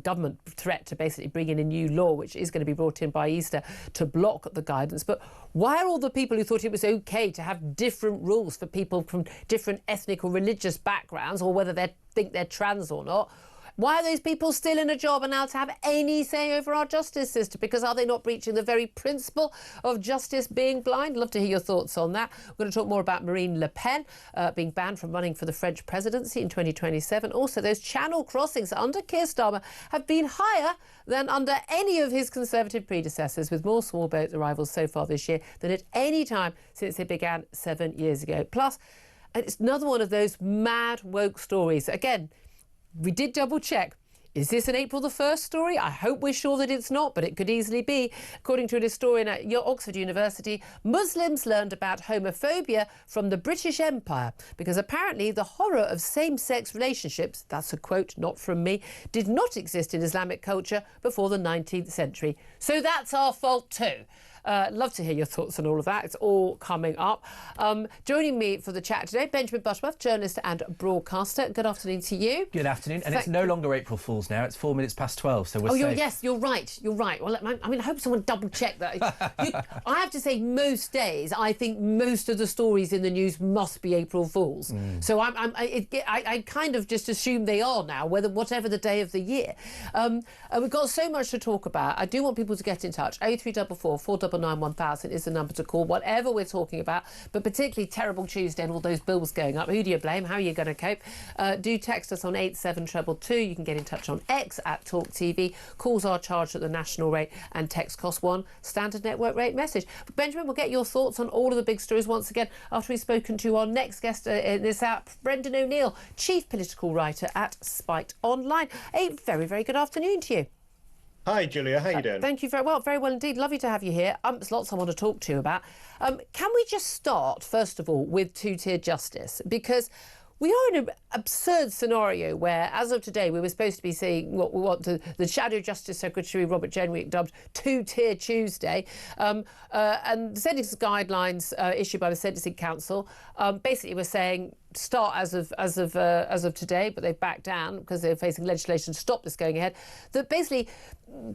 government threat to basically bring in a new law, which is going to be brought in by Easter to block the guidance. But why are all the people who thought it was OK to have different rules for people from different ethnic or religious backgrounds, or whether they think they're trans or not, why are those people still in a job and now to have any say over our justice system? Because are they not breaching the very principle of justice being blind? Love to hear your thoughts on that. We're going to talk more about Marine Le Pen being banned from running for the French presidency in 2027. Also, those channel crossings under Keir Starmer have been higher than under any of his Conservative predecessors, with more small boat arrivals so far this year than at any time since it began 7 years ago. Plus, it's another one of those mad woke stories. Again, we did double check. Is this an April the 1st story? I hope we're sure that it's not, but it could easily be. According to an historian at Oxford University, Muslims learned about homophobia from the British Empire because apparently the horror of same-sex relationships, that's a quote, not from me, did not exist in Islamic culture before the 19th century. So that's our fault too. Love to hear your thoughts on all of that. It's all coming up. Joining me for the chat today, Benjamin Butterworth, journalist and broadcaster. Good afternoon to you. Good afternoon. And it's no longer April Fool's now. It's 4 minutes past 12, so we're safe. Yes, you're right. You're right. Well, I mean, I hope someone double-check that. I have to say, most days, I think most of the stories in the news must be April Fool's. So I kind of just assume they are now, whatever the day of the year. And we've got so much to talk about. I do want people to get in touch. 0344 499 1000 is the number to call, whatever we're talking about, but particularly terrible Tuesday and all those bills going up. Who do you blame? How are you going to cope? Do text us on 87222. You can get in touch on X at Talk TV. Calls are charged at the national rate and text cost £1, standard network rate message. But Benjamin, we'll get your thoughts on all of the big stories once again after we've spoken to our next guest in this hour, Brendan O'Neill, chief political writer at Spiked Online. A very, very good afternoon to you. Hi, Julia. How you doing? Thank you very well indeed. Lovely to have you here. There's lots I want to talk to you about. Can we just start, first of all, with two-tier justice? Because we are in an absurd scenario where, as of today, we were supposed to be seeing what the Shadow Justice Secretary, Robert Jenrick, dubbed Two-Tier Tuesday. And the sentencing guidelines issued by the Sentencing Council basically were saying start as of today, but they've backed down because they're facing legislation to stop this going ahead. That basically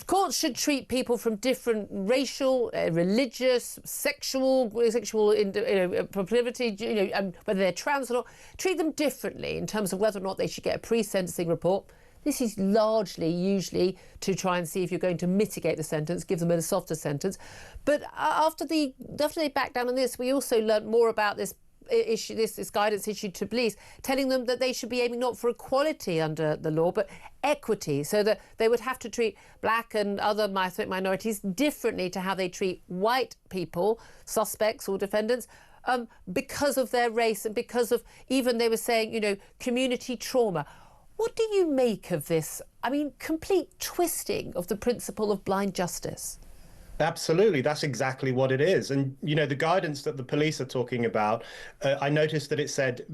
courts should treat people from different racial, religious, sexual proclivity, and whether they're trans or not, treat them differently in terms of whether or not they should get a pre-sentencing report. This is largely, usually, to try and see if you're going to mitigate the sentence, give them a softer sentence. But after they backed down on this, we also learnt more about this issue, this guidance issued to police, telling them that they should be aiming not for equality under the law, but equity, so that they would have to treat black and other minorities differently to how they treat white people, suspects or defendants, because of their race and because of, even they were saying, community trauma. What do you make of this, complete twisting of the principle of blind justice? Absolutely, that's exactly what it is. And, the guidance that the police are talking about, I noticed that it said,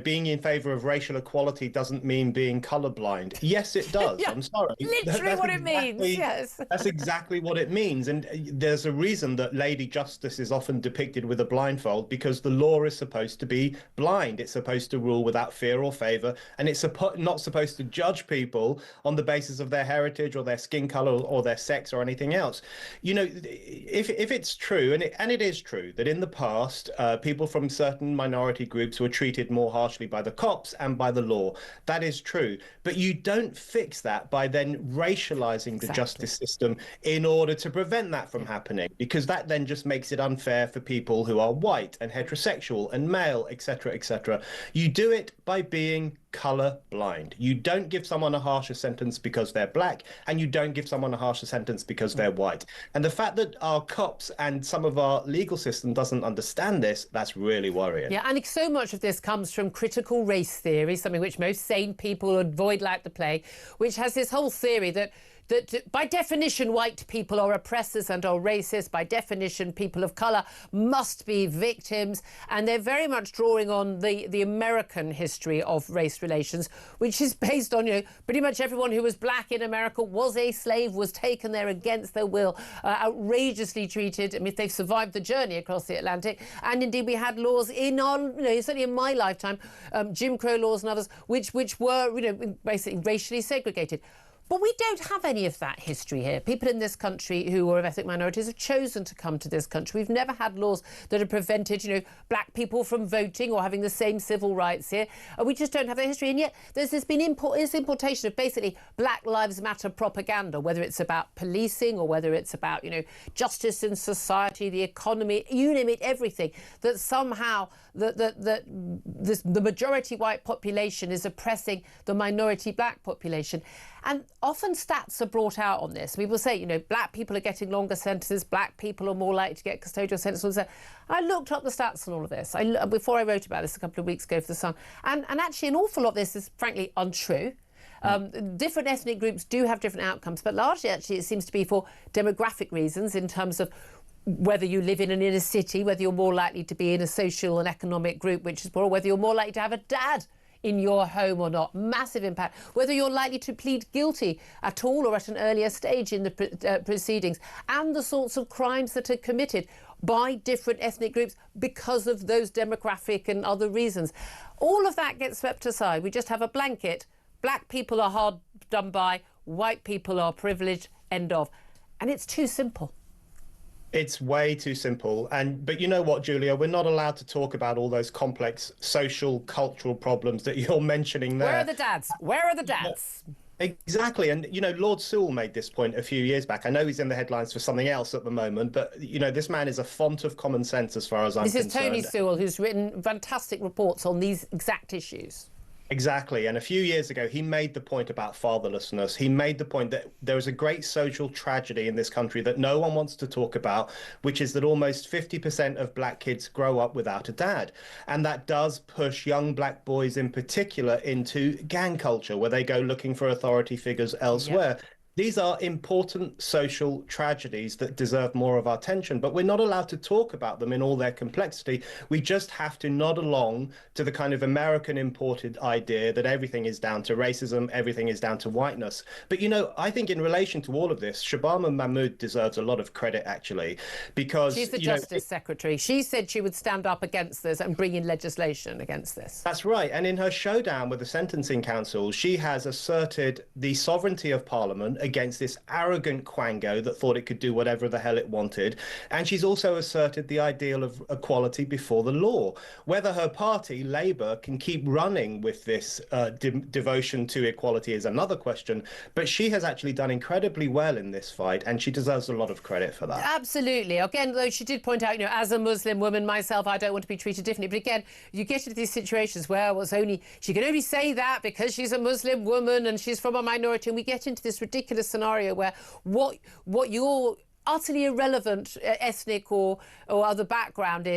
being in favour of racial equality doesn't mean being colourblind. Yes, it does. Yeah, I'm sorry. Literally what it means, yes. That's exactly what it means. And there's a reason that Lady Justice is often depicted with a blindfold, because the law is supposed to be blind. It's supposed to rule without fear or favour, and it's not supposed to judge people on the basis of their heritage or their skin colour or their sex or anything else. If it's true, and it is true, that in the past, people from certain minority groups were treated more harshly by the cops and by the law, that is true. But you don't fix that by then racialising the justice system in order to prevent that from happening, because that then just makes it unfair for people who are white and heterosexual and male, etc., etc. You do it by being colour blind. You don't give someone a harsher sentence because they're black, and you don't give someone a harsher sentence because they're white. And the fact that our cops and some of our legal system doesn't understand this, that's really worrying. Yeah, and so much of this comes from critical race theory, something which most sane people avoid like the plague, which has this whole theory that by definition, white people are oppressors and are racist. By definition, people of colour must be victims. And they're very much drawing on the American history of race relations, which is based on, pretty much everyone who was black in America was a slave, was taken there against their will, outrageously treated. If they've survived the journey across the Atlantic. And indeed, we had laws in our, certainly in my lifetime, Jim Crow laws and others, which were, basically racially segregated. But we don't have any of that history here. People in this country who are of ethnic minorities have chosen to come to this country. We've never had laws that have prevented, black people from voting or having the same civil rights here. We just don't have that history. And yet there's been importation of basically Black Lives Matter propaganda, whether it's about policing or whether it's about, justice in society, the economy, you name it, everything, that somehow the majority white population is oppressing the minority black population. And often stats are brought out on this. People say, black people are getting longer sentences, black people are more likely to get custodial sentences. I looked up the stats on all of this before I wrote about this a couple of weeks ago for The Sun. And actually an awful lot of this is frankly untrue. Different ethnic groups do have different outcomes, but largely actually it seems to be for demographic reasons in terms of whether you live in an inner city, whether you're more likely to be in a social and economic group which is poor, whether you're more likely to have a dad in your home or not. Massive impact. Whether you're likely to plead guilty at all or at an earlier stage in the proceedings, and the sorts of crimes that are committed by different ethnic groups because of those demographic and other reasons. All of that gets swept aside. We just have a blanket. Black people are hard done by, white people are privileged, end of. And it's too simple. It's way too simple. But you know what, Julia? We're not allowed to talk about all those complex social, cultural problems that you're mentioning there. Where are the dads? Where are the dads? Exactly. And, you know, Lord Sewell made this point a few years back. I know he's in the headlines for something else at the moment, but, you know, this man is a font of common sense as far as I'm concerned. This is Tony Sewell, who's written fantastic reports on these exact issues. Exactly. And a few years ago, he made the point about fatherlessness. He made the point that there is a great social tragedy in this country that no one wants to talk about, which is that almost 50% of black kids grow up without a dad. And that does push young black boys in particular into gang culture, where they go looking for authority figures elsewhere. Yep. These are important social tragedies that deserve more of our attention, but we're not allowed to talk about them in all their complexity. We just have to nod along to the kind of American imported idea that everything is down to racism, everything is down to whiteness. But, you know, I think in relation to all of this, Shabama Mahmood deserves a lot of credit, actually, because... She's the Justice Secretary. She said she would stand up against this and bring in legislation against this. That's right. And in her showdown with the Sentencing Council, she has asserted the sovereignty of Parliament against this arrogant quango that thought it could do whatever the hell it wanted. And she's also asserted the ideal of equality before the law. Whether her party, Labour, can keep running with this devotion to equality is another question. But she has actually done incredibly well in this fight, and she deserves a lot of credit for that. Absolutely. Again, though, she did point out, you know, as a Muslim woman myself, I don't want to be treated differently. But again, you get into these situations where she can only say that because she's a Muslim woman and she's from a minority, and we get into this ridiculous scenario where what your utterly irrelevant ethnic or other background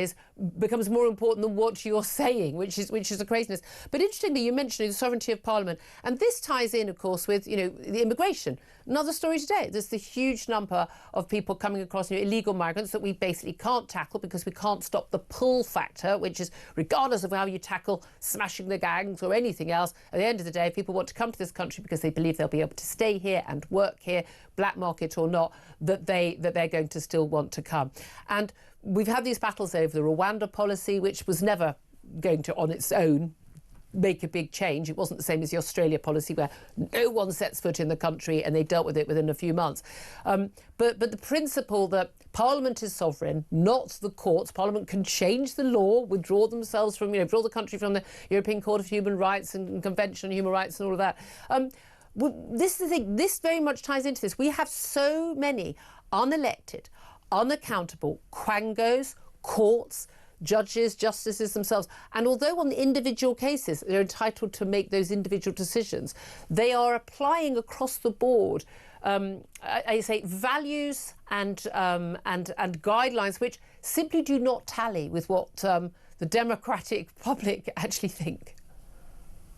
becomes more important than what you're saying, which is a craziness. But interestingly, you mentioned the sovereignty of Parliament, and this ties in, of course, with, you know, the immigration. Another story today. There's the huge number of people coming across, you know, illegal migrants that we basically can't tackle because we can't stop the pull factor, which is, regardless of how you tackle smashing the gangs or anything else, at the end of the day, people want to come to this country because they believe they'll be able to stay here and work here, black market or not, that they're going to still want to come. And we've had these battles over the Rwanda policy, which was never going to, on its own, make a big change. It wasn't the same as the Australia policy, where no one sets foot in the country and they dealt with it within a few months. But the principle that Parliament is sovereign, not the courts. Parliament can change the law, withdraw themselves from, you know, withdraw the country from the European Court of Human Rights and Convention on Human Rights and all of that. This is the thing. This very much ties into this. We have so many unelected, unaccountable quangos, courts, judges, justices themselves. And although on the individual cases they're entitled to make those individual decisions, they are applying across the board, I say, values and guidelines which simply do not tally with what the democratic public actually think.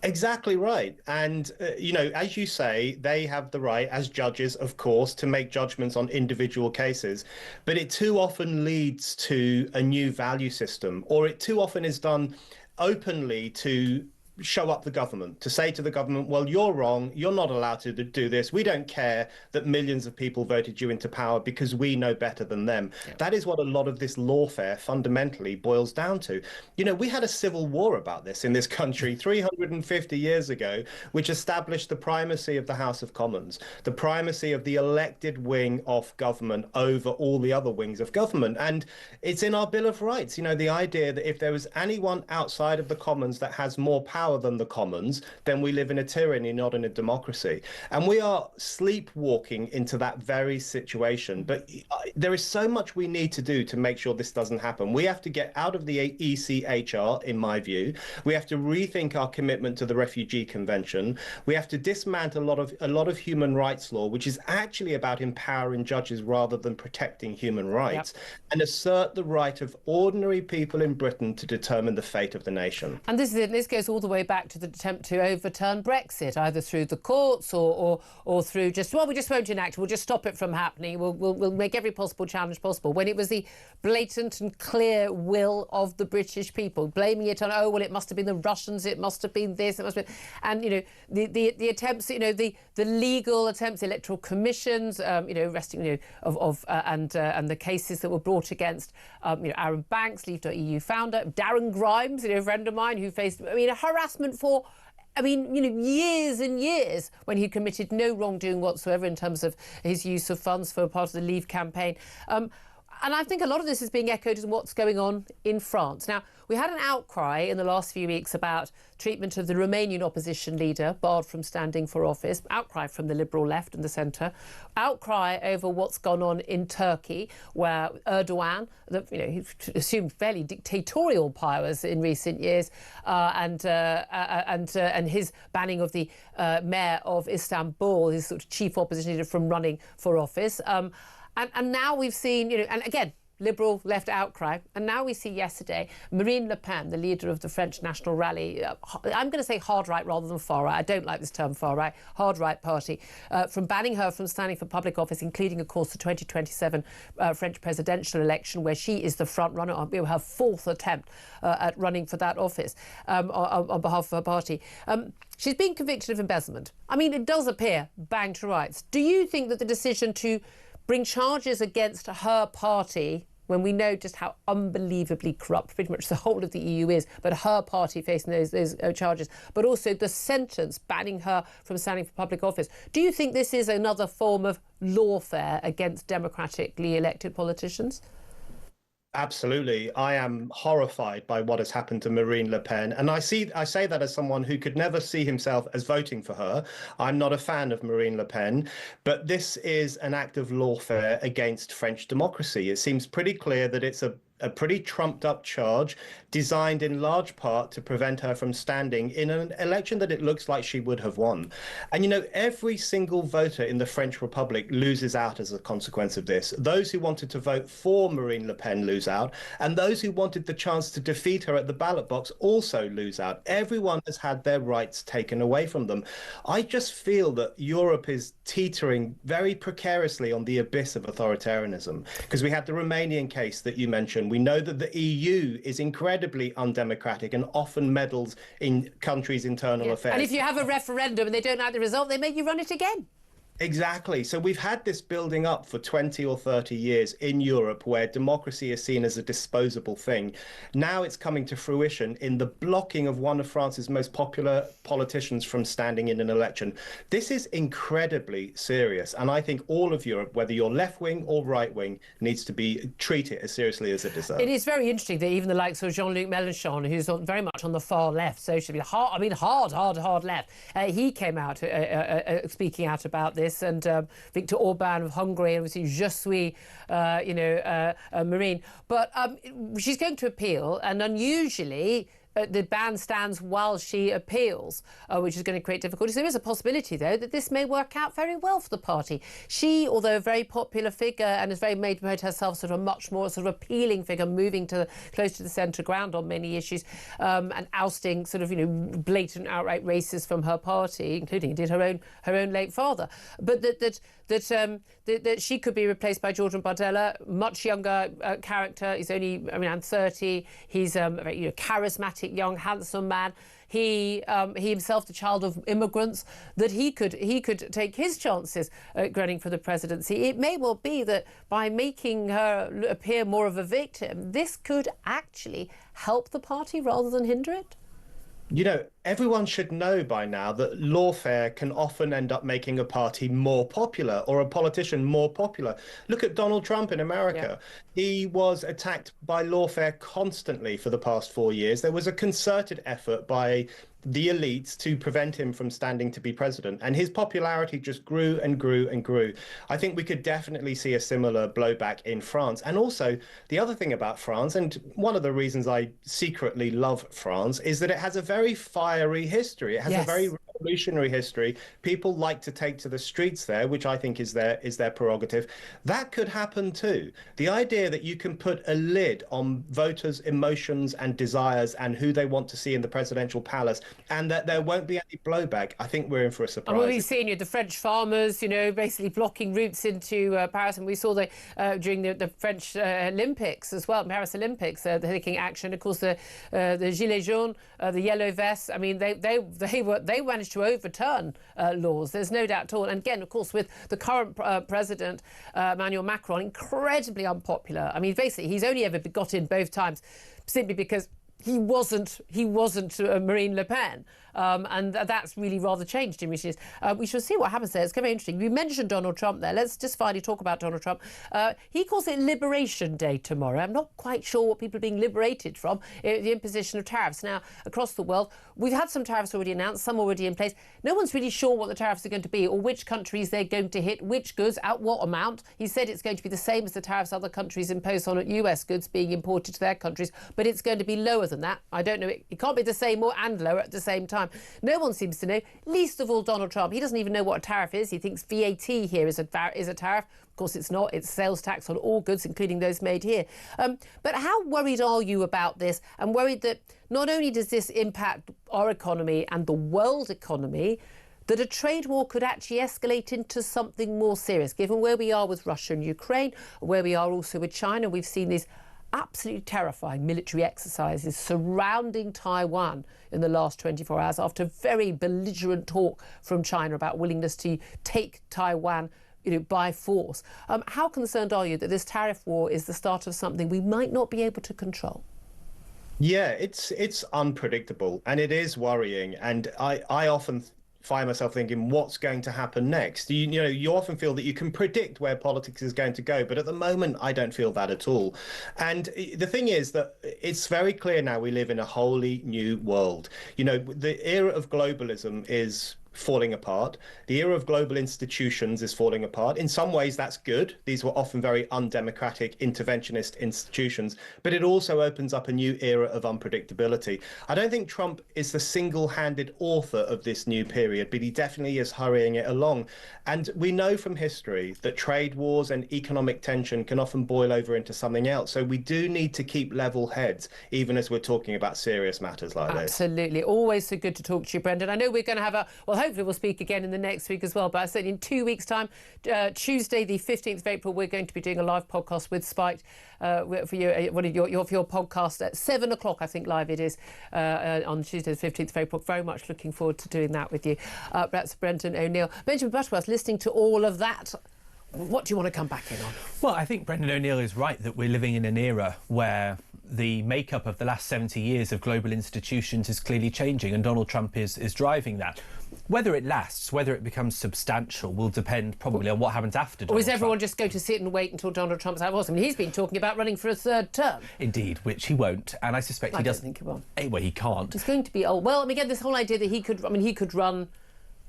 Exactly right. And, you know, as you say, they have the right as judges, of course, to make judgments on individual cases. But it too often leads to a new value system, or it too often is done openly to show up the government, to say to the government, well, you're wrong, you're not allowed to do this. We don't care that millions of people voted you into power because we know better than them. Yeah. That is what a lot of this lawfare fundamentally boils down to. You know, we had a civil war about this in this country 350 years ago, which established the primacy of the House of Commons, the primacy of the elected wing of government over all the other wings of government. And it's in our Bill of Rights, you know, the idea that if there was anyone outside of the Commons that has more power than the Commons, then we live in a tyranny, not in a democracy. And we are sleepwalking into that very situation. But there is so much we need to do to make sure this doesn't happen. We have to get out of the ECHR, in my view. We have to rethink our commitment to the Refugee Convention. We have to dismantle a lot of human rights law, which is actually about empowering judges rather than protecting human rights, and assert the right of ordinary people in Britain to determine the fate of the nation. And this goes all the way way back to the attempt to overturn Brexit, either through the courts or through just, well, we just won't enact it, we'll just stop it from happening, we'll make every possible challenge possible, when it was the blatant and clear will of the British people, blaming it on, oh, well, it must have been the Russians, it must have been this, it must have been... And, you know, the attempts, you know, the legal attempts, the electoral commissions, you know, arresting, you know, and the cases that were brought against, you know, Aaron Banks, Leave.eu founder, Darren Grimes, you know, a friend of mine who faced, I mean, a harassment for, I mean, you know, years and years, when he committed no wrongdoing whatsoever in terms of his use of funds for part of the Leave campaign. And I think a lot of this is being echoed in what's going on in France. Now, we had an outcry in the last few weeks about treatment of the Romanian opposition leader, barred from standing for office, outcry from the liberal left and the centre, outcry over what's gone on in Turkey, where Erdogan, you know, he assumed fairly dictatorial powers in recent years, and his banning of the mayor of Istanbul, his sort of chief opposition leader, from running for office. And now we've seen, you know, and again, liberal left outcry. And now we see yesterday Marine Le Pen, the leader of the French National Rally, I'm going to say hard right rather than far right. I don't like this term far right, hard right party, from banning her from standing for public office, including, of course, the 2027 French presidential election, where she is the front runner on her fourth attempt at running for that office on behalf of her party. She's been convicted of embezzlement. I mean, it does appear bang to rights. Do you think that the decision to bring charges against her party, when we know just how unbelievably corrupt pretty much the whole of the EU is, but her party facing those charges, but also the sentence banning her from standing for public office, do you think this is another form of lawfare against democratically elected politicians? Absolutely. I am horrified by what has happened to Marine Le Pen. And I say that as someone who could never see himself as voting for her. I'm not a fan of Marine Le Pen, but this is an act of lawfare against French democracy. It seems pretty clear that it's a pretty trumped up charge designed in large part to prevent her from standing in an election that it looks like she would have won. And, you know, every single voter in the French Republic loses out as a consequence of this. Those who wanted to vote for Marine Le Pen lose out, and those who wanted the chance to defeat her at the ballot box also lose out. Everyone has had their rights taken away from them. I just feel that Europe is teetering very precariously on the abyss of authoritarianism, because we had the Romanian case that you mentioned. We know that the EU is incredibly undemocratic and often meddles in countries' internal affairs. And if you have a referendum and they don't like the result, they make you run it again. Exactly. So we've had this building up for 20 or 30 years in Europe, where democracy is seen as a disposable thing. Now it's coming to fruition in the blocking of one of France's most popular politicians from standing in an election. This is incredibly serious. And I think all of Europe, whether you're left wing or right wing, needs to be treated as seriously as it deserves. It is very interesting that even the likes of Jean-Luc Mélenchon, who's very much on the far left socially, hard left, he came out speaking out about this. And Viktor Orban of Hungary, and we see Je suis, Marine. But she's going to appeal, and unusually the ban stands while she appeals, which is going to create difficulties. There is a possibility, though, that this may work out very well for the party. She, although a very popular figure and has made herself sort of a much more sort of appealing figure, moving close to the centre ground on many issues, and ousting sort of, you know, blatant outright racists from her party, including indeed her own late father. But that she could be replaced by Jordan Bardella, much younger character. He's only around 30. He's a very charismatic, young, handsome man. He himself the child of immigrants, that he could take his chances at running for the presidency. It may well be that by making her appear more of a victim, this could actually help the party rather than hinder it. You know, everyone should know by now that lawfare can often end up making a party more popular or a politician more popular. Look at Donald Trump in America. Yeah. He was attacked by lawfare constantly for the past 4 years. There was a concerted effort by the elites to prevent him from standing to be president, and his popularity just grew and grew and grew. I think we could definitely see a similar blowback in France. And also, the other thing about France, and one of the reasons I secretly love France, is that it has a very fiery history. It has a very revolutionary history, people like to take to the streets there, which I think is their prerogative. That could happen too. The idea that you can put a lid on voters' emotions and desires and who they want to see in the presidential palace, and that there won't be any blowback, I think we're in for a surprise. And we've seen the French farmers, basically blocking routes into Paris, and we saw during the French Olympics as well, Paris Olympics, they're taking action. Of course, the Gilets jaunes, the yellow vests. I mean, they managed to overturn laws. There's no doubt at all. And again, of course, with the current president, Emmanuel Macron, incredibly unpopular. I mean, basically, he's only ever got in both times simply because he wasn't Marine Le Pen. And that's really rather changed in recent years. We shall see what happens there. It's very interesting. You mentioned Donald Trump there. Let's just finally talk about Donald Trump. He calls it Liberation Day tomorrow. I'm not quite sure what people are being liberated from, the imposition of tariffs. Now, across the world, we've had some tariffs already announced, some already in place. No one's really sure what the tariffs are going to be or which countries they're going to hit, which goods, at what amount. He said it's going to be the same as the tariffs other countries impose on US goods being imported to their countries, but it's going to be lower than that. I don't know. It can't be the same and lower at the same time. No one seems to know, least of all Donald Trump. He doesn't even know what a tariff is. He thinks VAT here is a tariff. Of course, it's not. It's sales tax on all goods, including those made here. But how worried are you about this? And worried that not only does this impact our economy and the world economy, that a trade war could actually escalate into something more serious, given where we are with Russia and Ukraine, where we are also with China. We've seen these absolutely terrifying military exercises surrounding Taiwan in the last 24 hours after very belligerent talk from China about willingness to take Taiwan by force. How concerned are you that this tariff war is the start of something we might not be able to control? Yeah, it's unpredictable and it is worrying. And I often find myself thinking, what's going to happen next? You often feel that you can predict where politics is going to go, but at the moment, I don't feel that at all. And the thing is that it's very clear now we live in a wholly new world. The era of globalism is falling apart. The era of global institutions is falling apart. In some ways, that's good. These were often very undemocratic, interventionist institutions, but it also opens up a new era of unpredictability. I don't think Trump is the single-handed author of this new period, but he definitely is hurrying it along. And we know from history that trade wars and economic tension can often boil over into something else. So we do need to keep level heads, even as we're talking about serious matters like this. Absolutely. Always so good to talk to you, Brendan. I know we're going to have hopefully we'll speak again in the next week as well, but I said in 2 weeks' time, Tuesday the 15th of April, we're going to be doing a live podcast with Spiked for your podcast at 7 o'clock, I think, live it is, on Tuesday the 15th of April. Very much looking forward to doing that with you. That's Brendan O'Neill. Benjamin Butterworth, listening to all of that, what do you want to come back in on? Well, I think Brendan O'Neill is right that we're living in an era where the makeup of the last 70 years of global institutions is clearly changing, and Donald Trump is driving that. Whether it lasts, whether it becomes substantial, will depend probably on what happens after Donald Trump. Or is everyone just going to sit and wait until Donald Trump's out of office? I mean, he's been talking about running for a third term. Indeed, which he won't, and I suspect he doesn't. I don't think he will. Anyway, he can't. He's going to be old. Well, I mean, again, this whole idea that he could run.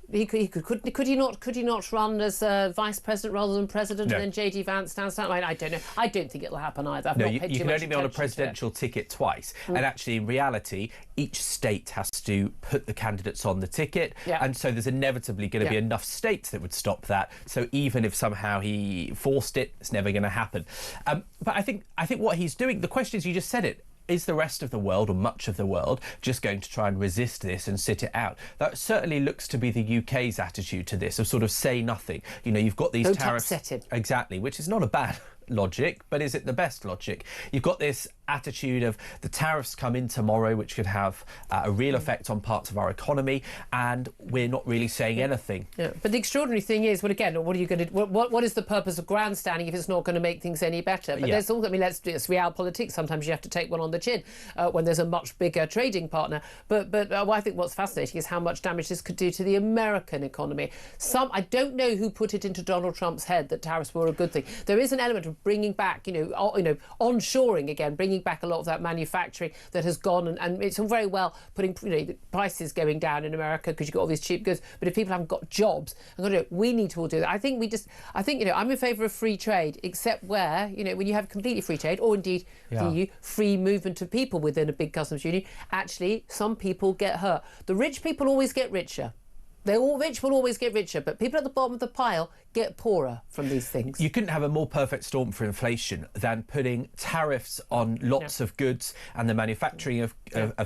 Could he not run as vice president rather than president, No. and then JD Vance stands down? I don't know. I don't think it'll happen either. No, you can only be on a presidential ticket twice. And actually, in reality, each state has to put the candidates on the ticket. Yeah. And so there's inevitably going to be enough states that would stop that. So even if somehow he forced it, it's never going to happen. But I think what he's doing, the question is, you just said it, is the rest of the world, or much of the world, just going to try and resist this and sit it out? That certainly looks to be the UK's attitude to this, of sort of say nothing. You've got these tariffs. Don't upset him. Exactly, which is not a bad logic, but is it the best logic? You've got this attitude of the tariffs come in tomorrow, which could have a real effect on parts of our economy, and we're not really saying anything. Yeah, but the extraordinary thing is, well, again, what are you going to? What is the purpose of grandstanding if it's not going to make things any better? But there's also, I mean, it's real politics. Sometimes you have to take one on the chin when there's a much bigger trading partner. But I think what's fascinating is how much damage this could do to the American economy. I don't know who put it into Donald Trump's head that tariffs were a good thing. There is an element of bringing back, onshoring again, bringing back a lot of that manufacturing that has gone, and it's all very well putting the prices going down in America because you've got all these cheap goods, but if people haven't got jobs, we need to all do that. I think I'm in favour of free trade, except where, when you have completely free trade, or indeed the EU, free movement of people within a big customs union, actually some people get hurt. The rich people always get richer. Rich will always get richer, but people at the bottom of the pile get poorer from these things. You couldn't have a more perfect storm for inflation than putting tariffs on lots of goods and the manufacturing of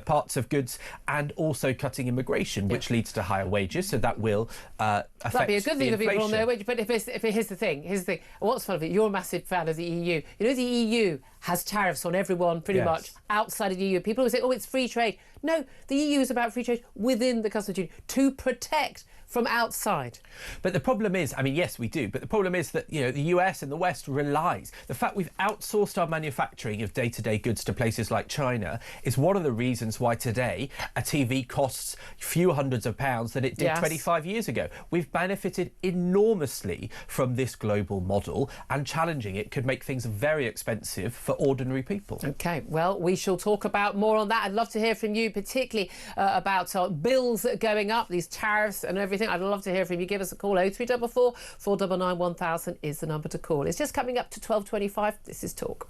parts of goods, and also cutting immigration, which leads to higher wages. So that will affect That'd be a good thing for people on their wage. But here's the thing. What's fun of it? You're a massive fan of the EU. You know the EU has tariffs on everyone pretty much outside of the EU. People always say, oh, it's free trade. No, the EU is about free trade within the customs union to protect from outside. But the problem is, I mean, yes, we do, but the problem is that, the US and the West relies. The fact we've outsourced our manufacturing of day-to-day goods to places like China is one of the reasons why today a TV costs a few hundreds of pounds than it did 25 years ago. We've benefited enormously from this global model, and challenging it could make things very expensive for ordinary people. OK, well, we shall talk about more on that. I'd love to hear from you, particularly about bills going up, these tariffs and everything. I'd love to hear from you. Give us a call. 0344 499 1000 is the number to call. It's just coming up to 12:25. This is Talk.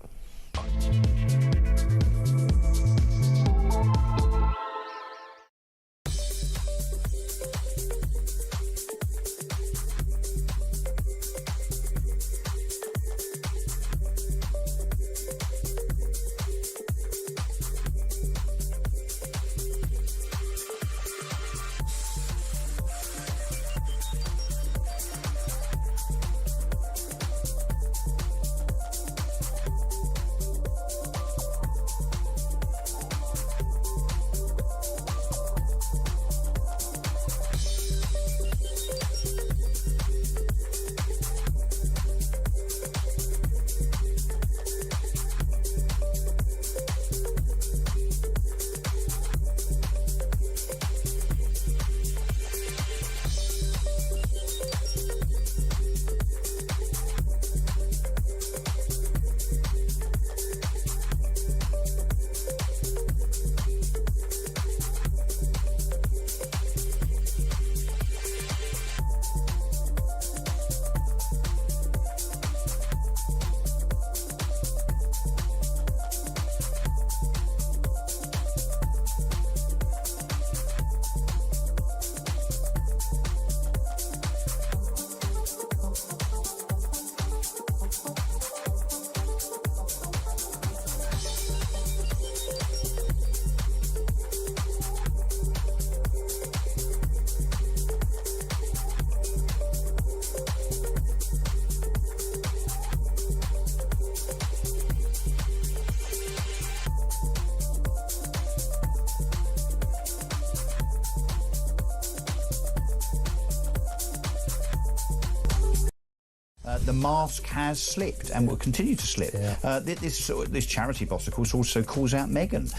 The mask has slipped and will continue to slip. This charity boss, of course, also calls out Meghan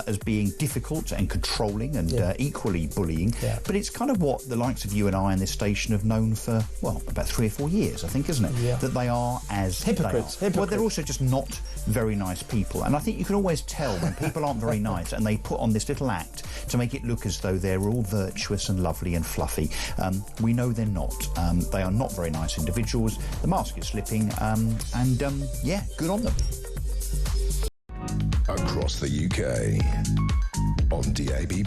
as being difficult and controlling and equally bullying. But it's kind of what the likes of you and I on this station have known for, well, about 3 or 4 years, I think, isn't it? That they are as hypocrites. Well, they're also just not very nice people. And I think you can always tell when people aren't very nice and they put on this little act to make it look as though they're all virtuous and lovely and fluffy. We know they're not. They are not very nice individuals. The mask is slipping, yeah, good on them. Across the UK, on DAB+,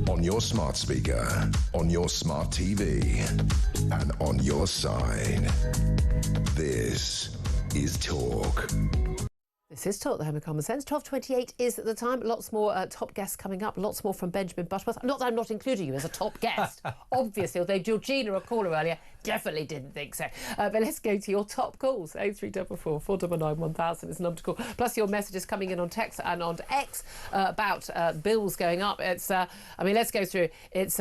on your smart speaker, on your smart TV, and on your side. This is Talk. This is Talk, the Home of Common Sense. 12:28 is the time. Lots more top guests coming up. Lots more from Benjamin Butterworth. Not that I'm not including you as a top guest, obviously, although Georgina, a caller earlier, definitely didn't think so. But let's go to your top calls. 0344 499 1000 is the number to call. Plus your messages coming in on text and on X about bills going up. It's, let's go through. It's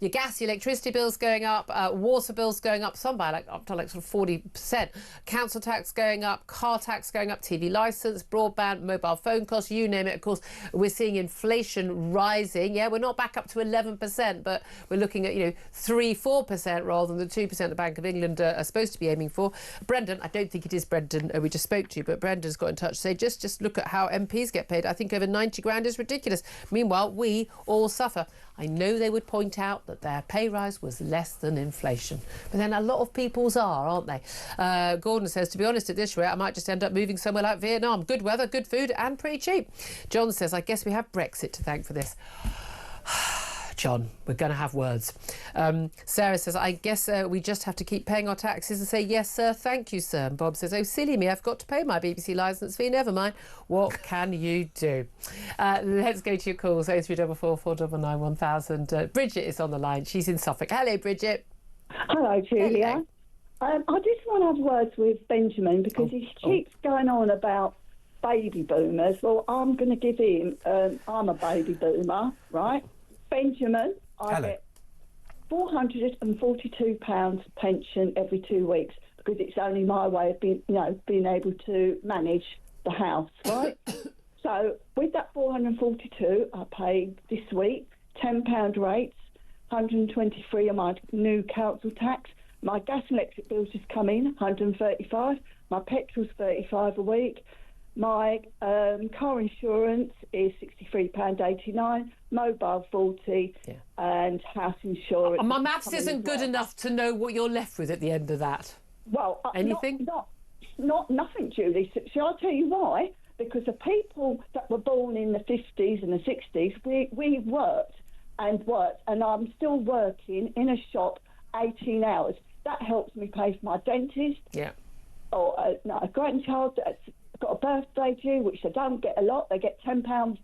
your gas, your electricity bills going up, water bills going up, some by up to sort of 40%. Council tax going up, car tax going up, TV licence, broadband, mobile phone costs, you name it. Of course, we're seeing inflation rising. Yeah, we're not back up to 11%, but we're looking at 3-4% rather than the 2% the Bank of England are supposed to be aiming for. Brendan, I don't think it is Brendan we just spoke to, but Brendan's got in touch to say just look at how MPs get paid. I think over 90 grand is ridiculous. Meanwhile, we all suffer. I know they would point out that their pay rise was less than inflation. But then a lot of people's are, aren't they? Gordon says, to be honest, at this rate, I might just end up moving somewhere like Vietnam. Good weather, good food and pretty cheap. John says, I guess we have Brexit to thank for this. John, we're going to have words. Sarah says, I guess we just have to keep paying our taxes and say, yes, sir, thank you, sir. And Bob says, oh, silly me, I've got to pay my BBC licence fee. Never mind. What can you do? Let's go to your calls. 0344 499 1000. Bridget is on the line. She's in Suffolk. Hello, Bridget. Hello, Julia. Hello. I just want to have words with Benjamin because he keeps going on about baby boomers. Well, I'm going to give him, I'm a baby boomer, right? Benjamin, I get £442 pension every 2 weeks because it's only my way of being able to manage the house, right? So with that 442, I pay this week £10 rates, 123 on my new council tax. My gas and electric bills just come in, 135. My petrol's 35 a week. My car insurance is £63.89, mobile 40, and house insurance. My maths isn't good enough to know what you're left with at the end of that. Well, anything? Not nothing, Julie. Shall I tell you why? Because the people that were born in the 50s and the 60s, we worked, and I'm still working in a shop 18 hours. That helps me pay for my dentist. Yeah. Or a grandchild that's got a birthday due, which they don't get a lot. They get £10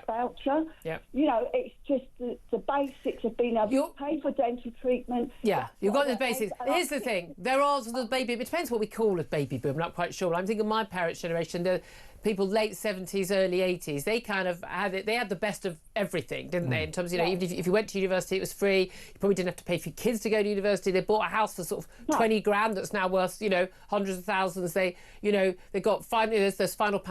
voucher. Yeah. You know, it's just the basics of being able to pay for dental treatment. Yeah, you've got the basics. Here's the thing. There are the baby... It depends what we call a baby boom. I'm not quite sure. I'm thinking of my parents' generation, the people late 70s, early 80s. They kind of had it. They had the best of everything, didn't they? In terms of, even if you went to university, it was free. You probably didn't have to pay for your kids to go to university. They bought a house for sort of 20 grand that's now worth, hundreds of thousands. They got there's final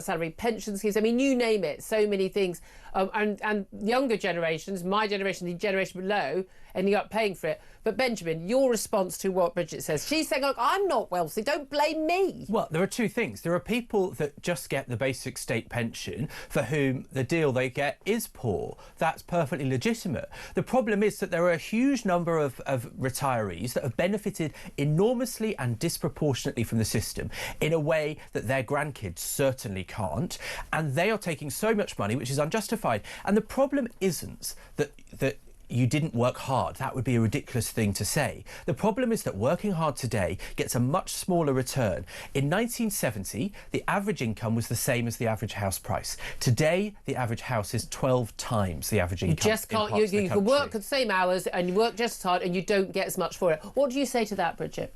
salary pension schemes. I mean, you name it, so many things. And younger generations, my generation, the generation below, ending up paying for it. But Benjamin, your response to what Bridget says, she's saying, look, I'm not wealthy, don't blame me. Well, there are two things. There are people that just get the basic state pension for whom the deal they get is poor. That's perfectly legitimate. The problem is that there are a huge number of retirees that have benefited enormously and disproportionately from the system in a way that their grandkids certainly can't, and they are taking so much money, which is unjustified. And the problem isn't that you didn't work hard. That would be a ridiculous thing to say. The problem is that working hard today gets a much smaller return. In 1970, the average income was the same as the average house price. Today, the average house is 12 times the average income. You just can't. You can work the same hours and you work just as hard and you don't get as much for it. What do you say to that, Bridget?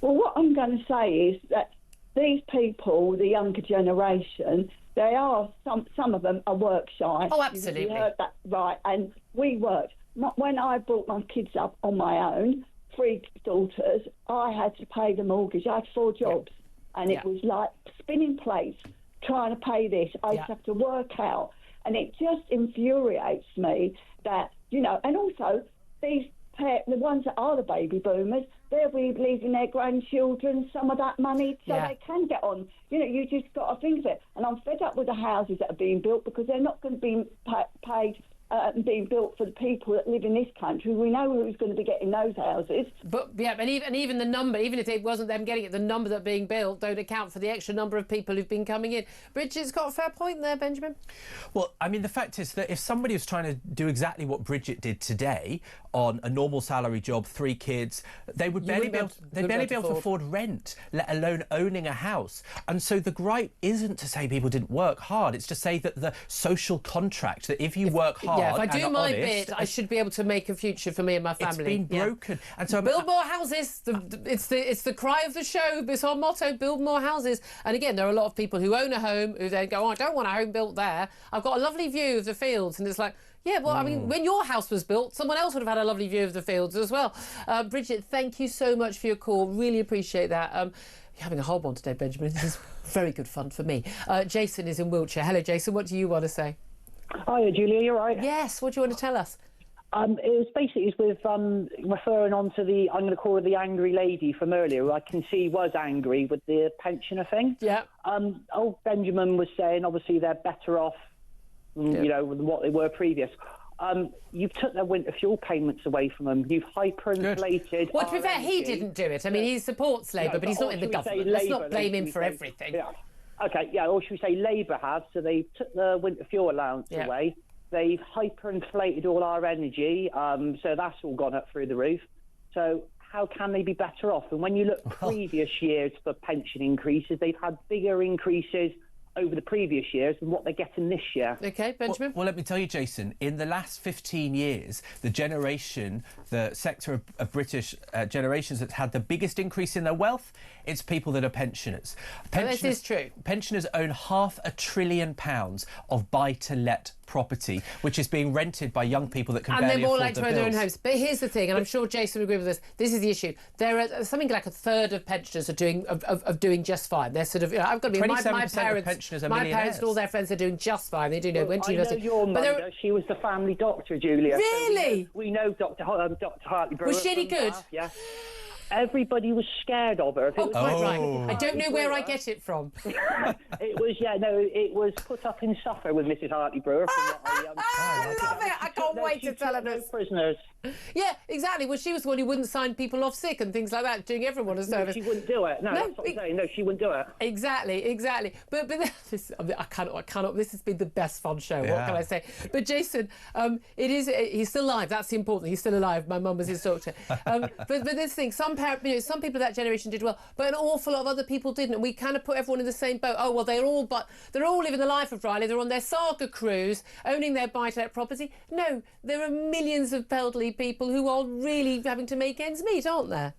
Well, what I'm going to say is that these people, the younger generation, they are, some of them are work shy. Oh, absolutely. You heard that right. And we worked. When I brought my kids up on my own, 3 daughters, I had to pay the mortgage. I had 4 jobs. And it was like spinning plates, trying to pay this. I used to have to work out. And it just infuriates me that, and also these the ones that are the baby boomers, they'll be leaving their grandchildren some of that money so they can get on. You just got to think of it. And I'm fed up with the houses that are being built because they're not going to be paid and being built for the people that live in this country. We know who's going to be getting those houses. But and even the number, even if it wasn't them getting it, the number that are being built don't account for the extra number of people who've been coming in. Bridget's got a fair point there, Benjamin. Well, I mean, the fact is that if somebody was trying to do exactly what Bridget did today on a normal salary job, 3 kids, they would barely be able to afford rent, let alone owning a house. And so the gripe isn't to say people didn't work hard, it's to say that the social contract, that if you work hard, if I do my bit, I should be able to make a future for me and my family. It's been broken. And so build more houses. It's the cry of the show. It's our motto, build more houses. And again, there are a lot of people who own a home who then go, I don't want a home built there. I've got a lovely view of the fields. And it's like, yeah, well, I mean, when your house was built, someone else would have had a lovely view of the fields as well. Bridget, thank you so much for your call. Really appreciate that. You're having a whole one today, Benjamin. This is very good fun for me. Jason is in Wiltshire. Hello, Jason. What do you want to say? Hiya, Julia, you're right. Yes, what do you want to tell us? It was with referring on to I'm going to call her the angry lady from earlier, who I can see was angry with the pensioner thing. Yeah. Old Benjamin was saying, obviously, they're better off, than what they were previous. You've took their winter fuel payments away from them. You've hyperinflated. Well, to be fair, he didn't do it. I mean, he supports Labour, but he's not in the government. Let's not blame him for everything. Yeah. Okay, or should we say Labour have, so they took the winter fuel allowance away. They've hyperinflated all our energy, so that's all gone up through the roof. So how can they be better off? And when you look previous years for pension increases, they've had bigger increases over the previous years than what they're getting this year. OK, Benjamin? Well, let me tell you, Jason, in the last 15 years, the sector of British generations that's had the biggest increase in their wealth, it's people that are pensioners. This is true. Pensioners own £500 billion of buy-to-let property, which is being rented by young people that can barely afford the bills. And they're more likely to own their own homes. But here's the thing, and I'm sure Jason would agree with this. This is the issue. There are something like a third of pensioners are doing just fine. They're sort of, I've got to be my parents. My parents and all their friends are doing just fine. They do know when to university. I know your mother. She was the family doctor, Julia. Really? So we know Dr. Hartley-Brewer. Was she any good? Yeah. Everybody was scared of her. Quite right. I don't know where I get it from. It was put up in Suffolk with Mrs. Hartley-Brewer. I love it. I can't wait to tell her this. Prisoners. Yeah, exactly. Well, she was the one who wouldn't sign people off sick and things like that, doing everyone a service. No, she wouldn't do it. No, that's what I'm saying. No, she wouldn't do it. Exactly. But I cannot. This has been the best fun show. Yeah. What can I say? But Jason, he's still alive. That's the important thing. He's still alive. My mum was his doctor. But this thing, some people of that generation did well, but an awful lot of other people didn't. And we kind of put everyone in the same boat. Oh, well, they're all living the life of Riley. They're on their saga cruise, owning their buy-to-let property. No, there are millions of elderly people who are really having to make ends meet, aren't there?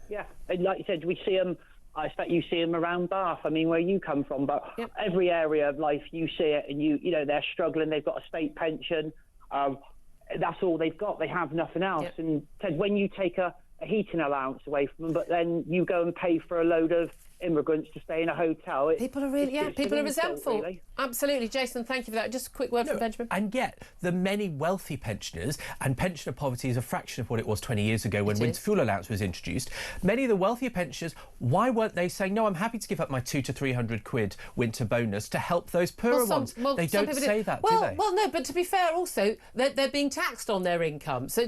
Yeah, and like you said, we see them. I expect you see them around Bath. I mean, where you come from, but every area of life you see it, and you know they're struggling. They've got a state pension. That's all they've got. They have nothing else. Yep. And Ted, when you take a heating allowance away from them, but then you go and pay for a load of immigrants to stay in a hotel. People are resentful. Really. Absolutely. Jason, thank you for that. Just a quick word from Benjamin. And yet, the many wealthy pensioners, and pensioner poverty is a fraction of what it was 20 years ago when winter fuel allowance was introduced. Many of the wealthier pensioners, why weren't they saying, no, I'm happy to give up my £200 to £300 winter bonus to help those poorer ones? They don't say that, do they? Well, no, but to be fair, also, they're being taxed on their income. So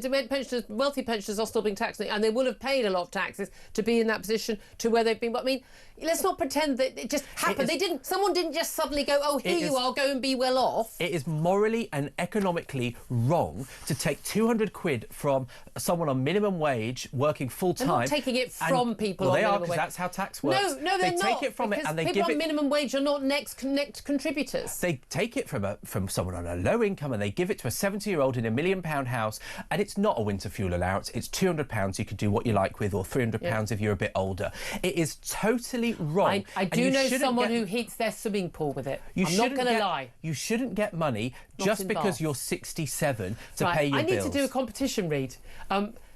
wealthy pensioners are still being taxed, and they will have paid a lot of taxes to be in that position to where they've been. But I mean, let's not pretend that it just happened. Someone didn't just suddenly go, oh, here you are, go and be well off. It is morally and economically wrong to take £200 from someone on minimum wage working full time. They're not taking it from people on minimum wage. Well, they are, because that's how tax works. No, they're not. They take it from it and they give it... People on minimum wage are not next contributors. They take it from someone on a low income and they give it to a 70-year-old in £1 million house, and it's not a winter fuel allowance. It's £200 you could do what you like with, or £300 if you're a bit older. It is totally wrong. I do know someone who heats their swimming pool with it. I'm not going to lie. You shouldn't get money just because you're 67 to pay your bills. I need to do a competition read.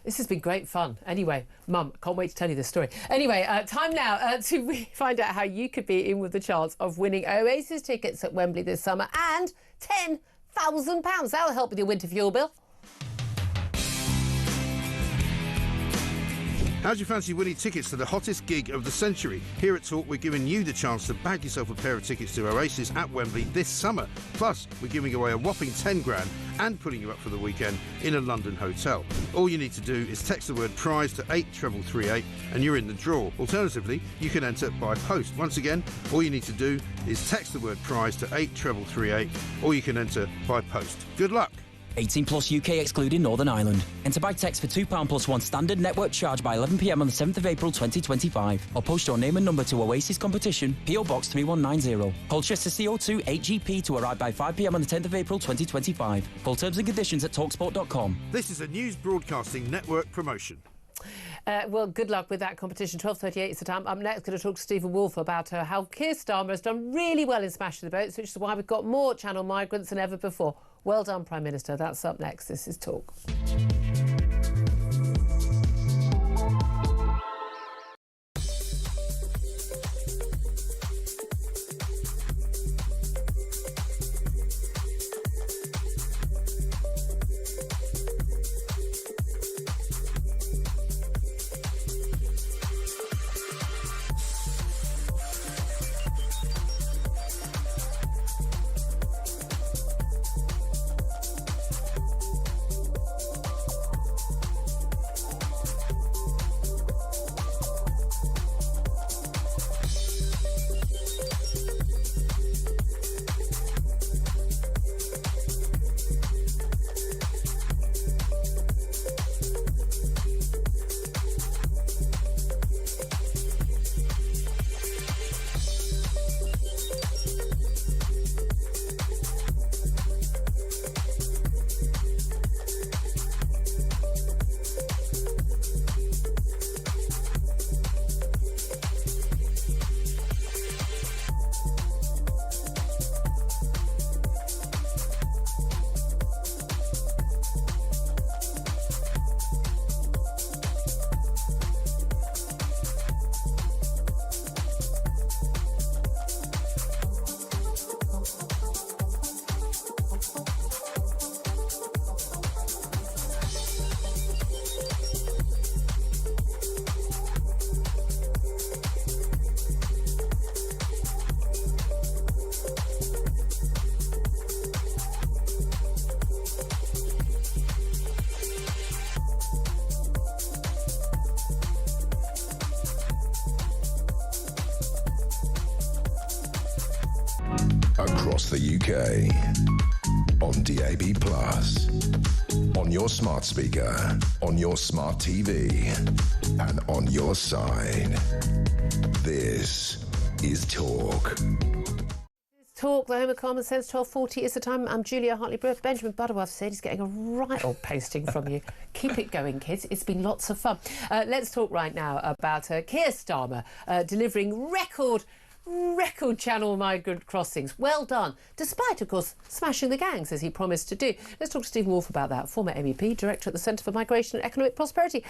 This has been great fun. Anyway, Mum, can't wait to tell you this story. Anyway, time now to find out how you could be in with the chance of winning Oasis tickets at Wembley this summer and £10,000. That'll help with your winter fuel bill. How'd you fancy winning tickets to the hottest gig of the century? Here at Talk, we're giving you the chance to bag yourself a pair of tickets to Oasis at Wembley this summer. Plus, we're giving away a whopping 10 grand and putting you up for the weekend in a London hotel. All you need to do is text the word prize to 83338 and you're in the draw. Alternatively, you can enter by post. Once again, all you need to do is text the word prize to 83338 or you can enter by post. Good luck. 18 plus UK excluding Northern Ireland. Enter by text for £2 plus one standard network charge by 11 p.m. on the 7th of April 2025. Or post your name and number to Oasis Competition, PO Box 3190. Colchester CO2 8GP to arrive by 5 p.m. on the 10th of April 2025. Full terms and conditions at talksport.com. This is a News Broadcasting Network promotion. Well, good luck with that competition. 12:38 is the time. I'm next going to talk to Stephen Wolfe about how Keir Starmer has done really well in smashing the boats, which is why we've got more Channel migrants than ever before. Well done, Prime Minister. That's up next. This is Talk. across the UK. On DAB+, on your smart speaker, on your smart TV, and on your side. This is Talk. Talk, the home of common sense. 12:40 is the time. I'm Julia Hartley-Brewer. Benjamin Butterworth said he's getting a right old pasting from you. Keep it going, kids. It's been lots of fun. Let's talk right now about Keir Starmer delivering record channel migrant crossings. Well done, despite, of course, smashing the gangs as he promised to do. Let's talk to Stephen Wolfe about that, former MEP, Director at the Centre for Migration and Economic Prosperity.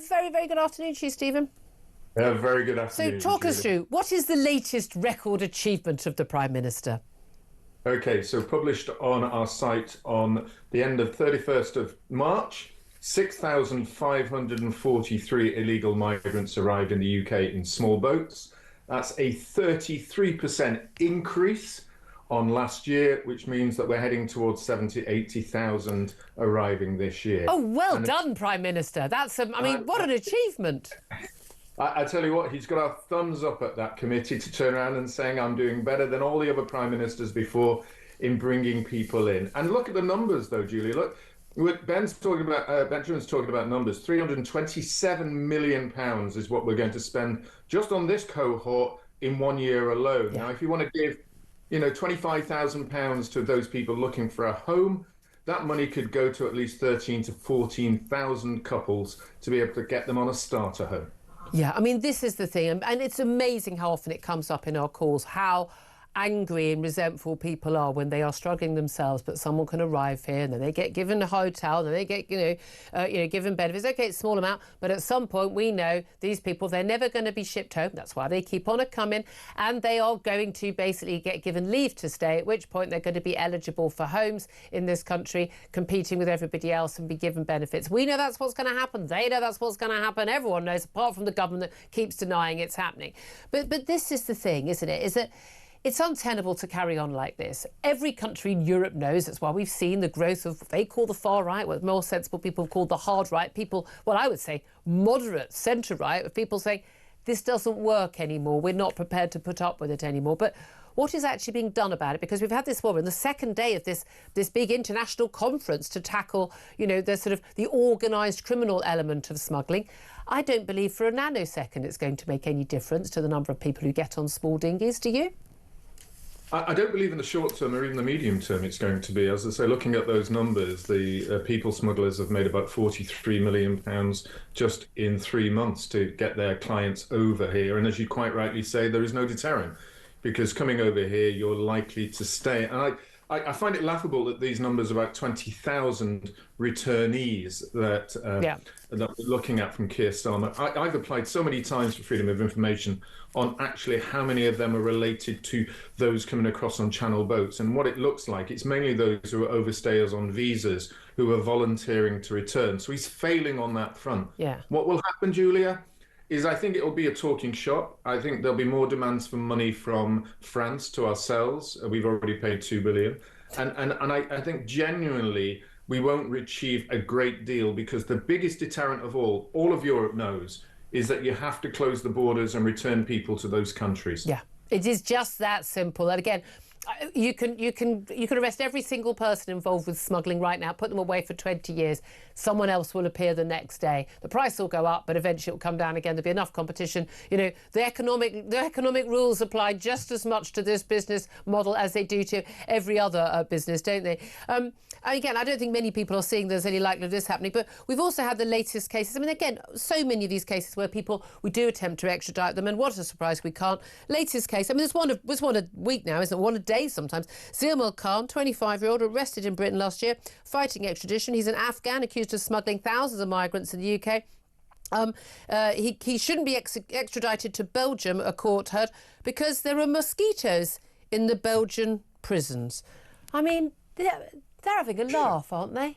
Very, very good afternoon to you, Stephen. Very good afternoon. So talk us through, what is the latest record achievement of the Prime Minister? OK, so published on our site on the end of 31st of March, 6,543 illegal migrants arrived in the UK in small boats. That's a 33% increase on last year, which means that we're heading towards 80,000 arriving this year. Oh, well done, Prime Minister. That's, what an achievement. I tell you what, he's got our thumbs up at that committee to turn around and saying I'm doing better than all the other prime ministers before in bringing people in. And look at the numbers, though, Julie. Look, Benjamin's talking about numbers. £327 million is what we're going to spend just on this cohort in 1 year alone. Yeah. Now, if you want to give, £25,000 to those people looking for a home, that money could go to at least 13,000 to 14,000 couples to be able to get them on a starter home. Yeah, this is the thing, and it's amazing how often it comes up in our calls, how angry and resentful people are when they are struggling themselves, but someone can arrive here and then they get given a hotel, then they get, given benefits. Okay, it's a small amount, but at some point we know these people, they're never going to be shipped home. That's why they keep on coming, and they are going to basically get given leave to stay, at which point they're going to be eligible for homes in this country, competing with everybody else and be given benefits. We know that's what's going to happen. They know that's what's going to happen. Everyone knows, apart from the government that keeps denying it's happening. But this is the thing, isn't it? Is that it's untenable to carry on like this. Every country in Europe knows. That's why we've seen the growth of what they call the far right, what more sensible people call the hard right, people, well, I would say moderate centre right, with people saying this doesn't work anymore. We're not prepared to put up with it anymore. But what is actually being done about it? Because we've had this woman, the second day of this big international conference to tackle, the organised criminal element of smuggling. I don't believe for a nanosecond it's going to make any difference to the number of people who get on small dinghies. Do you? I don't believe in the short term or even the medium term it's going to be. As I say, looking at those numbers, the people smugglers have made about £43 million just in 3 months to get their clients over here. And as you quite rightly say, there is no deterrent, because coming over here, you're likely to stay. And I find it laughable that these numbers, about 20,000 returnees that we're looking at from Keir Starmer. I've applied so many times for freedom of information on actually how many of them are related to those coming across on channel boats. And what it looks like, it's mainly those who are overstayers on visas who are volunteering to return. So he's failing on that front. Yeah. What will happen, Julia, is I think it will be a talking shop. I think there'll be more demands for money from France to ourselves. We've already paid $2 billion. And I think genuinely we won't achieve a great deal, because the biggest deterrent of all of Europe knows, is that you have to close the borders and return people to those countries. Yeah, it is just that simple. And again, you can arrest every single person involved with smuggling right now, put them away for 20 years. Someone else will appear the next day. The price will go up, but eventually it will come down again. There'll be enough competition. The economic rules apply just as much to this business model as they do to every other business, don't they? Again, I don't think many people are seeing there's any likelihood of this happening, but we've also had the latest cases. Again, so many of these cases where we do attempt to extradite them, and what a surprise we can't. Latest case, there's one a week now, isn't it? One a day sometimes. Zilmal Khan, 25-year-old, arrested in Britain last year, fighting extradition. He's an Afghan accused of smuggling thousands of migrants in the UK. He shouldn't be extradited to Belgium, a court heard, because there are mosquitoes in the Belgian prisons. They're having a laugh, aren't they?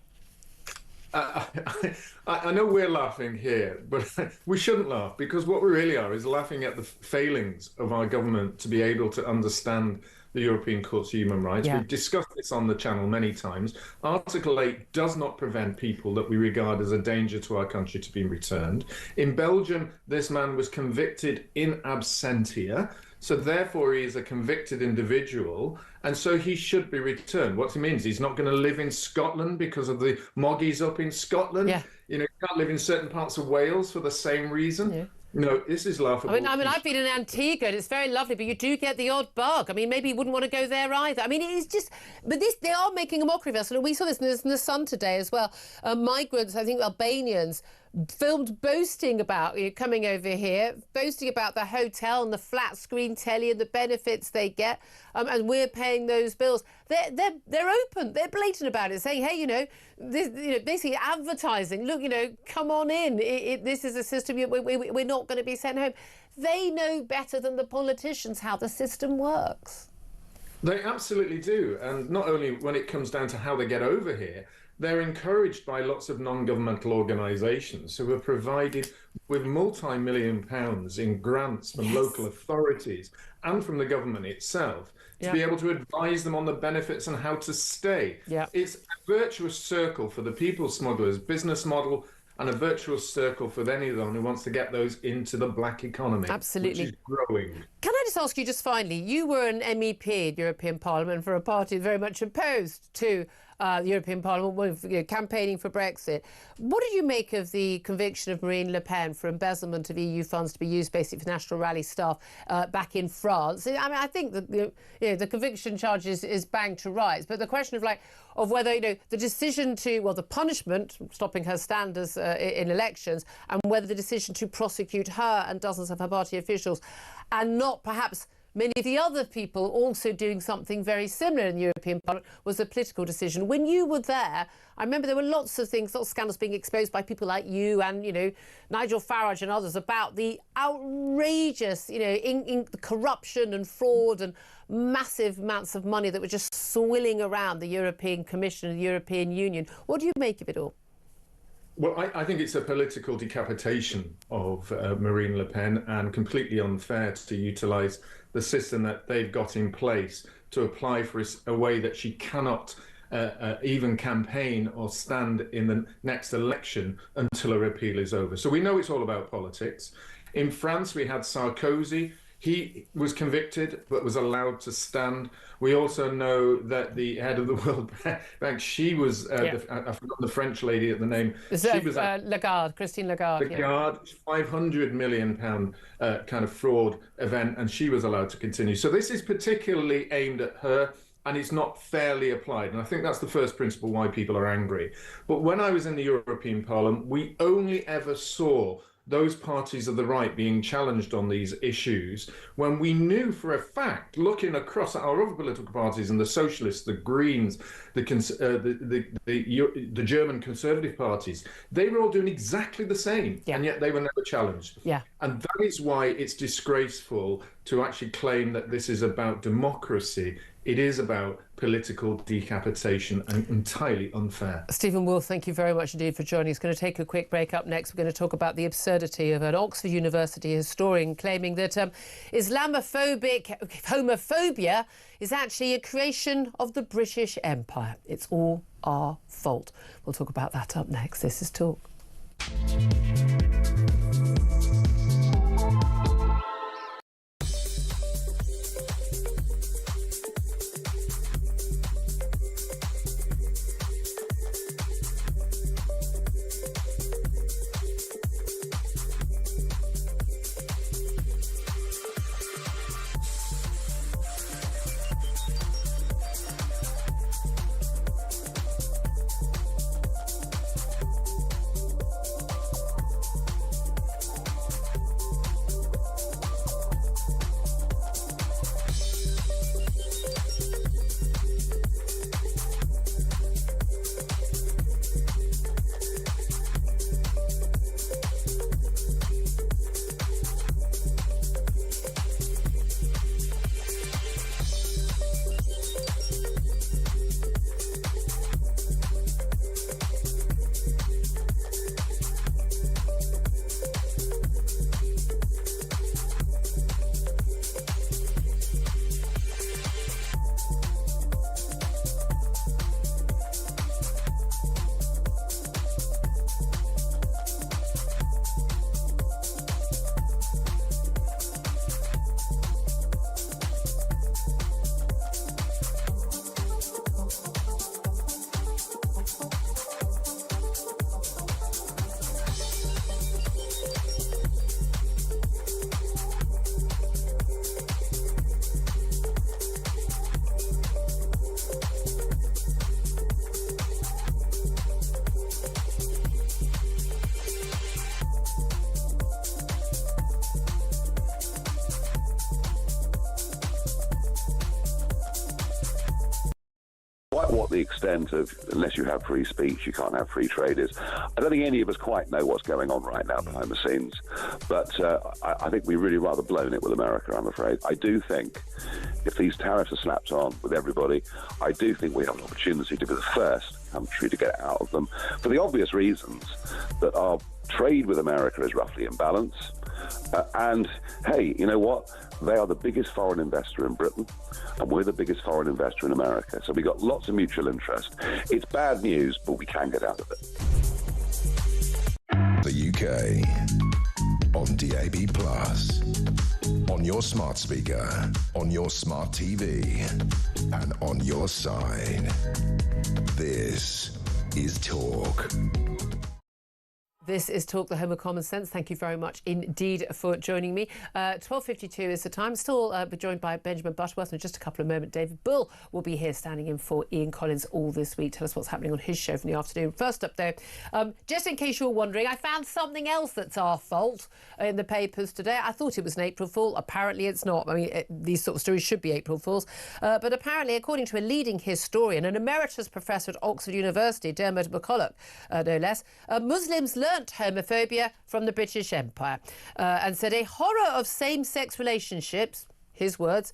I know we're laughing here, but we shouldn't laugh, because what we really are is laughing at the failings of our government to be able to understand the European Court of Human Rights. Yeah. We've discussed this on the channel many times. Article 8 does not prevent people that we regard as a danger to our country to be returned. In Belgium, this man was convicted in absentia, so therefore he is a convicted individual, and so he should be returned. What it means, he's not going to live in Scotland because of the moggies up in Scotland. Yeah. You know, he can't live in certain parts of Wales for the same reason. Yeah. No, this is laughable. I mean, I've been in Antigua and it's very lovely, but you do get the odd bug. I mean, maybe you wouldn't want to go there either. I mean, it's just, but they are making a mockery of us. And we saw this in the Sun today as well. Migrants, I think Albanians, filmed boasting about coming over here, boasting about the hotel and the flat screen telly and the benefits they get, and we're paying those bills. They're open, they're blatant about it, saying, hey, basically advertising. Look, come on in. This is a system. We're not going to be sent home. They know better than the politicians how the system works. They absolutely do, and not only when it comes down to how they get over here. They're encouraged by lots of non-governmental organisations who are provided with multi-million pounds in grants from local authorities and from the government itself to be able to advise them on the benefits and how to stay. It's a virtuous circle for the people smugglers' business model, and a virtuous circle for anyone who wants to get those into the black economy. Absolutely. Which is growing. Can I just ask you, just finally, you were an MEP in European Parliament for a party very much opposed to the European Parliament, campaigning for Brexit. What did you make of the conviction of Marine Le Pen for embezzlement of EU funds to be used basically for National Rally staff back in France? I mean, I think that the conviction charge is bang to rights, but the question of whether the decision to, the punishment, stopping her standards in elections, and whether the decision to prosecute her and dozens of her party officials, and not perhaps many of the other people also doing something very similar in the European Parliament, was a political decision. When you were there, I remember there were lots of scandals being exposed by people like you and, Nigel Farage and others about the outrageous, in corruption and fraud and massive amounts of money that were just swilling around the European Commission and the European Union. What do you make of it all? Well, I think it's a political decapitation of Marine Le Pen and completely unfair to utilise the system that they've got in place to apply for a way that she cannot even campaign or stand in the next election until her appeal is over. So we know it's all about politics. In France, we had Sarkozy. He was convicted but was allowed to stand. We also know that the head of the World Bank, she was, I forgot the French lady at the name. She was Lagarde, Christine Lagarde. Lagarde, £500 million kind of fraud event, and she was allowed to continue. So this is particularly aimed at her, and it's not fairly applied. And I think that's the first principle why people are angry. But when I was in the European Parliament, we only ever saw those parties of the right being challenged on these issues when we knew for a fact, looking across at our other political parties and the socialists, the Greens, the German conservative parties, they were all doing exactly the same, and yet they were never challenged. And that is why it's disgraceful to actually claim that this is about democracy. It is about political decapitation and entirely unfair. Stephen Wolfe, thank you very much indeed for joining us. Going to take a quick break. Up next, we're going to talk about the absurdity of an Oxford University historian claiming that homophobia is actually a creation of the British Empire. It's all our fault. We'll talk about that up next. This is Talk. what the extent of, unless you have free speech, you can't have free trade is. I don't think any of us quite know what's going on right now behind the scenes, but I think we really rather blown it with America, I'm afraid. I do think if these tariffs are slapped on with everybody, I do think we have an opportunity to be the first country to get out of them, for the obvious reasons that our trade with America is roughly in balance. And hey, you know what? They are the biggest foreign investor in Britain, and we're the biggest foreign investor in America. So we've got lots of mutual interest. It's bad news, but we can get out of it. The UK on DAB+, on your smart speaker, on your smart TV, and on your side. This is Talk. This is Talk, the home of common sense. Thank you very much indeed for joining me. 12:52 is the time. Still be joined by Benjamin Butterworth in just a couple of moments. David Bull will be here standing in for Ian Collins all this week. Tell us what's happening on his show from the afternoon. First up, though, just in case you were wondering, I found something else that's our fault in the papers today. I thought it was an April Fool. Apparently it's not. I mean, these sort of stories should be April Fools. But apparently, according to a leading historian, an emeritus professor at Oxford University, Dermot McCulloch, no less, Muslims learnt homophobia from the British Empire and said a horror of same-sex relationships, his words,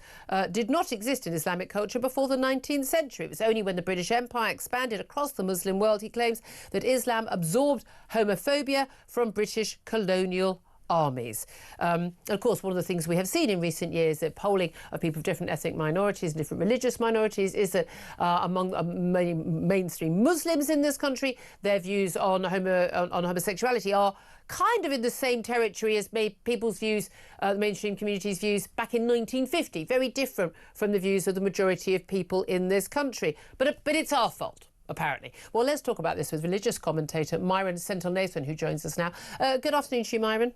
did not exist in Islamic culture before the 19th century. It was only when the British Empire expanded across the Muslim world, he claims, that Islam absorbed homophobia from British colonial armies. And of course, one of the things we have seen in recent years, that polling of people of different ethnic minorities and different religious minorities, is that among many mainstream Muslims in this country, their views on homosexuality are kind of in the same territory as people's views, the mainstream community's views back in 1950. Very different from the views of the majority of people in this country. But it's our fault, apparently. Well, let's talk about this with religious commentator Myron Sentinel-Nathan, who joins us now. Good afternoon to you, Myron.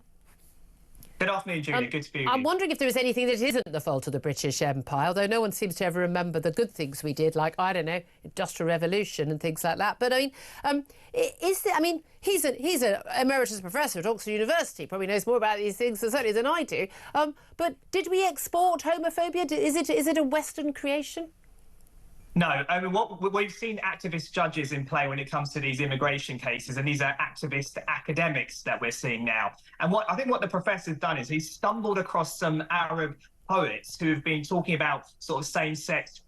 Good afternoon, Julia. Good to be with you. I'm wondering if there is anything that isn't the fault of the British Empire, although no one seems to ever remember the good things we did, like, I don't know, Industrial Revolution and things like that. But, I mean, he's an emeritus professor at Oxford University, probably knows more about these things certainly than I do. But did we export homophobia? Is it a Western creation? No, I mean, we've seen activist judges in play when it comes to these immigration cases, and these are activist academics that we're seeing now. And I think what the professor's done is he's stumbled across some Arab poets who have been talking about sort of same-sex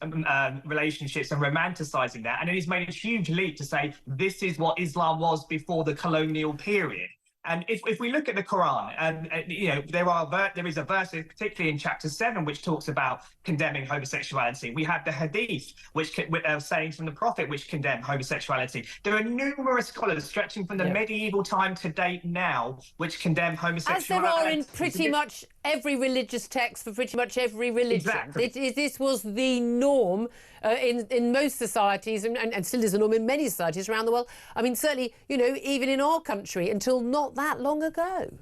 relationships and romanticising that, and then he's made a huge leap to say this is what Islam was before the colonial period. And if we look at the Quran, and you know, there is a verse, particularly in chapter 7, which talks about condemning homosexuality. We have the Hadith, which sayings from the Prophet, which condemn homosexuality. There are numerous scholars stretching from the medieval time to date now, which condemn homosexuality. As there are in pretty much every religious text for pretty much every religion. Exactly. This was the norm in most societies, and still is the norm in many societies around the world. I mean, certainly, you know, even in our country, until not that long ago.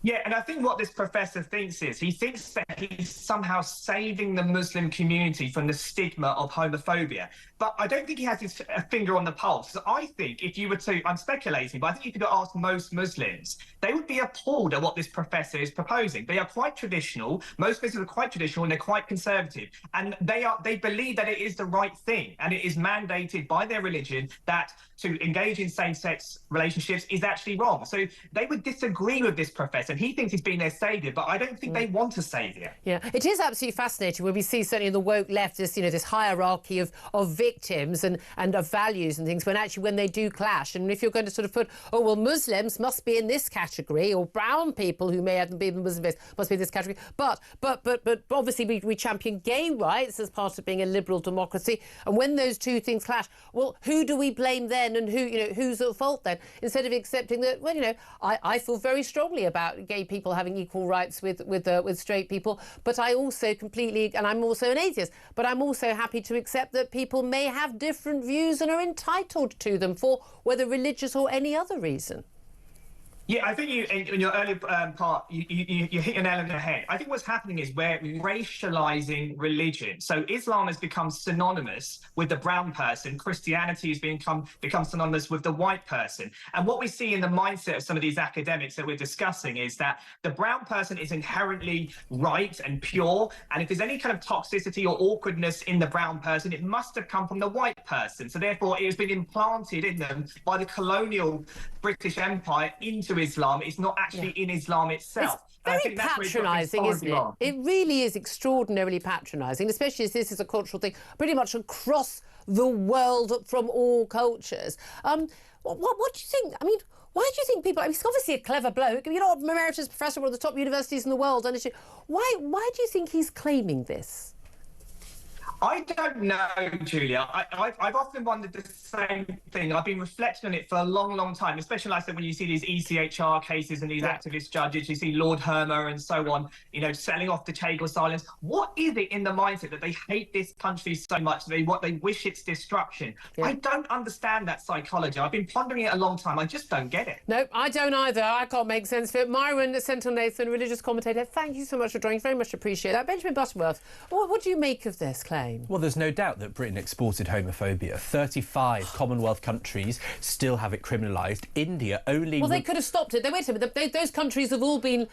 Yeah, and I think what this professor thinks is he thinks that he's somehow saving the Muslim community from the stigma of homophobia. But I don't think he has his finger on the pulse. So I think if you were to, I'm speculating, but I think if you could ask most Muslims, they would be appalled at what this professor is proposing. They are quite traditional. Most Muslims are quite traditional and they're quite conservative. And they believe that it is the right thing. And it is mandated by their religion that to engage in same-sex relationships is actually wrong. So they would disagree with this professor. And he thinks he's been their saviour, but I don't think they want a saviour. Yeah, it is absolutely fascinating when we see certainly in the woke left this, you know, this hierarchy of victims and of values and things, when actually when they do clash. And if you're going to sort of put, oh, well, Muslims must be in this category, or brown people who may have been Muslim faith must be in this category. But obviously we champion gay rights as part of being a liberal democracy. And when those two things clash, well, who do we blame then, and who's at fault then? Instead of accepting that, well, you know, I feel very strongly about gay people having equal rights with straight people, but I also completely, and I'm also an atheist, but I'm also happy to accept that people may have different views and are entitled to them for whether religious or any other reason. Yeah, I think in your earlier part, you hit an nail on the head. I think what's happening is we're racializing religion. So Islam has become synonymous with the brown person. Christianity has become synonymous with the white person. And what we see in the mindset of some of these academics that we're discussing is that the brown person is inherently right and pure. And if there's any kind of toxicity or awkwardness in the brown person, it must have come from the white person. So therefore, it has been implanted in them by the colonial British Empire into Islam. It's not actually in Islam itself. It's very patronising, isn't it? It really is extraordinarily patronising, especially as this is a cultural thing pretty much across the world from all cultures. What do you think? I mean, why do you think people... I mean, he's obviously a clever bloke. You're not an emeritus professor at one of the top universities in the world. And why do you think he's claiming this? I don't know, Julia. I've often wondered the same thing. I've been reflecting on it for a long, long time, especially like I said, when you see these ECHR cases and these activist judges, you see Lord Hermer and so on, you know, selling off the Chagall silence. What is it in the mindset that they hate this country so much, they wish its destruction? Yeah. I don't understand that psychology. I've been pondering it a long time. I just don't get it. No, I don't either. I can't make sense of it. Myron Sentinel Nathan, religious commentator, thank you so much for joining. Very much appreciate that. Benjamin Butterworth, what do you make of this claim? Well, there's no doubt that Britain exported homophobia. 35 Commonwealth countries still have it criminalised. India only... Well, they could have stopped it. Wait a minute. Those countries have all been...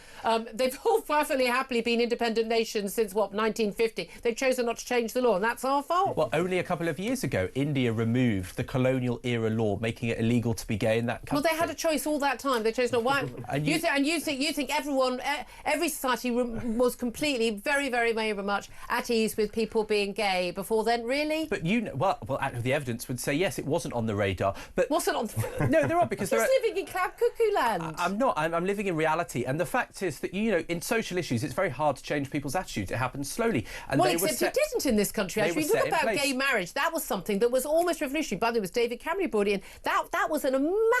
they've all perfectly happily been independent nations since, 1950. They've chosen not to change the law, and that's our fault. Well, only a couple of years ago, India removed the colonial-era law, making it illegal to be gay in that country. Well, they had a choice all that time. They chose not. Why? You think everyone, every society was completely, very, very, very much at ease with people being gay before then, really? But well, the evidence would say yes, it wasn't on the radar. But wasn't on. No, there are, because he's living in Cloud Cuckoo Land. I'm not. I'm living in reality, and the fact is that in social issues, it's very hard to change people's attitudes. It happens slowly. And well, except it didn't in this country. Actually, look about gay marriage. That was something that was almost revolutionary. By the way, it was David Cameron brought it in. That was a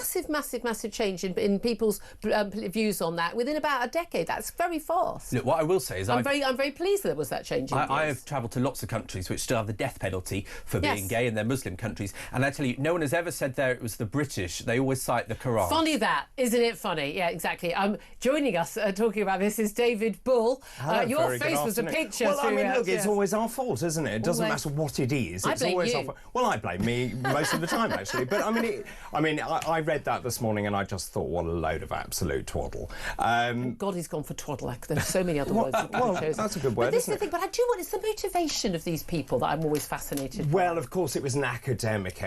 massive change in people's views on that within about a decade. That's very fast. Look, what I will say is I'm very pleased that there was that change. I have travelled to lots of countries which still have the death penalty for being gay, and they're Muslim countries. And I tell you, no one has ever said there it was the British. They always cite the Quran. Funny that, isn't it funny? Yeah, exactly. Joining us talking about this is David Bull. Your face was a picture. Well, I mean, look, it's always our fault, isn't it? It doesn't matter what it is. It's always our fault. Well, I blame me most of the time, actually. But I read that this morning and I just thought, what a load of absolute twaddle. God, he's gone for twaddle. There's so many other words. Well, that's a good word. But this is the thing. But I do want. It's the motivation of these people that I'm always fascinated by. Well, of course, it was an academic